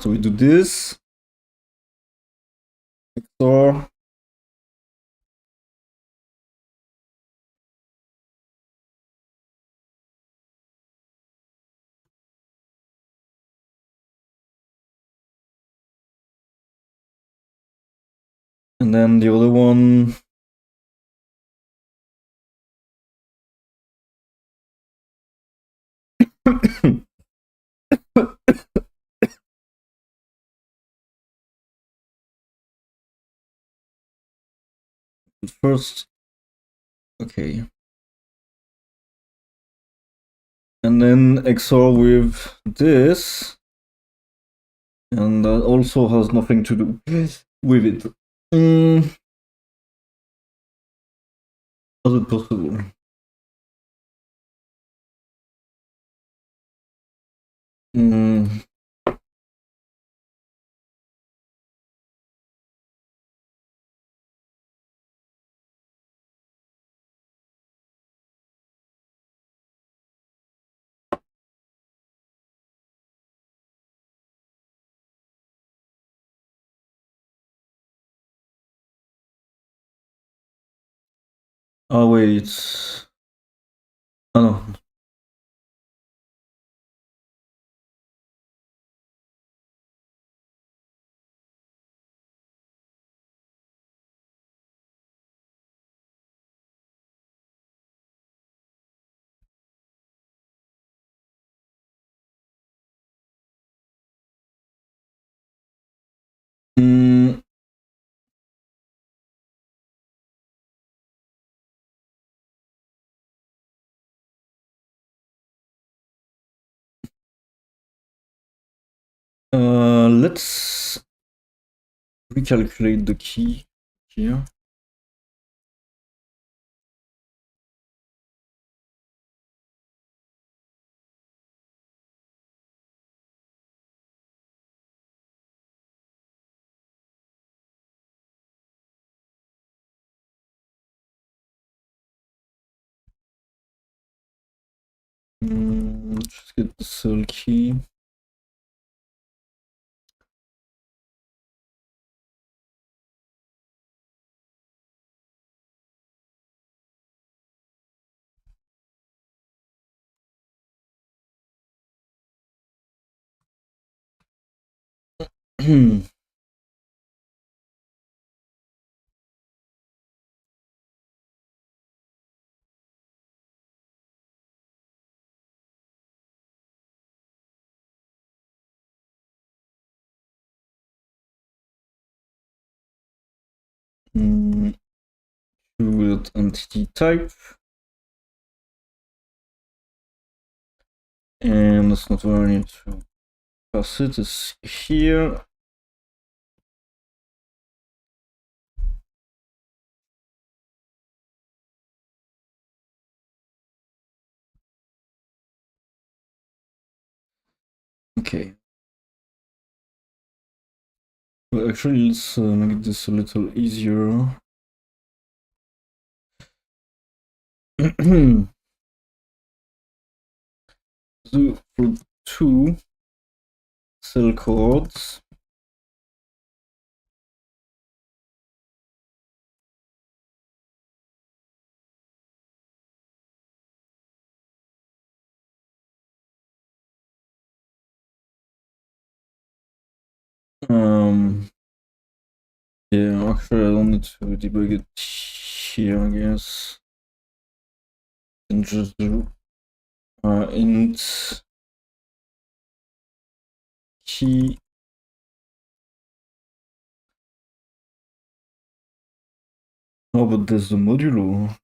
So we do this. XOR. And then the other one. First. Okay. And then XOR with this. And that also has nothing to do with it. How's it possible? Oh wait. Oh no. Let's recalculate the key here. Just get the cell key. With entity type. And that's not where I need to pass it, it's here. Okay. Well, actually, let's make this a little easier. So for 2 cell codes. Yeah, actually I don't need to debug it here, I guess. And just do int key. Oh, but there's the modulo.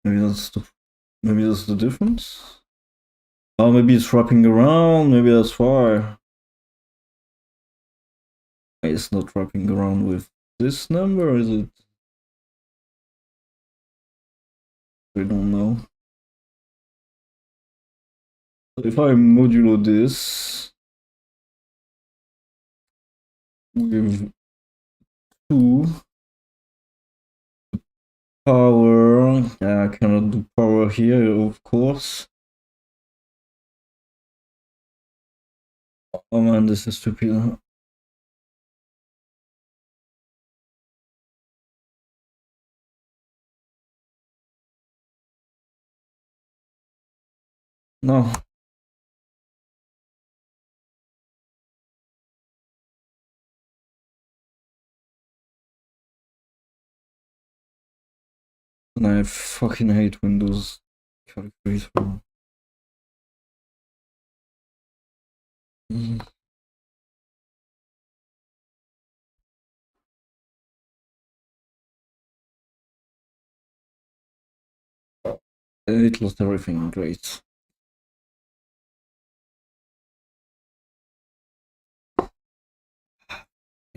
Maybe that's the difference. Oh, maybe it's wrapping around. Maybe that's why. It's not wrapping around with this number, is it? We don't know. So if I modulo this with 2 power, yeah, I cannot do power here, of course. Oh man, this is stupid. No. And I fucking hate Windows calculator. It lost everything, great.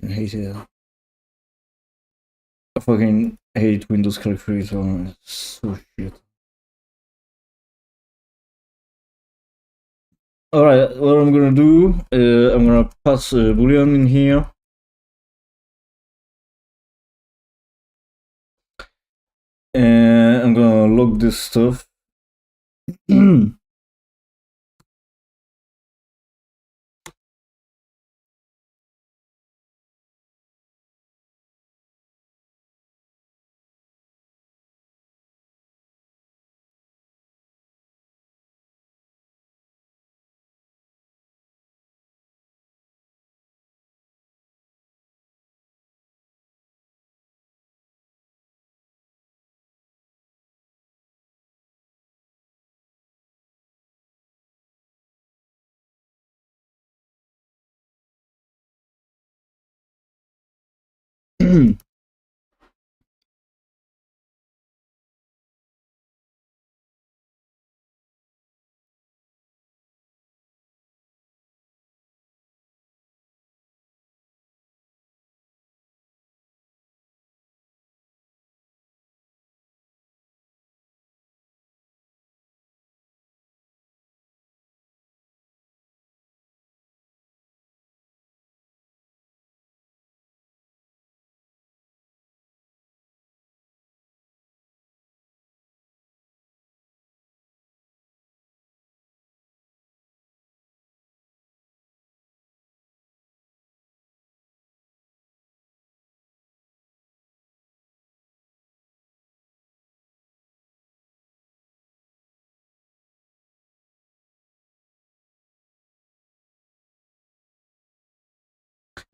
I hate it. I fucking hate Windows calculator, it's so shit. Alright, what I'm gonna do, I'm gonna pass a boolean in here. And I'm gonna log this stuff.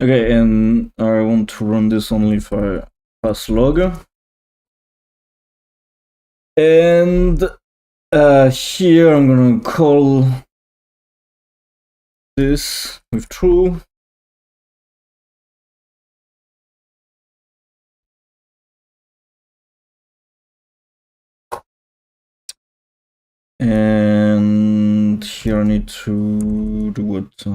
Okay, and I want to run this only if I pass log. And here I'm gonna call this with true. And here I need to do what?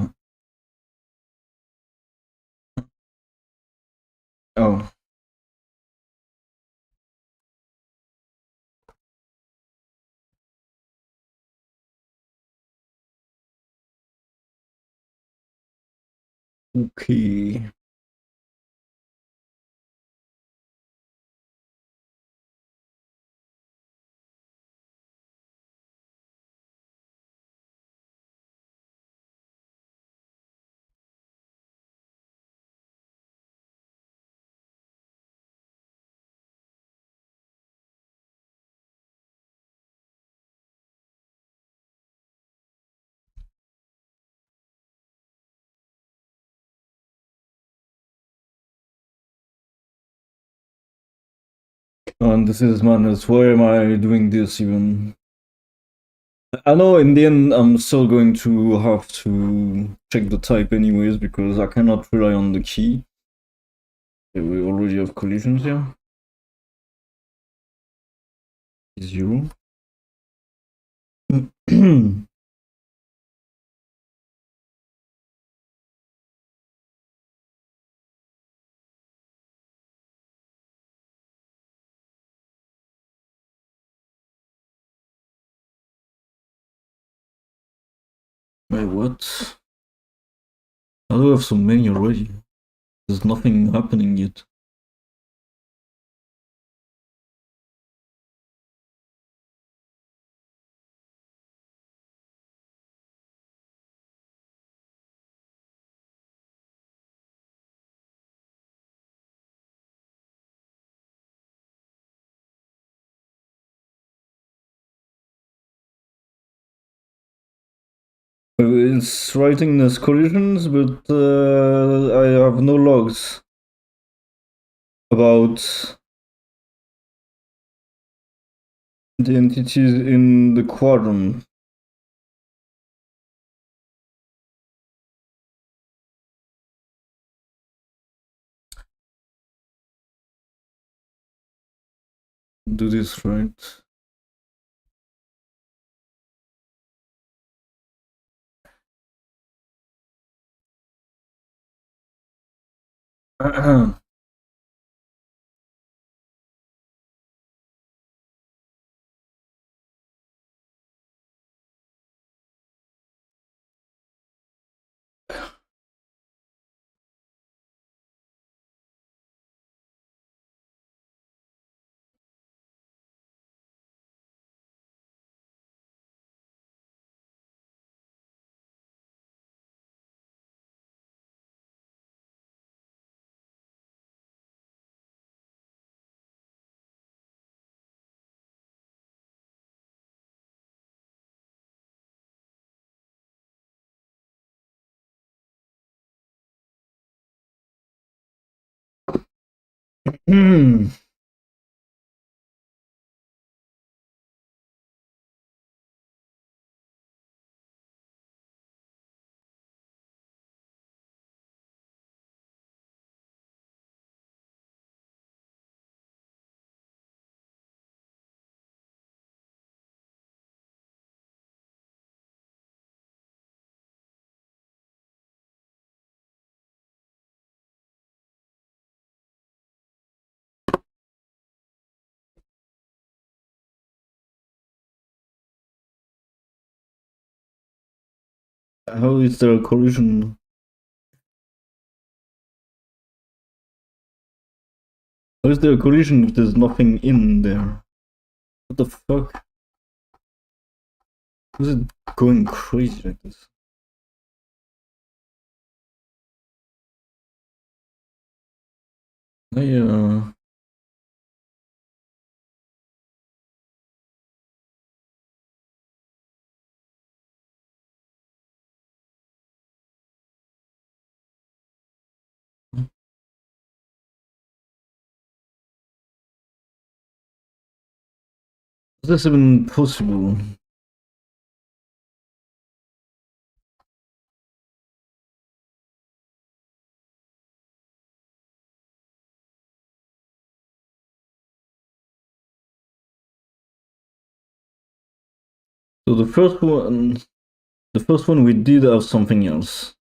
Oh. Okay. And this is madness. Why am I doing this even? I know in the end I'm still going to have to check the type anyways because I cannot rely on the key. We already have collisions here. 0. Wait, what? I do have so many already. There's nothing happening yet. It's writing as collisions, but I have no logs about the entities in the quadrant. Do this right. How is there a collision? How is there a collision if there's nothing in there? What the fuck? Is it going crazy like this? I is this even possible? So the first one we did have something else.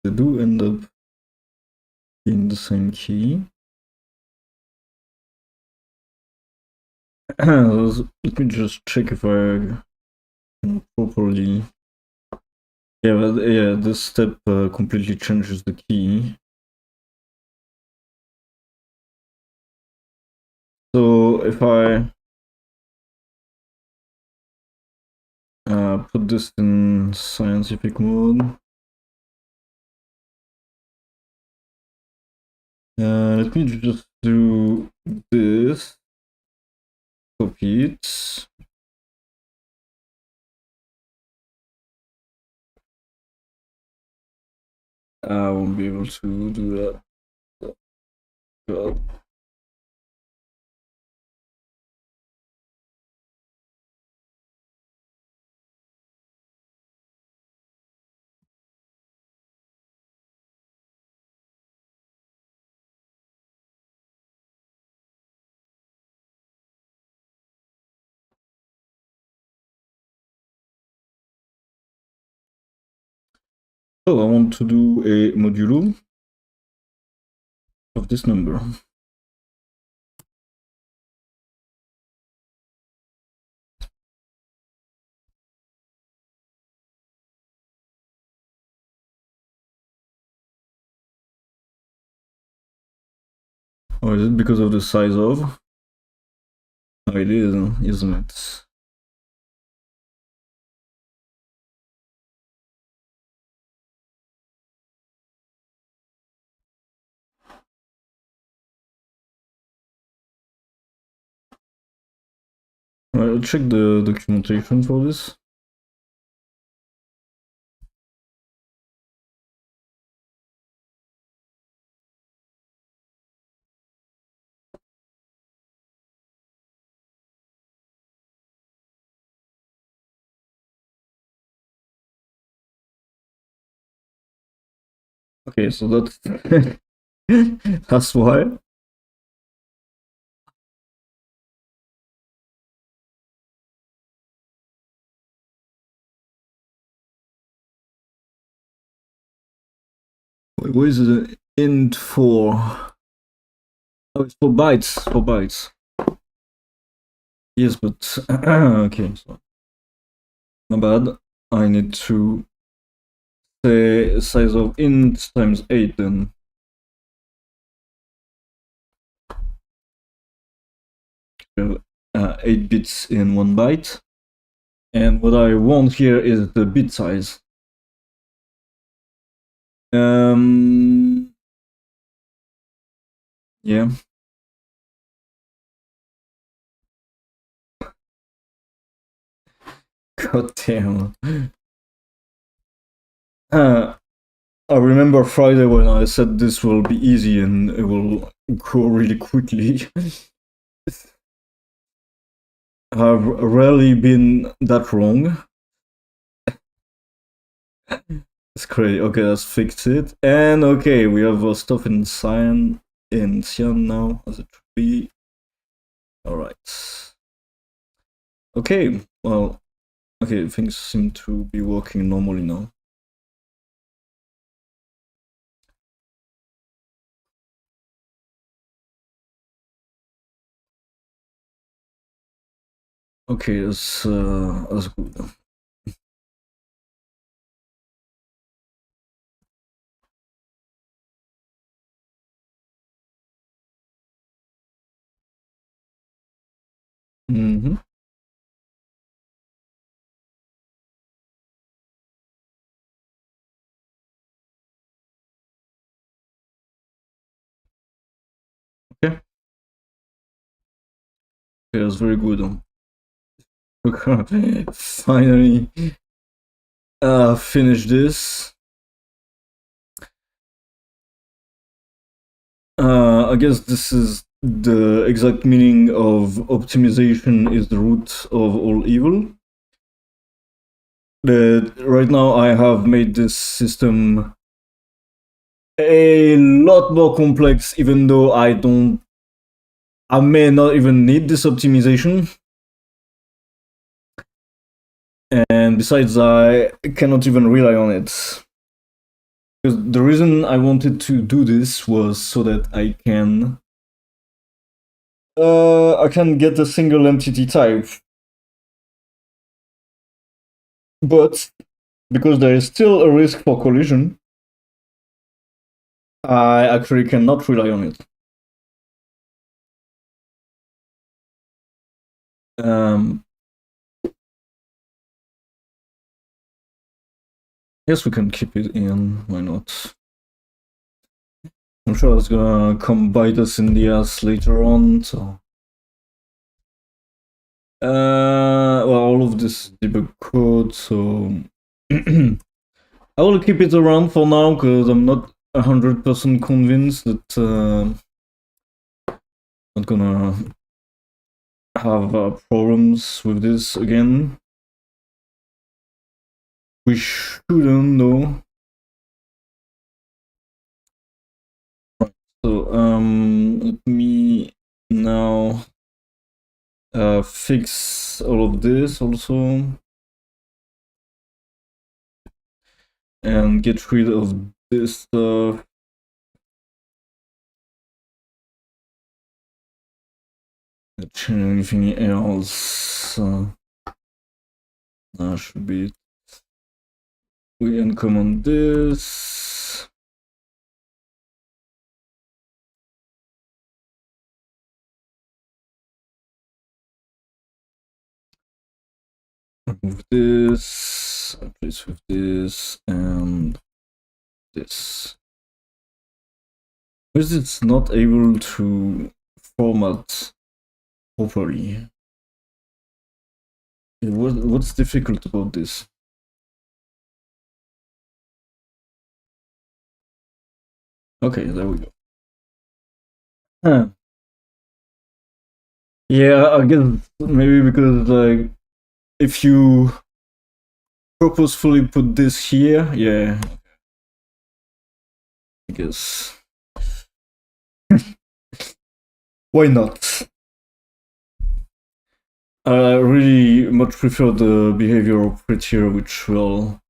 They do end up in the same key. Let me just check if I can properly. Yeah, but yeah, this step completely changes the key. So if I put this in scientific mode, let me just do this. Copy it. I won't be able to do that. God. So I want to do a modulo of this number. Or is it because of the size of? Oh, it is, isn't it? I'll check the documentation for this. Okay, so that's that's why. Wait, what is it? Int for? Oh, it's for bytes. For bytes. Yes, but okay. So not bad. I need to say size of int times 8 then. So, 8 bits in 1 byte. And what I want here is the bit size. Yeah. God damn. I remember Friday when I said this will be easy and it will go really quickly. I've rarely been that wrong. It's crazy. Okay, let's fix it. And okay, we have stuff in cyan now, as it should be. Alright. Okay, well, okay, things seem to be working normally now. Okay, that's good. Mm-hmm. Okay. Okay, that's very good. Finally, finish this. I guess this is the exact meaning of optimization is the root of all evil. that right now I have made this system a lot more complex, even though I may not even need this optimization. And besides, I cannot even rely on it. Because the reason I wanted to do this was so that I can get a single entity type. But because there is still a risk for collision, I actually cannot rely on it. Yes, we can keep it in. Why not? I'm sure it's gonna come bite us in the ass later on. So, well, all of this debug code. So, I will keep it around for now because I'm not 100% convinced that I'm not gonna have problems with this again. We shouldn't, though. So, let me now fix all of this also. And get rid of this stuff. Change anything else. That should be it. We uncomment this. Remove this. Replace with this and this. Because it's not able to format properly. What's difficult about this? Okay, there we go. Huh. Yeah, I guess maybe because like if you purposefully put this here, yeah, I guess. Why not? I really much prefer the behavior of prettier, which will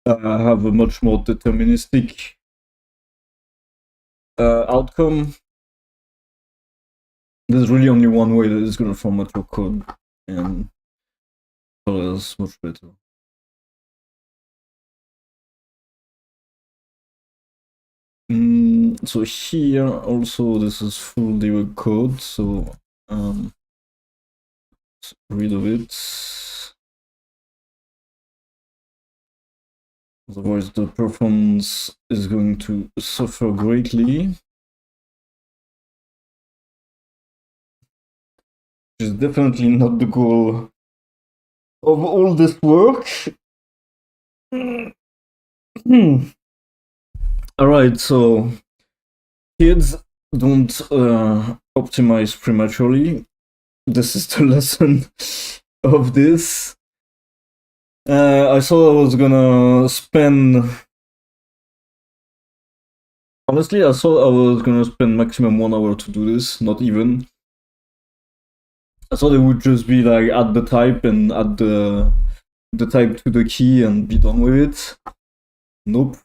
have a much more deterministic outcome. There's really only one way that is going to format your code, and colors much better. So here also this is full debug code, so rid of it. Otherwise the performance is going to suffer greatly. Which is definitely not the goal of all this work. Alright, so kids, don't optimize prematurely. This is the lesson of this. I thought I was gonna spend. Honestly, I thought I was gonna spend maximum 1 hour to do this, not even. I thought it would just be like add the type and add the type to the key and be done with it. Nope.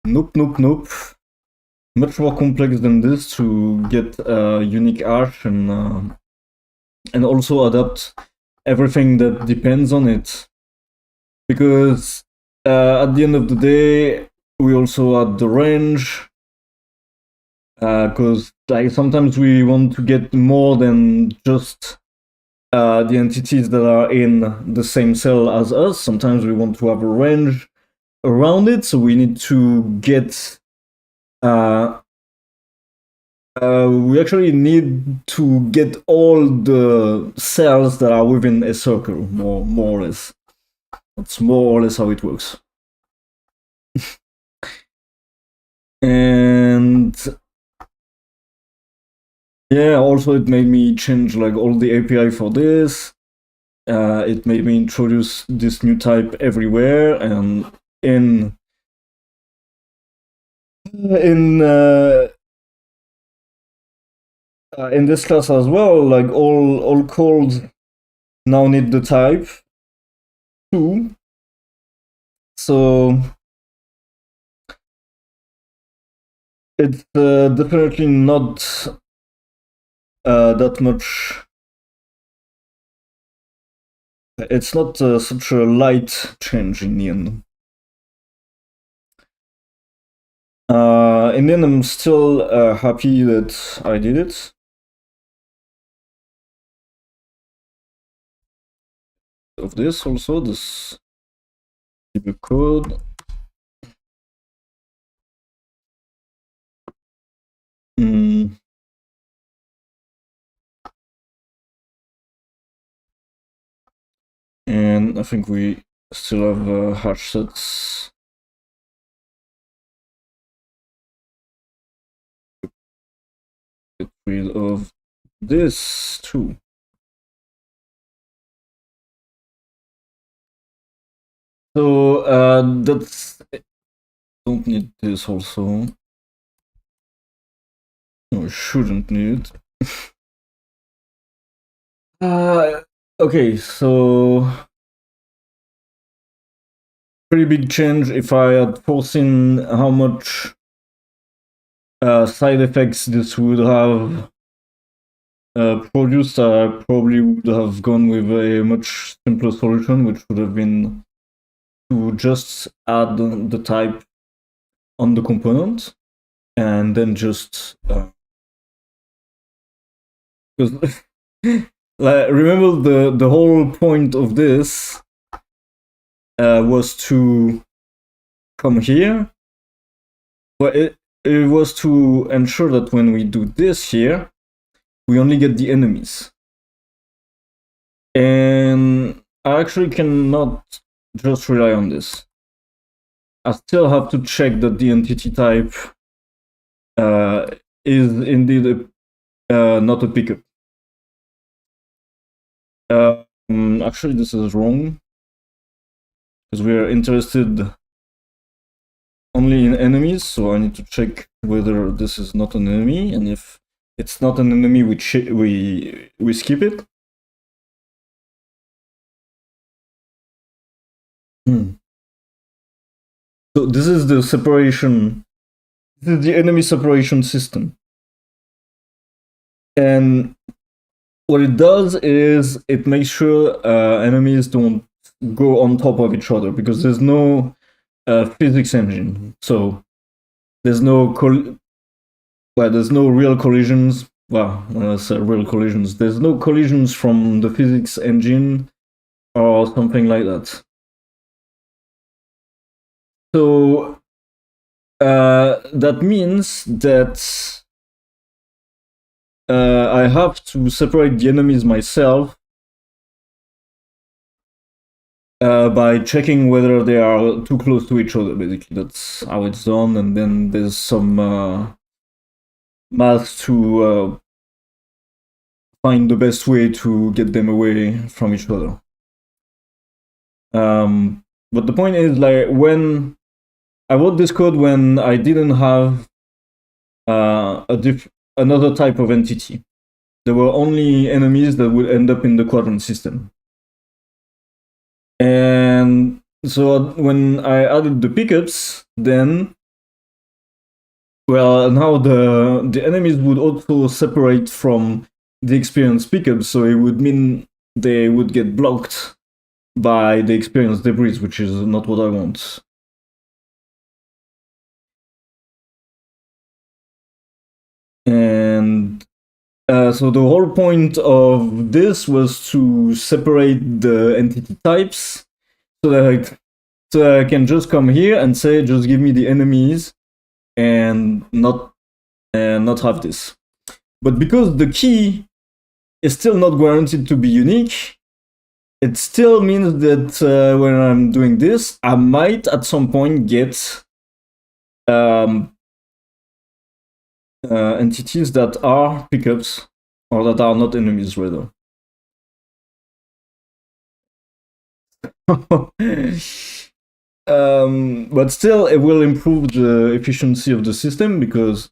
Nope. Much more complex than this to get a unique hash and also adapt everything that depends on it. Because at the end of the day, we also add the range. Because like sometimes we want to get more than just the entities that are in the same cell as us. Sometimes we want to have a range around it, so we need to get we actually need to get all the cells that are within a circle, more or less. That's more or less how it works. And yeah, also it made me change like all the API for this. it made me introduce this new type everywhere, and in this class as well, like all calls now need the type too. So it's definitely not that much. It's not such a light change in the end. In the end, I'm still happy that I did it. Of this also, this the code. And I think we still have hash sets. Get rid of this too. So that's don't need this also. No, shouldn't need. Okay, so pretty big change. If I had foreseen how much side effects this would have produced, I probably would have gone with a much simpler solution, which would have been to just add the type on the component and then just because like, remember the whole point of this was to come here, but it was to ensure that when we do this here, we only get the enemies. And I actually cannot just rely on this. I still have to check that the entity type is indeed not a pickup. Actually, this is wrong because we are interested only in enemies, so I need to check whether this is not an enemy, and if it's not an enemy, we skip it. So this is the separation. This is the enemy separation system, and what it does is it makes sure enemies don't go on top of each other because there's no physics engine, so there's no there's no real collisions. Well, when I say real collisions, there's no collisions from the physics engine or something like that. So that means that I have to separate the enemies myself by checking whether they are too close to each other. Basically, that's how it's done, and then there's some math to find the best way to get them away from each other. But the point is, like, when I wrote this code when I didn't have another type of entity. There were only enemies that would end up in the quadrant system. And so when I added the pickups, then, well, now the enemies would also separate from the experience pickups, so it would mean they would get blocked by the experience debris, which is not what I want. And so the whole point of this was to separate the entity types so that I can just come here and say, just give me the enemies and not have this. But because the key is still not guaranteed to be unique, it still means that when I'm doing this, I might at some point get entities that are pickups or that are not enemies, rather. But still, it will improve the efficiency of the system because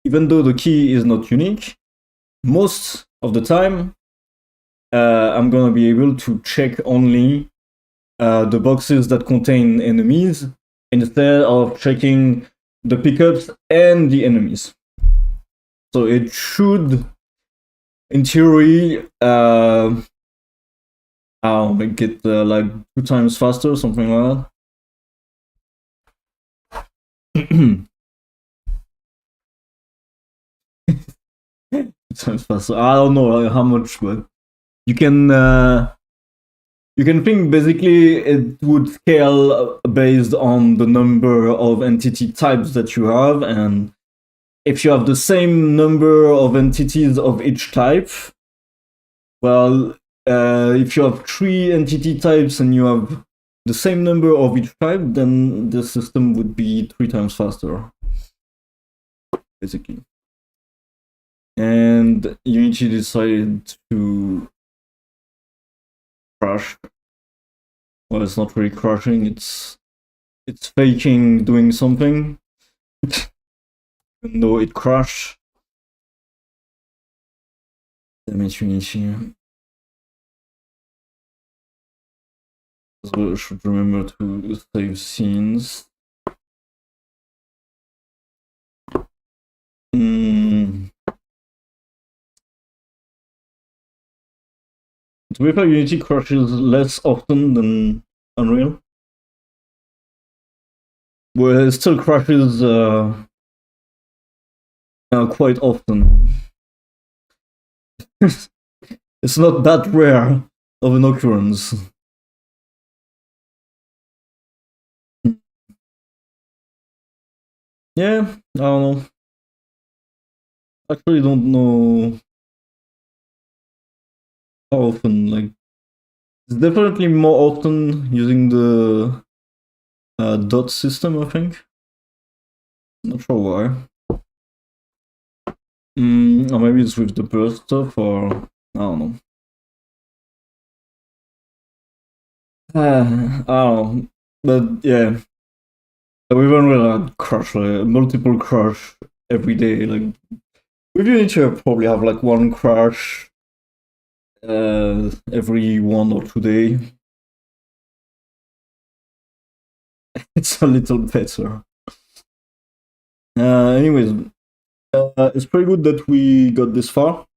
even though the key is not unique, most of the time, I'm gonna be able to check only the boxes that contain enemies instead of checking the pickups and the enemies. So it should, in theory, I'll make it like 2 times faster, something like that. 2 times faster. I don't know how much, but you can think basically it would scale based on the number of entity types that you have, and if you have the same number of entities of each type, well, if you have 3 entity types and you have the same number of each type, then the system would be 3 times faster, basically. And Unity decided to crash. Well, it's not really crashing, it's faking doing something. Even though it crashed. Damn it, Unity. So I should remember to save scenes. To be fair, Unity crashes less often than Unreal. Well, it still crashes quite often. It's not that rare of an occurrence. Yeah, I don't know. Actually, don't know how often. Like, it's definitely more often using the dot system, I think. Not sure why. Or maybe it's with the burst stuff, or I don't know. I don't know. But yeah, we don't really crash, like, multiple crash every day. Like, with Unity, I probably have like 1 crash every 1 or 2 days. It's a little better. Anyways, it's pretty good that we got this far.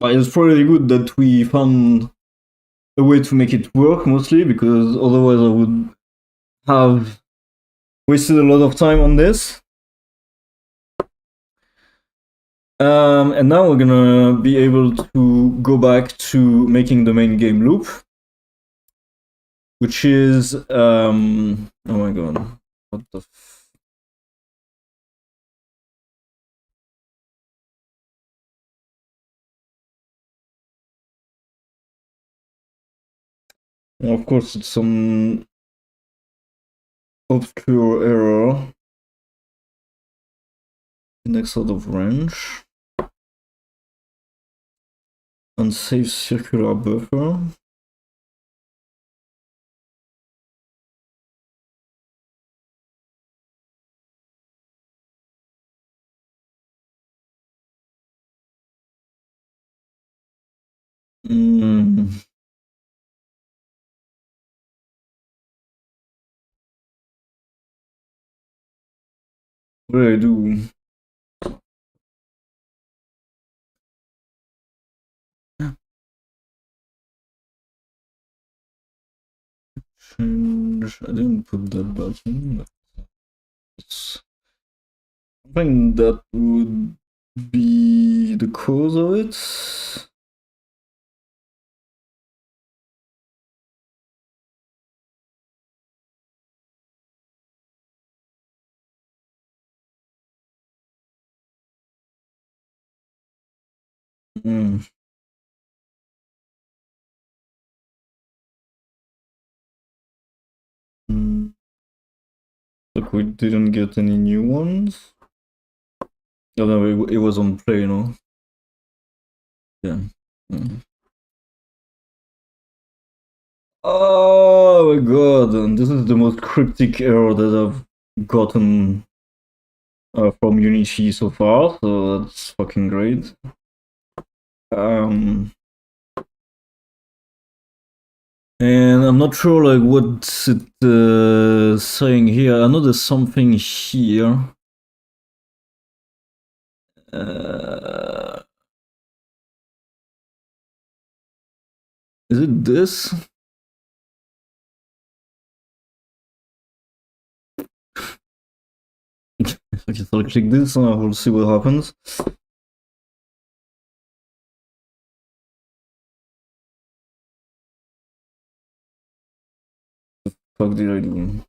But it's pretty good that we found a way to make it work, mostly, because otherwise I would have wasted a lot of time on this. And now we're gonna be able to go back to making the main game loop, which is oh my god, what the of course it's some obscure error. Next out of range. Unsafe circular buffer. What do I do? Change. I didn't put that button, but it's something that would be the cause of it. Look, we didn't get any new ones. Oh no, it was on play, no? Yeah. Oh my god, and this is the most cryptic error that I've gotten from Unity so far, so that's fucking great. Um, and I'm not sure like what's it saying here. I know there's something here. Is it this? Okay, so I'll click this and we'll see what happens. Fuck did I do?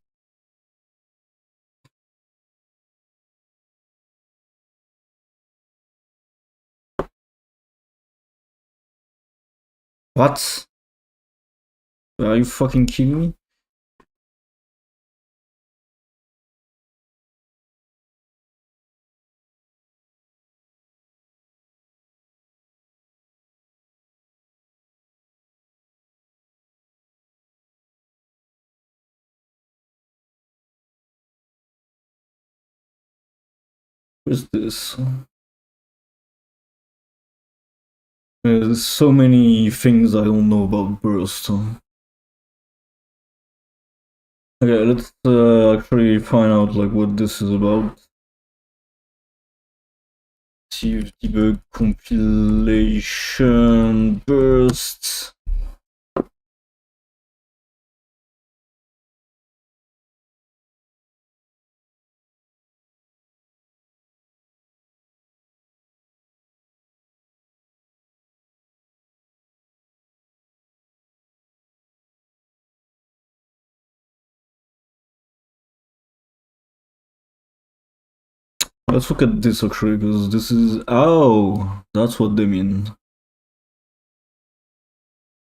What? Are you fucking kidding me? What's this? There's so many things I don't know about Burst. Okay, let's actually find out like what this is about. Debug compilation bursts. Let's look at this actually, because this is that's what they mean.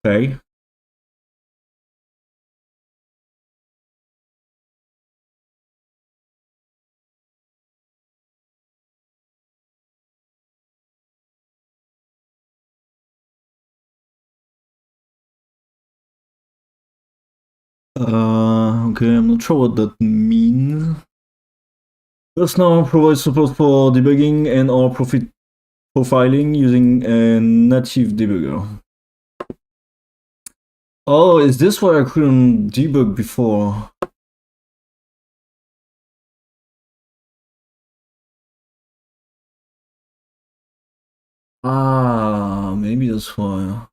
Okay. Okay, I'm not sure what that means. Just now provides support for debugging and or profit profiling using a native debugger. Oh, is this why I couldn't debug before? Maybe that's why.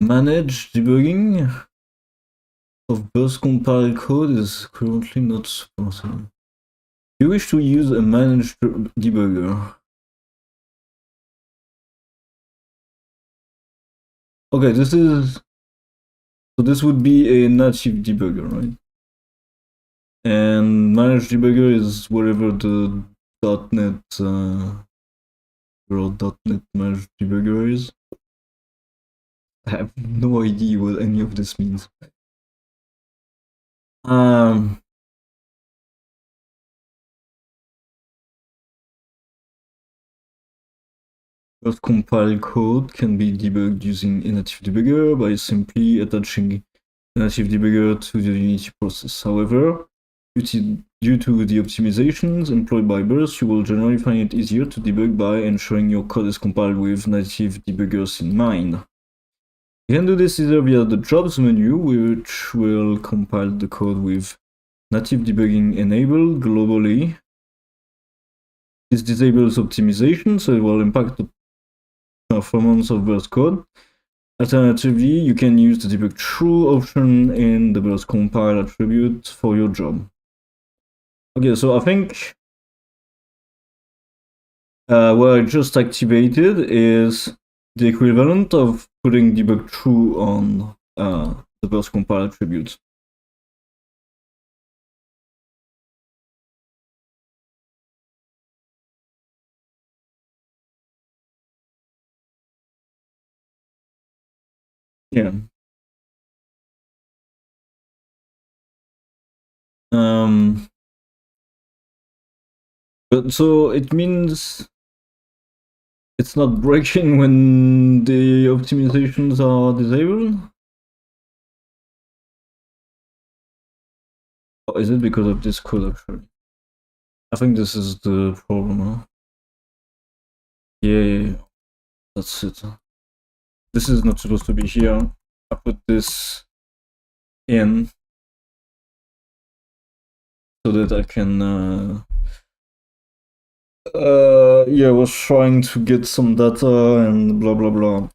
Manage debugging of burst compile code is currently not supported. You wish to use a managed debugger. Okay, this would be a native debugger, right? And managed debugger is whatever the .NET .NET managed debugger is. I have no idea what any of this means. First compile code can be debugged using a native debugger by simply attaching a native debugger to the Unity process. However, due to the optimizations employed by Burst, you will generally find it easier to debug by ensuring your code is compiled with native debuggers in mind. You can do this either via the jobs menu, which will compile the code with native debugging enabled globally. This disables optimization, so it will impact the performance of Burst code. Alternatively, you can use the debug true option in the Burst compile attribute for your job. Okay, so I think what I just activated is the equivalent of putting debug true on the Burst compile attribute. Yeah. But so it means it's not breaking when the optimizations are disabled? Or is it because of this code actually? I think this is the problem, huh? Yeah, that's it. This is not supposed to be here. I put this in so that I can yeah, I was trying to get some data and blah blah blah.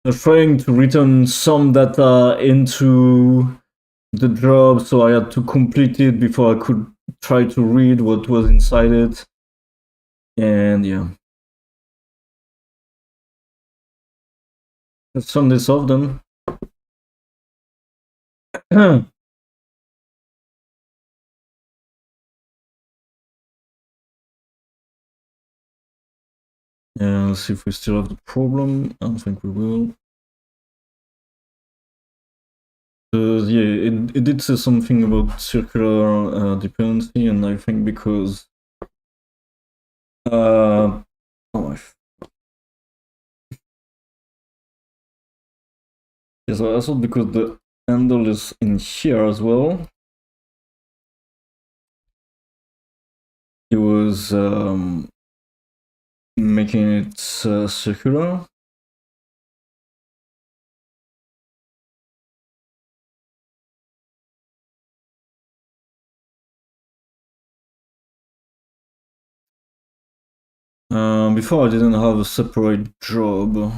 I was trying to return some data into the job, so I had to complete it before I could try to read what was inside it. And yeah. Let's turn this off then. Yeah, let's see if we still have the problem. I don't think we will. Yeah, it did say something about circular dependency, and I think because oh my. Yes, I thought because the handle is in here as well. It was making it circular. Before I didn't have a separate job.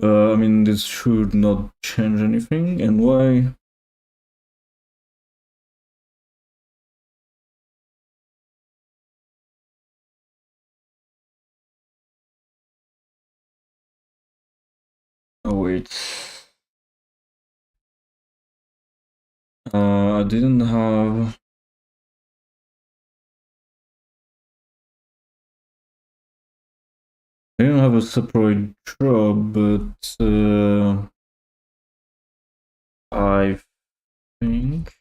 I mean, this should not change anything. And why? Oh wait. I didn't have. I didn't have a separate job, but I think.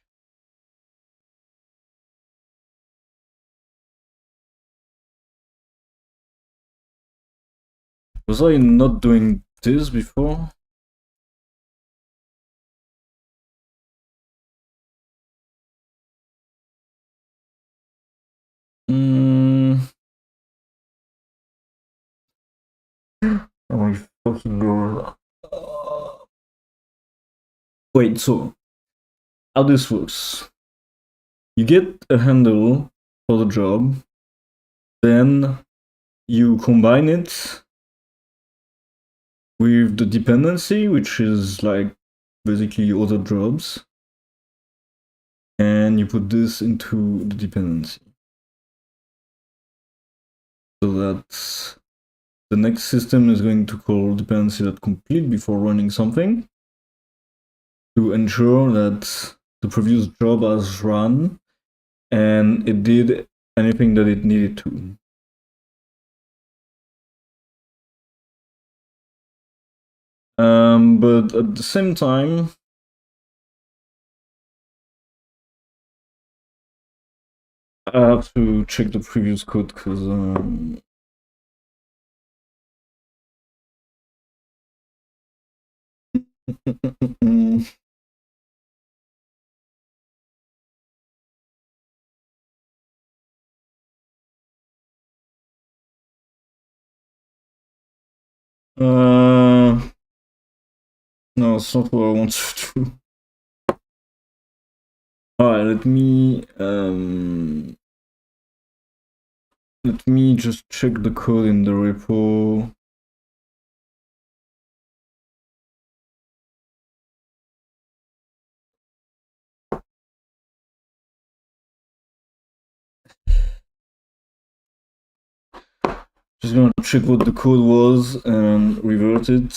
Was I not doing this before? Oh my fucking god. Wait, so how this works? You get a handle for the job, then you combine it with the dependency, which is like basically other jobs, and you put this into the dependency. So that the next system is going to call dependency.complete before running something to ensure that the previous job has run and it did anything that it needed to. But at the same time, I have to check the previous code because no, it's not what I want to do. Alright, let me just check the code in the repo. Just gonna check what the code was and revert it.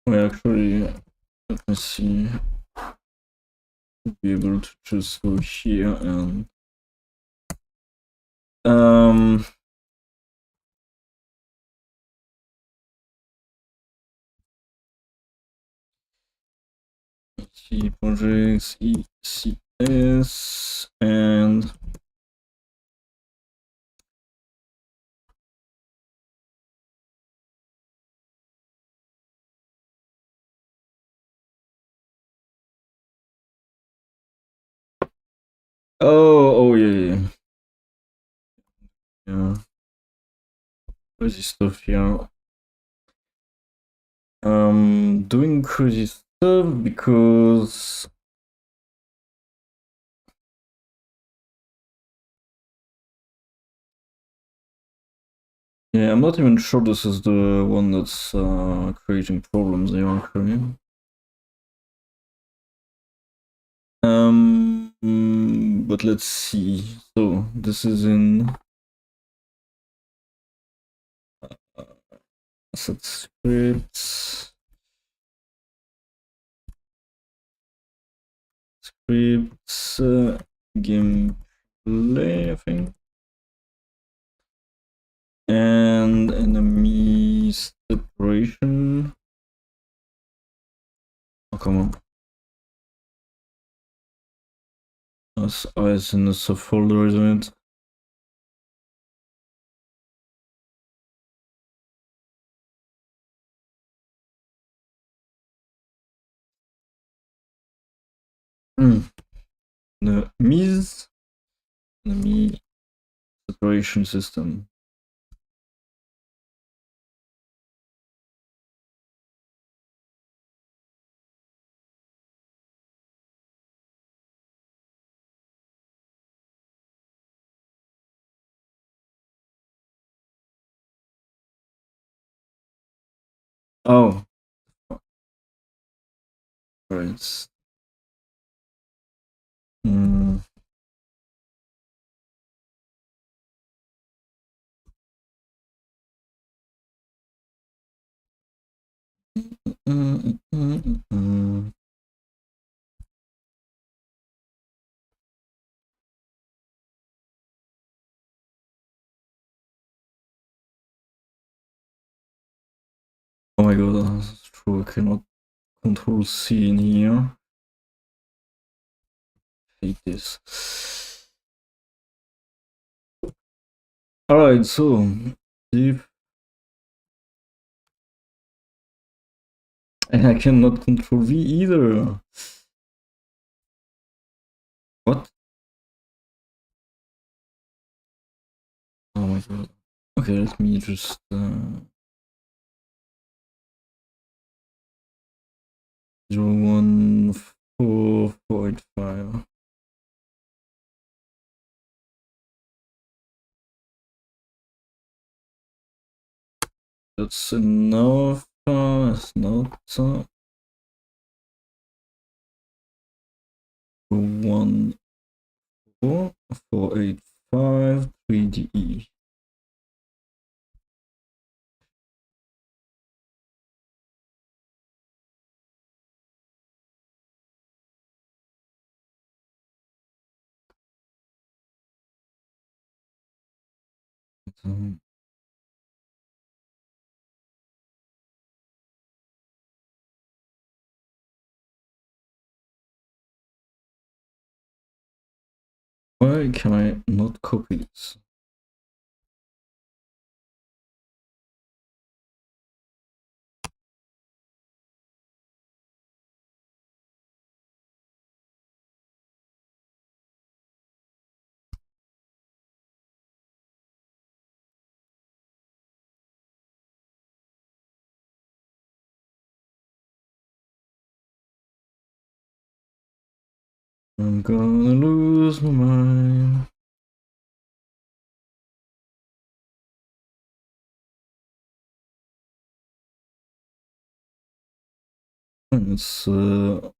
Well, actually, let me see. I'll be able to just go here and C projects ECS and oh yeah. Crazy stuff here. Doing crazy stuff because yeah, I'm not even sure this is the one that's creating problems here. Okay. But let's see. So this is in set scripts, gameplay, I think, and enemy separation. Oh, come on. That's eyes in the subfolder, isn't it? The enemy separation system. Oh, right. Mm. Oh my god, that's true. I cannot control C in here. Hate this. Alright, so deep. And I cannot control V either. What? Oh my god. Okay, let me just 014.5. That's enough. It's not 14485 3DE. Why can I not copy this? I'm gonna lose my mind. It's if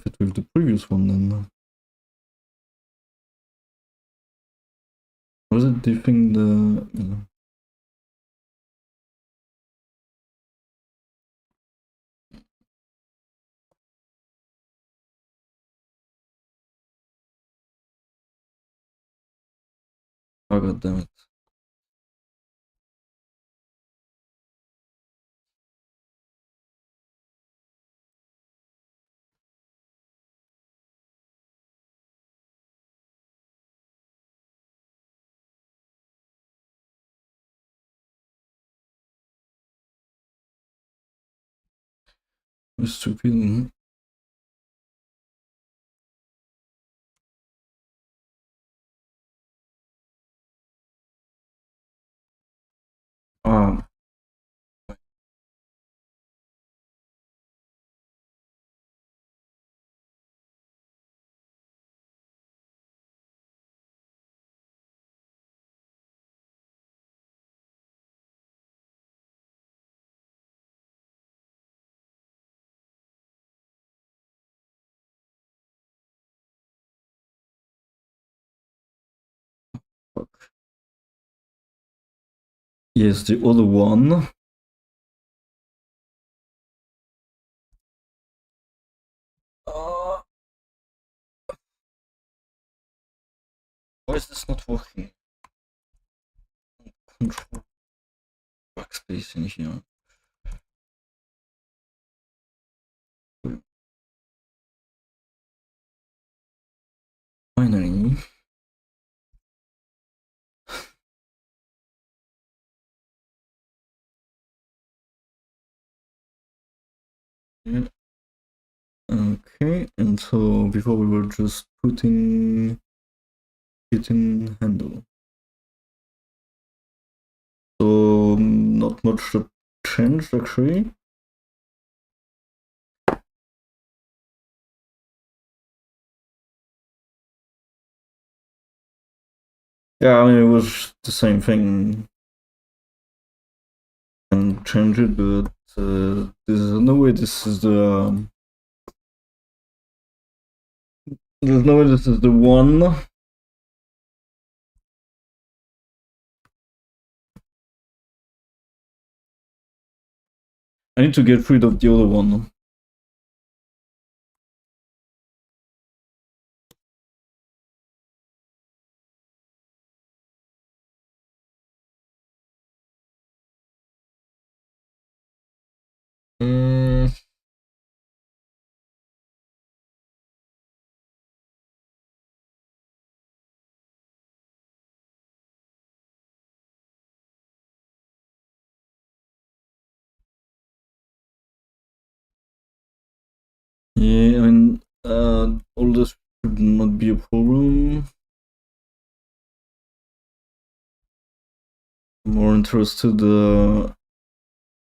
it was the previous one then. Was it diffing the oh god damn it. Stupid. Ah. Fuck. Yes, the other one. Why is this not working? Control backspace in here. Finally. Yeah. Okay, and so before we were just putting it in handle. So not much changed actually. Yeah, I mean it was the same thing. And change it, but there's no way this is the. There's no way this is the one. I need to get rid of the other one. Yeah, I mean, all this should not be a problem. I'm more interested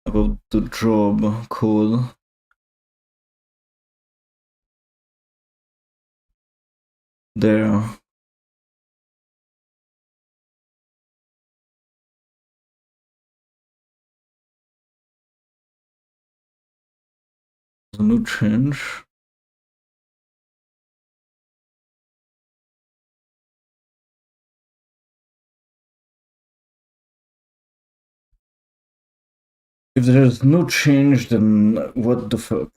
about the job code. There. There's no change. If there's no change, then what the fuck?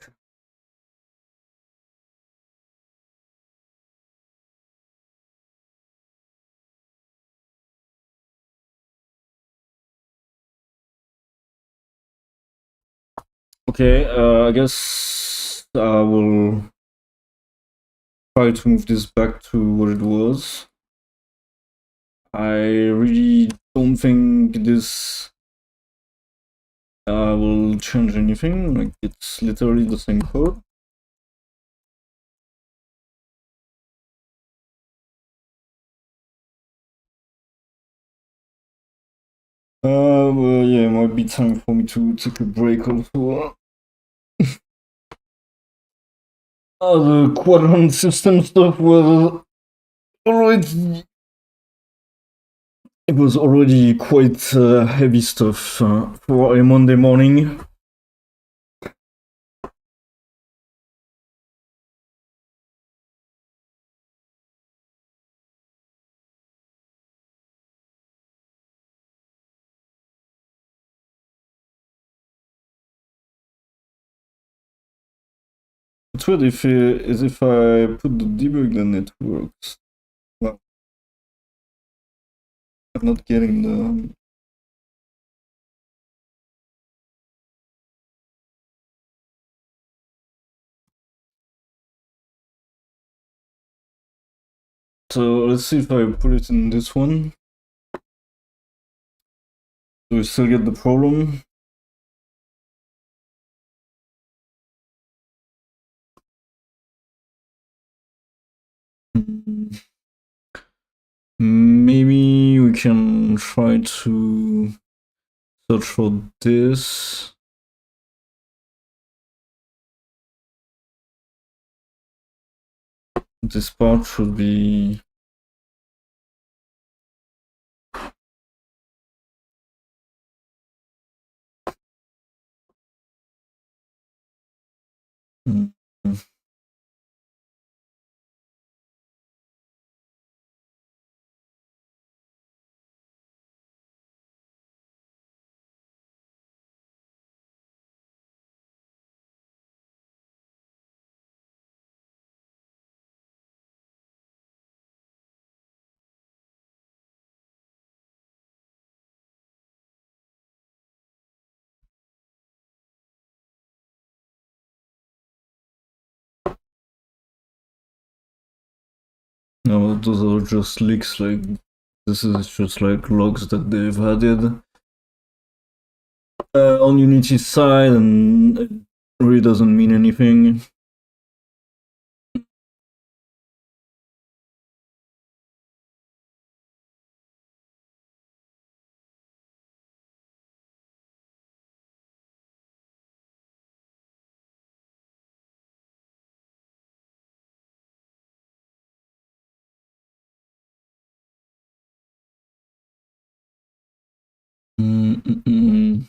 Okay, I guess I will try to move this back to what it was. I really don't think this will change anything. Like, it's literally the same code. Well, yeah, it might be time for me to take a break also. The Quadrant System stuff was already. It was already quite heavy stuff for a Monday morning. It's weird if I put the debug, then it works. Well, I'm not getting the. So let's see if I put it in this one. Do we still get the problem? Maybe we can try to search for this. This part should be mm. No, those are just leaks. Like this is just like logs that they've added on Unity's side, and it really doesn't mean anything. Mm-mm-mm.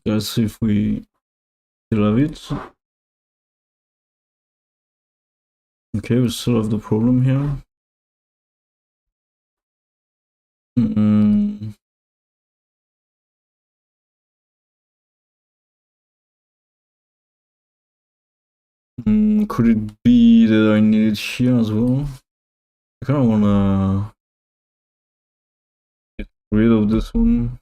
Let's see if we still have it. Okay, we still have the problem here. Mm. Could it be that I need it here as well? I kind of wanna get rid of this one.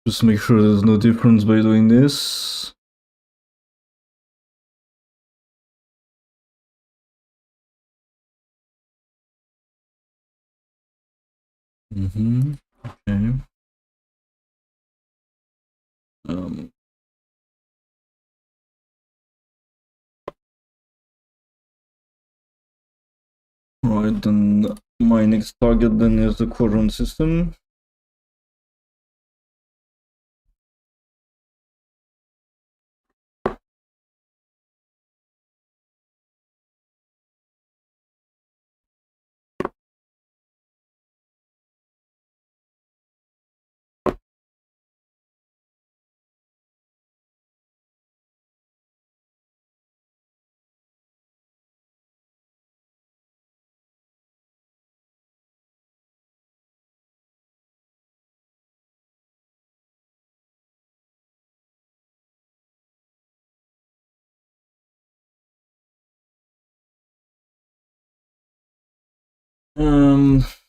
Just make sure there's no difference by doing this. Okay. Um, right, then my next target then is the Quadrant System.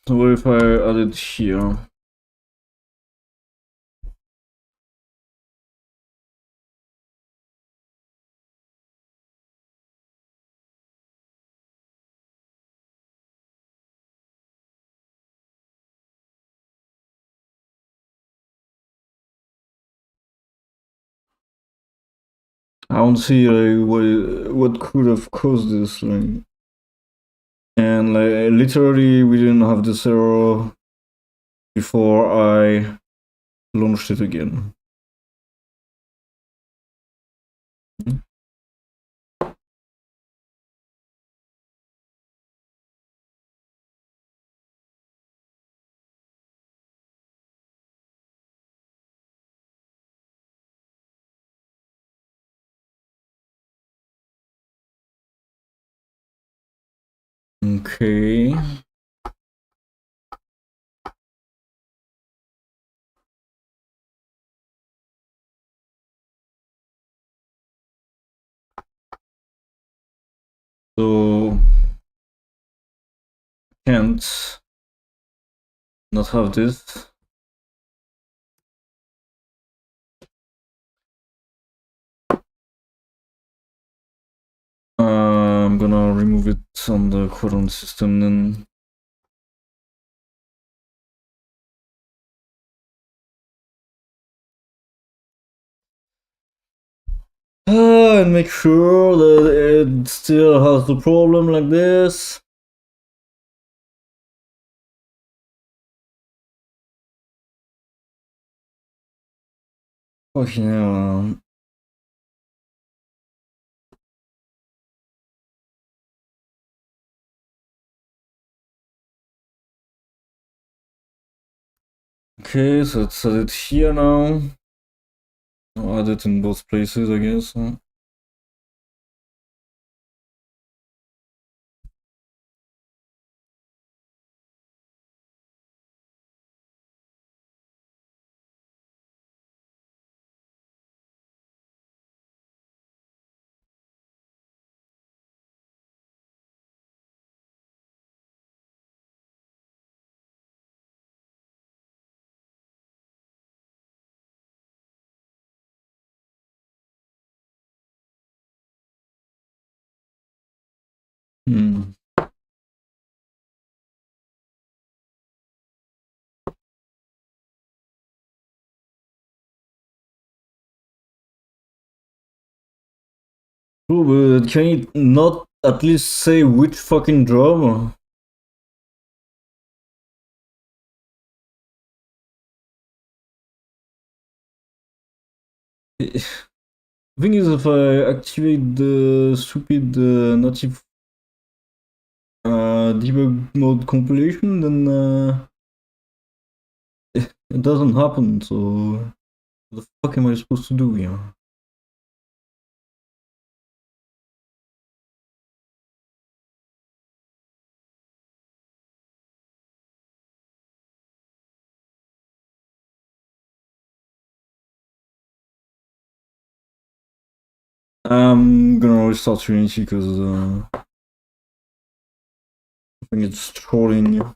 So what if I add it here? I don't see like what could have caused this, like, and like literally we didn't have this error before I launched it again. Okay. So can't not have this. I'm gonna remove it on the Quadrant System then. And make sure that it still has the problem like this. Fucking hell. Okay, so let's set it here now. I'll add it in both places, I guess. Hmm. Cool, but can you not at least say which fucking job? The thing is, if I activate the stupid native debug mode compilation, then it doesn't happen. So what the fuck am I supposed to do here? I'm gonna restart Unity because I think it's trolling.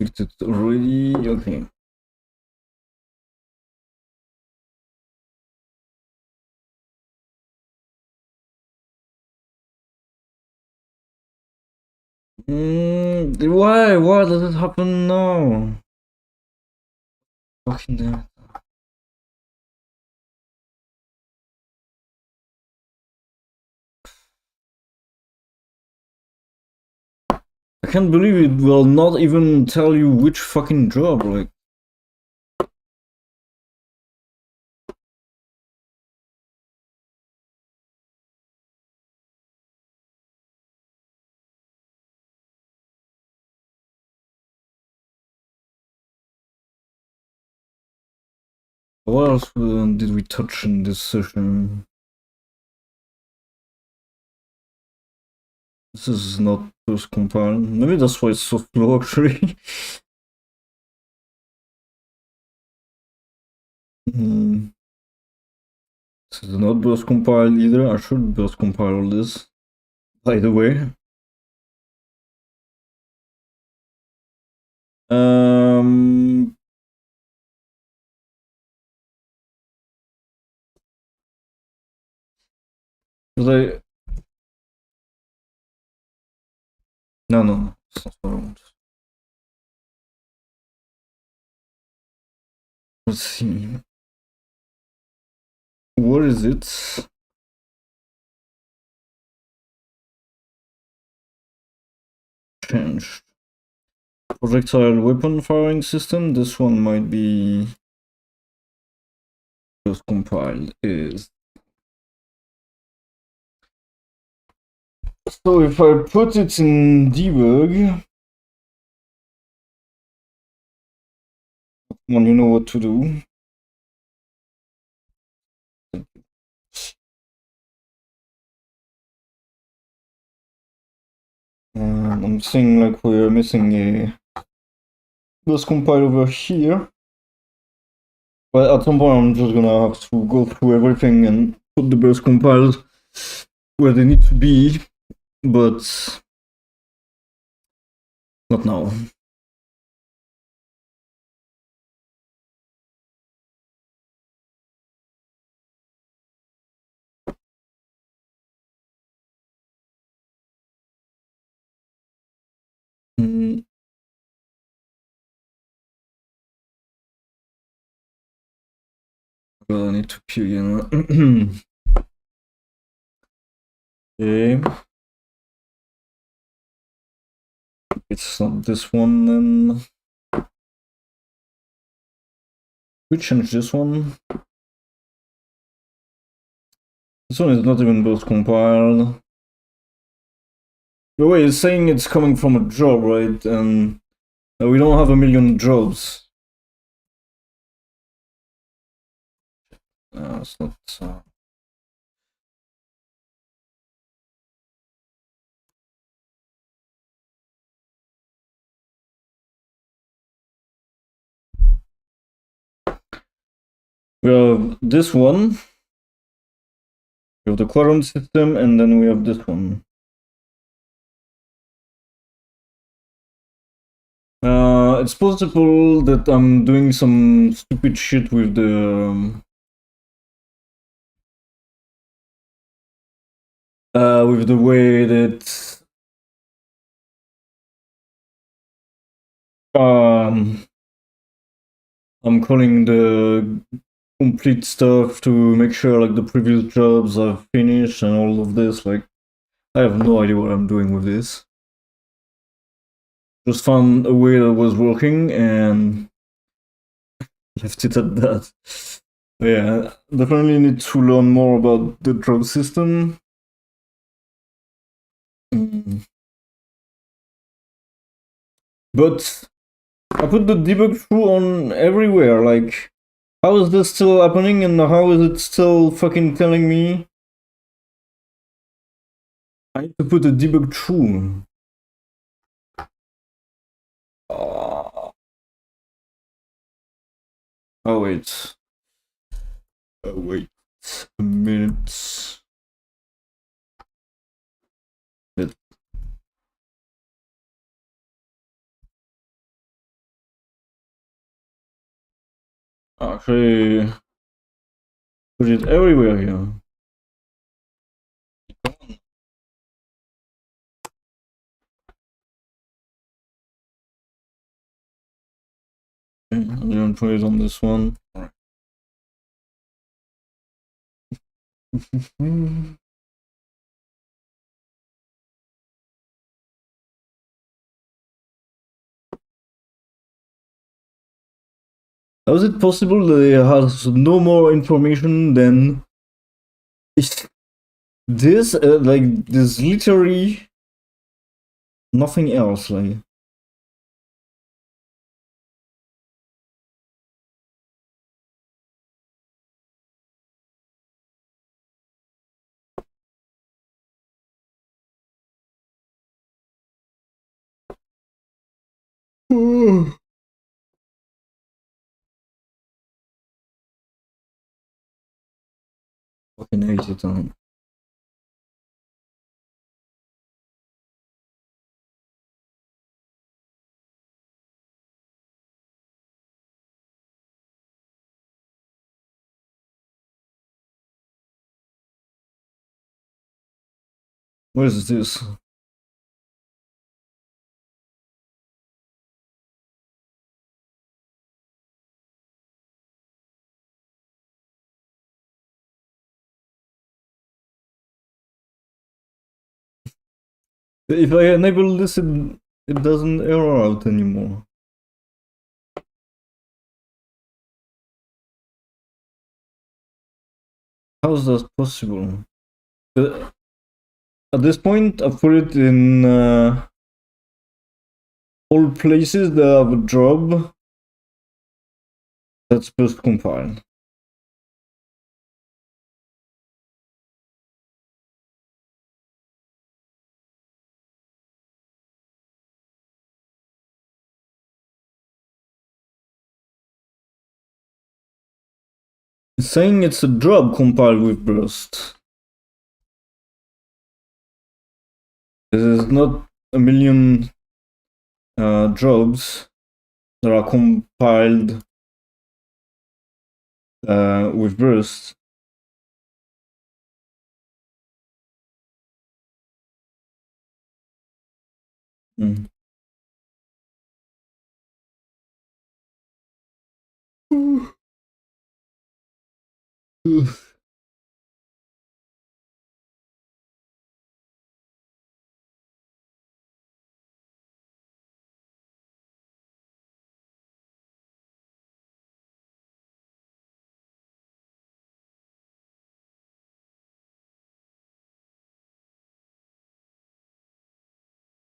Fixed it already. Okay. Why? Why does it happen now? Fucking damn it. I can't believe it will not even tell you which fucking job, like. What else did we touch in this session? This is not post compile. Maybe that's why it's so slow actually. Hmm. This is not burst compile either. I should burst compile all this. By the way. Um. I... No, no, that's not what I want. Let's see. What is it? Changed. Projectile weapon firing system. This one might be just compiled. Is so if I put it in debug, well, you know what to do. I'm seeing like we're missing a bus compile over here. But at some point I'm just gonna have to go through everything and put the bus compiles where they need to be, but not now. Well, I need to pee again. Okay. It's not this one then. We change this one. This one is not even both compiled. The way it's saying it's coming from a job, right? And we don't have a million jobs. It's not. We have this one. We have the Quadrant System, and then we have this one. It's possible that I'm doing some stupid shit with the way that I'm calling the complete stuff to make sure like the previous jobs are finished and all of this. Like, I have no idea what I'm doing with this. Just found a way that was working and left it at that. Yeah, definitely need to learn more about the job system. But I put the debug through on everywhere. Like, how is this still happening and how is it still fucking telling me I need to put the debug through? Oh wait. Wait a minute. Actually, put it everywhere here. Okay, I'm gonna put it on this one. How is it possible that it has no more information than this? Like, there's literally nothing else. Like, fucking hate it. What is this? If I enable this, it doesn't error out anymore. How is that possible? At this point, I've put it in all places that have a job that's post compiled. It's saying it's a job compiled with burst. There's not a million jobs that are compiled with burst. Mm.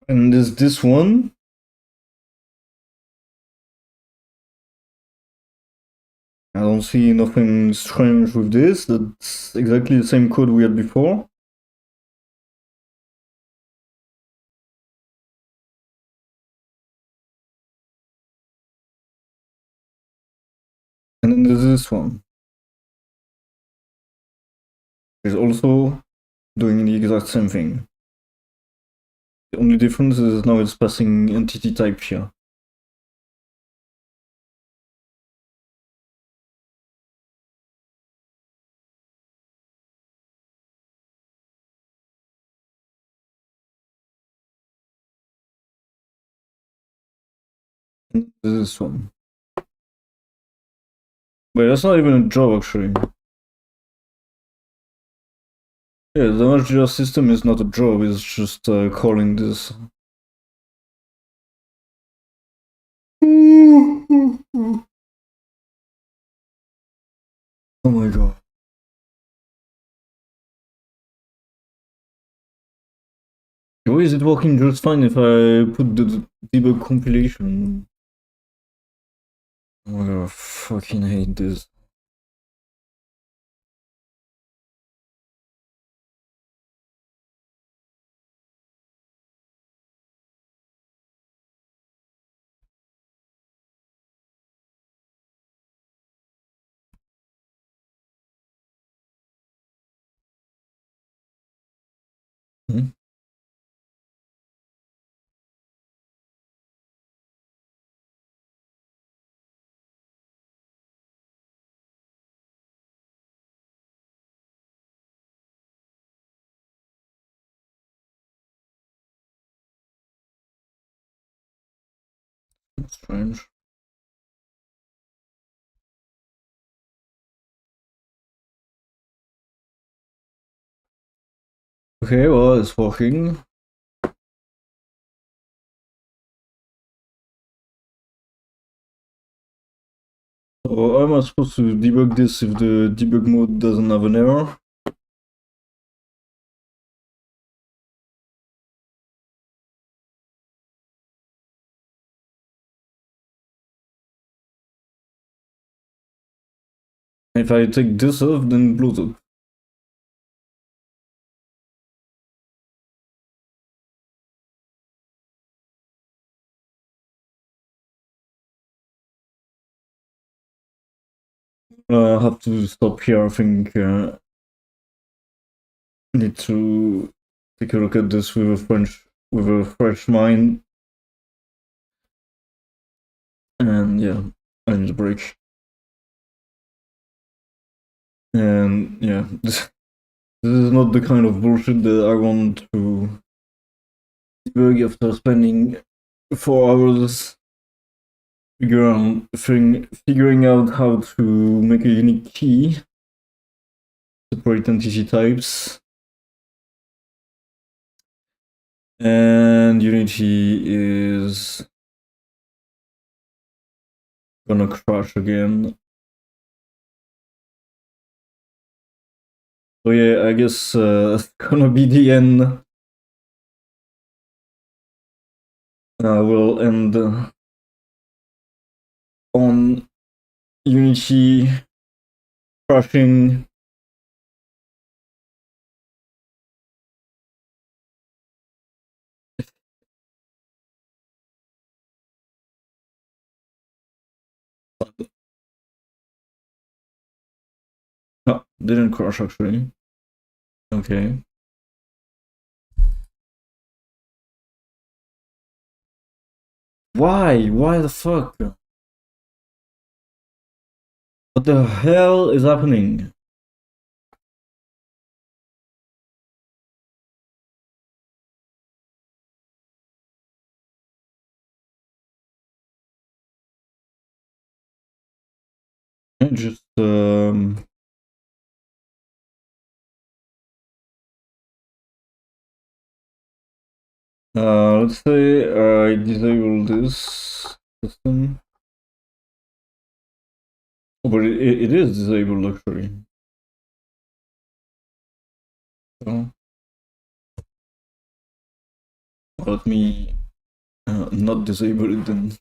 And there's this one. I don't see nothing strange with this. That's exactly the same code we had before. And then there's this one. It's also doing the exact same thing. The only difference is now it's passing entity type here. And this one. Wait, that's not even a job actually. Yeah, the modular system is not a job, it's just calling this. Oh my god. Why is it working just fine if I put the debug compilation? Oh my god, I fucking hate this. Hmm? Strange. Okay, well, it's working. So how am I supposed to debug this if the debug mode doesn't have an error? If I take this off, then it blows up. I have to stop here, I think. Need to take a look at this with a fresh mind. And yeah, I need a break. And yeah, this is not the kind of bullshit that I want to debug after spending 4 hours figuring out how to make a unique key, separate entity types. And Unity is gonna crash again. So yeah, I guess it's gonna be the end. We'll end on Unity crashing. No, didn't crash actually. Okay. Why? Why the fuck? What the hell is happening? I just let's say I disable this system. Oh, but it is disabled actually. So let me not disable it then.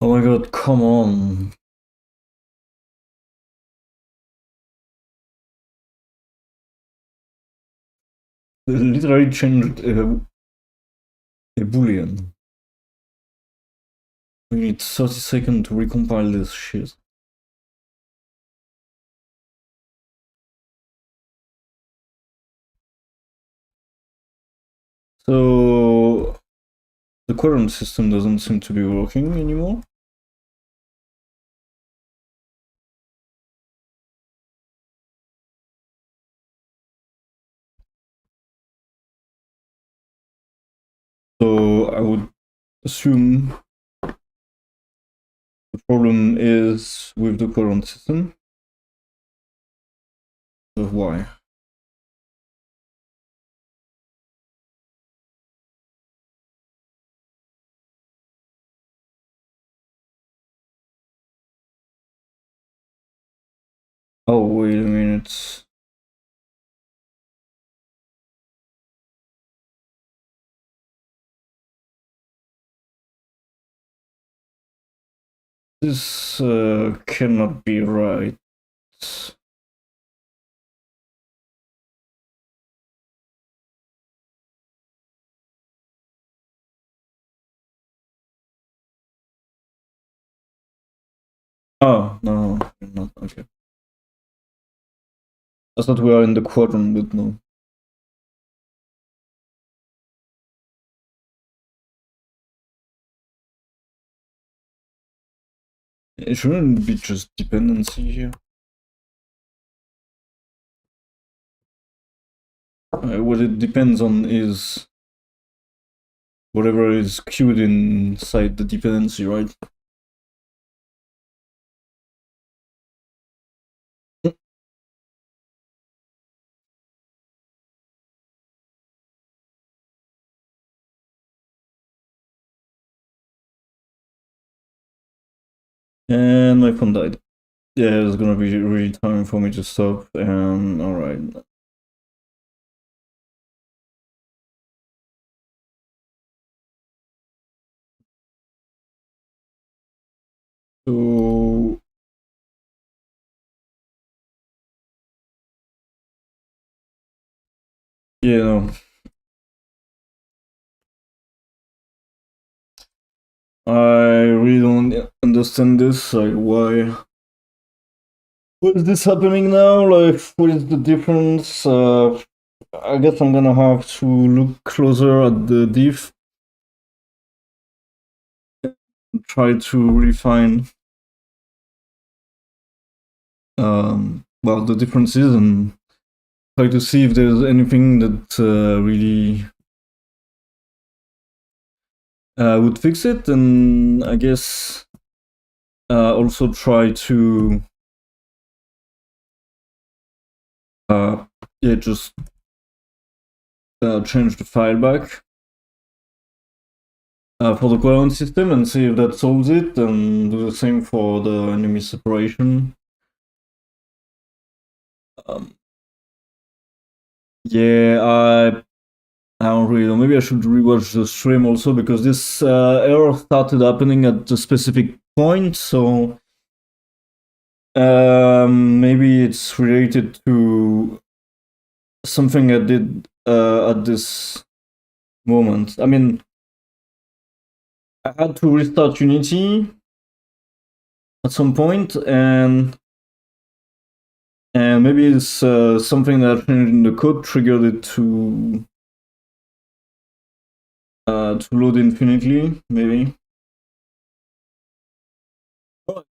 Oh my god, come on. They literally changed a boolean. We need 30 seconds to recompile this shit. So the quadrant system doesn't seem to be working anymore. So I would assume the problem is with the quadrant system. So why? Oh, wait a minute. This cannot be right. Oh, no, not. Okay. I thought we are in the quadrant, but no. It shouldn't be just dependency here. What it depends on is whatever is queued inside the dependency, right? And my phone died. Yeah, it's gonna be really time for me to stop. And alright. So yeah, no. I really don't understand this. Like, why? What is this happening now? Like, what is the difference? I guess I'm gonna have to look closer at the diff. Try to refine well the differences and try to see if there's anything that really would fix it, and I guess also try to just change the file back for the Quadrant System and see if that solves it, and do the same for the enemy separation. Yeah, I don't really know. Maybe I should rewatch the stream also, because this error started happening at a specific point, so maybe it's related to something I did at this moment. I mean, I had to restart Unity at some point, and maybe it's something that I changed in the code triggered it to load infinitely, maybe.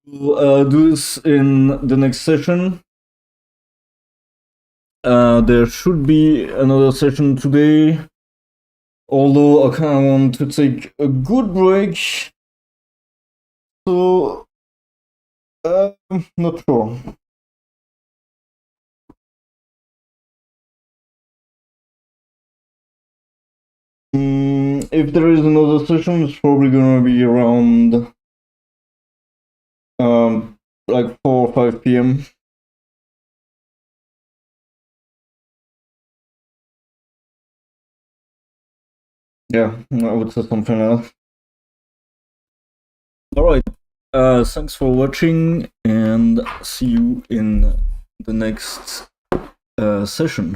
We'll do this in the next session. There should be another session today, although I kind of want to take a good break, so not sure. If there is another session, it's probably gonna be around like 4 or 5 p.m. Yeah, I would say something else. Alright, thanks for watching, and see you in the next session.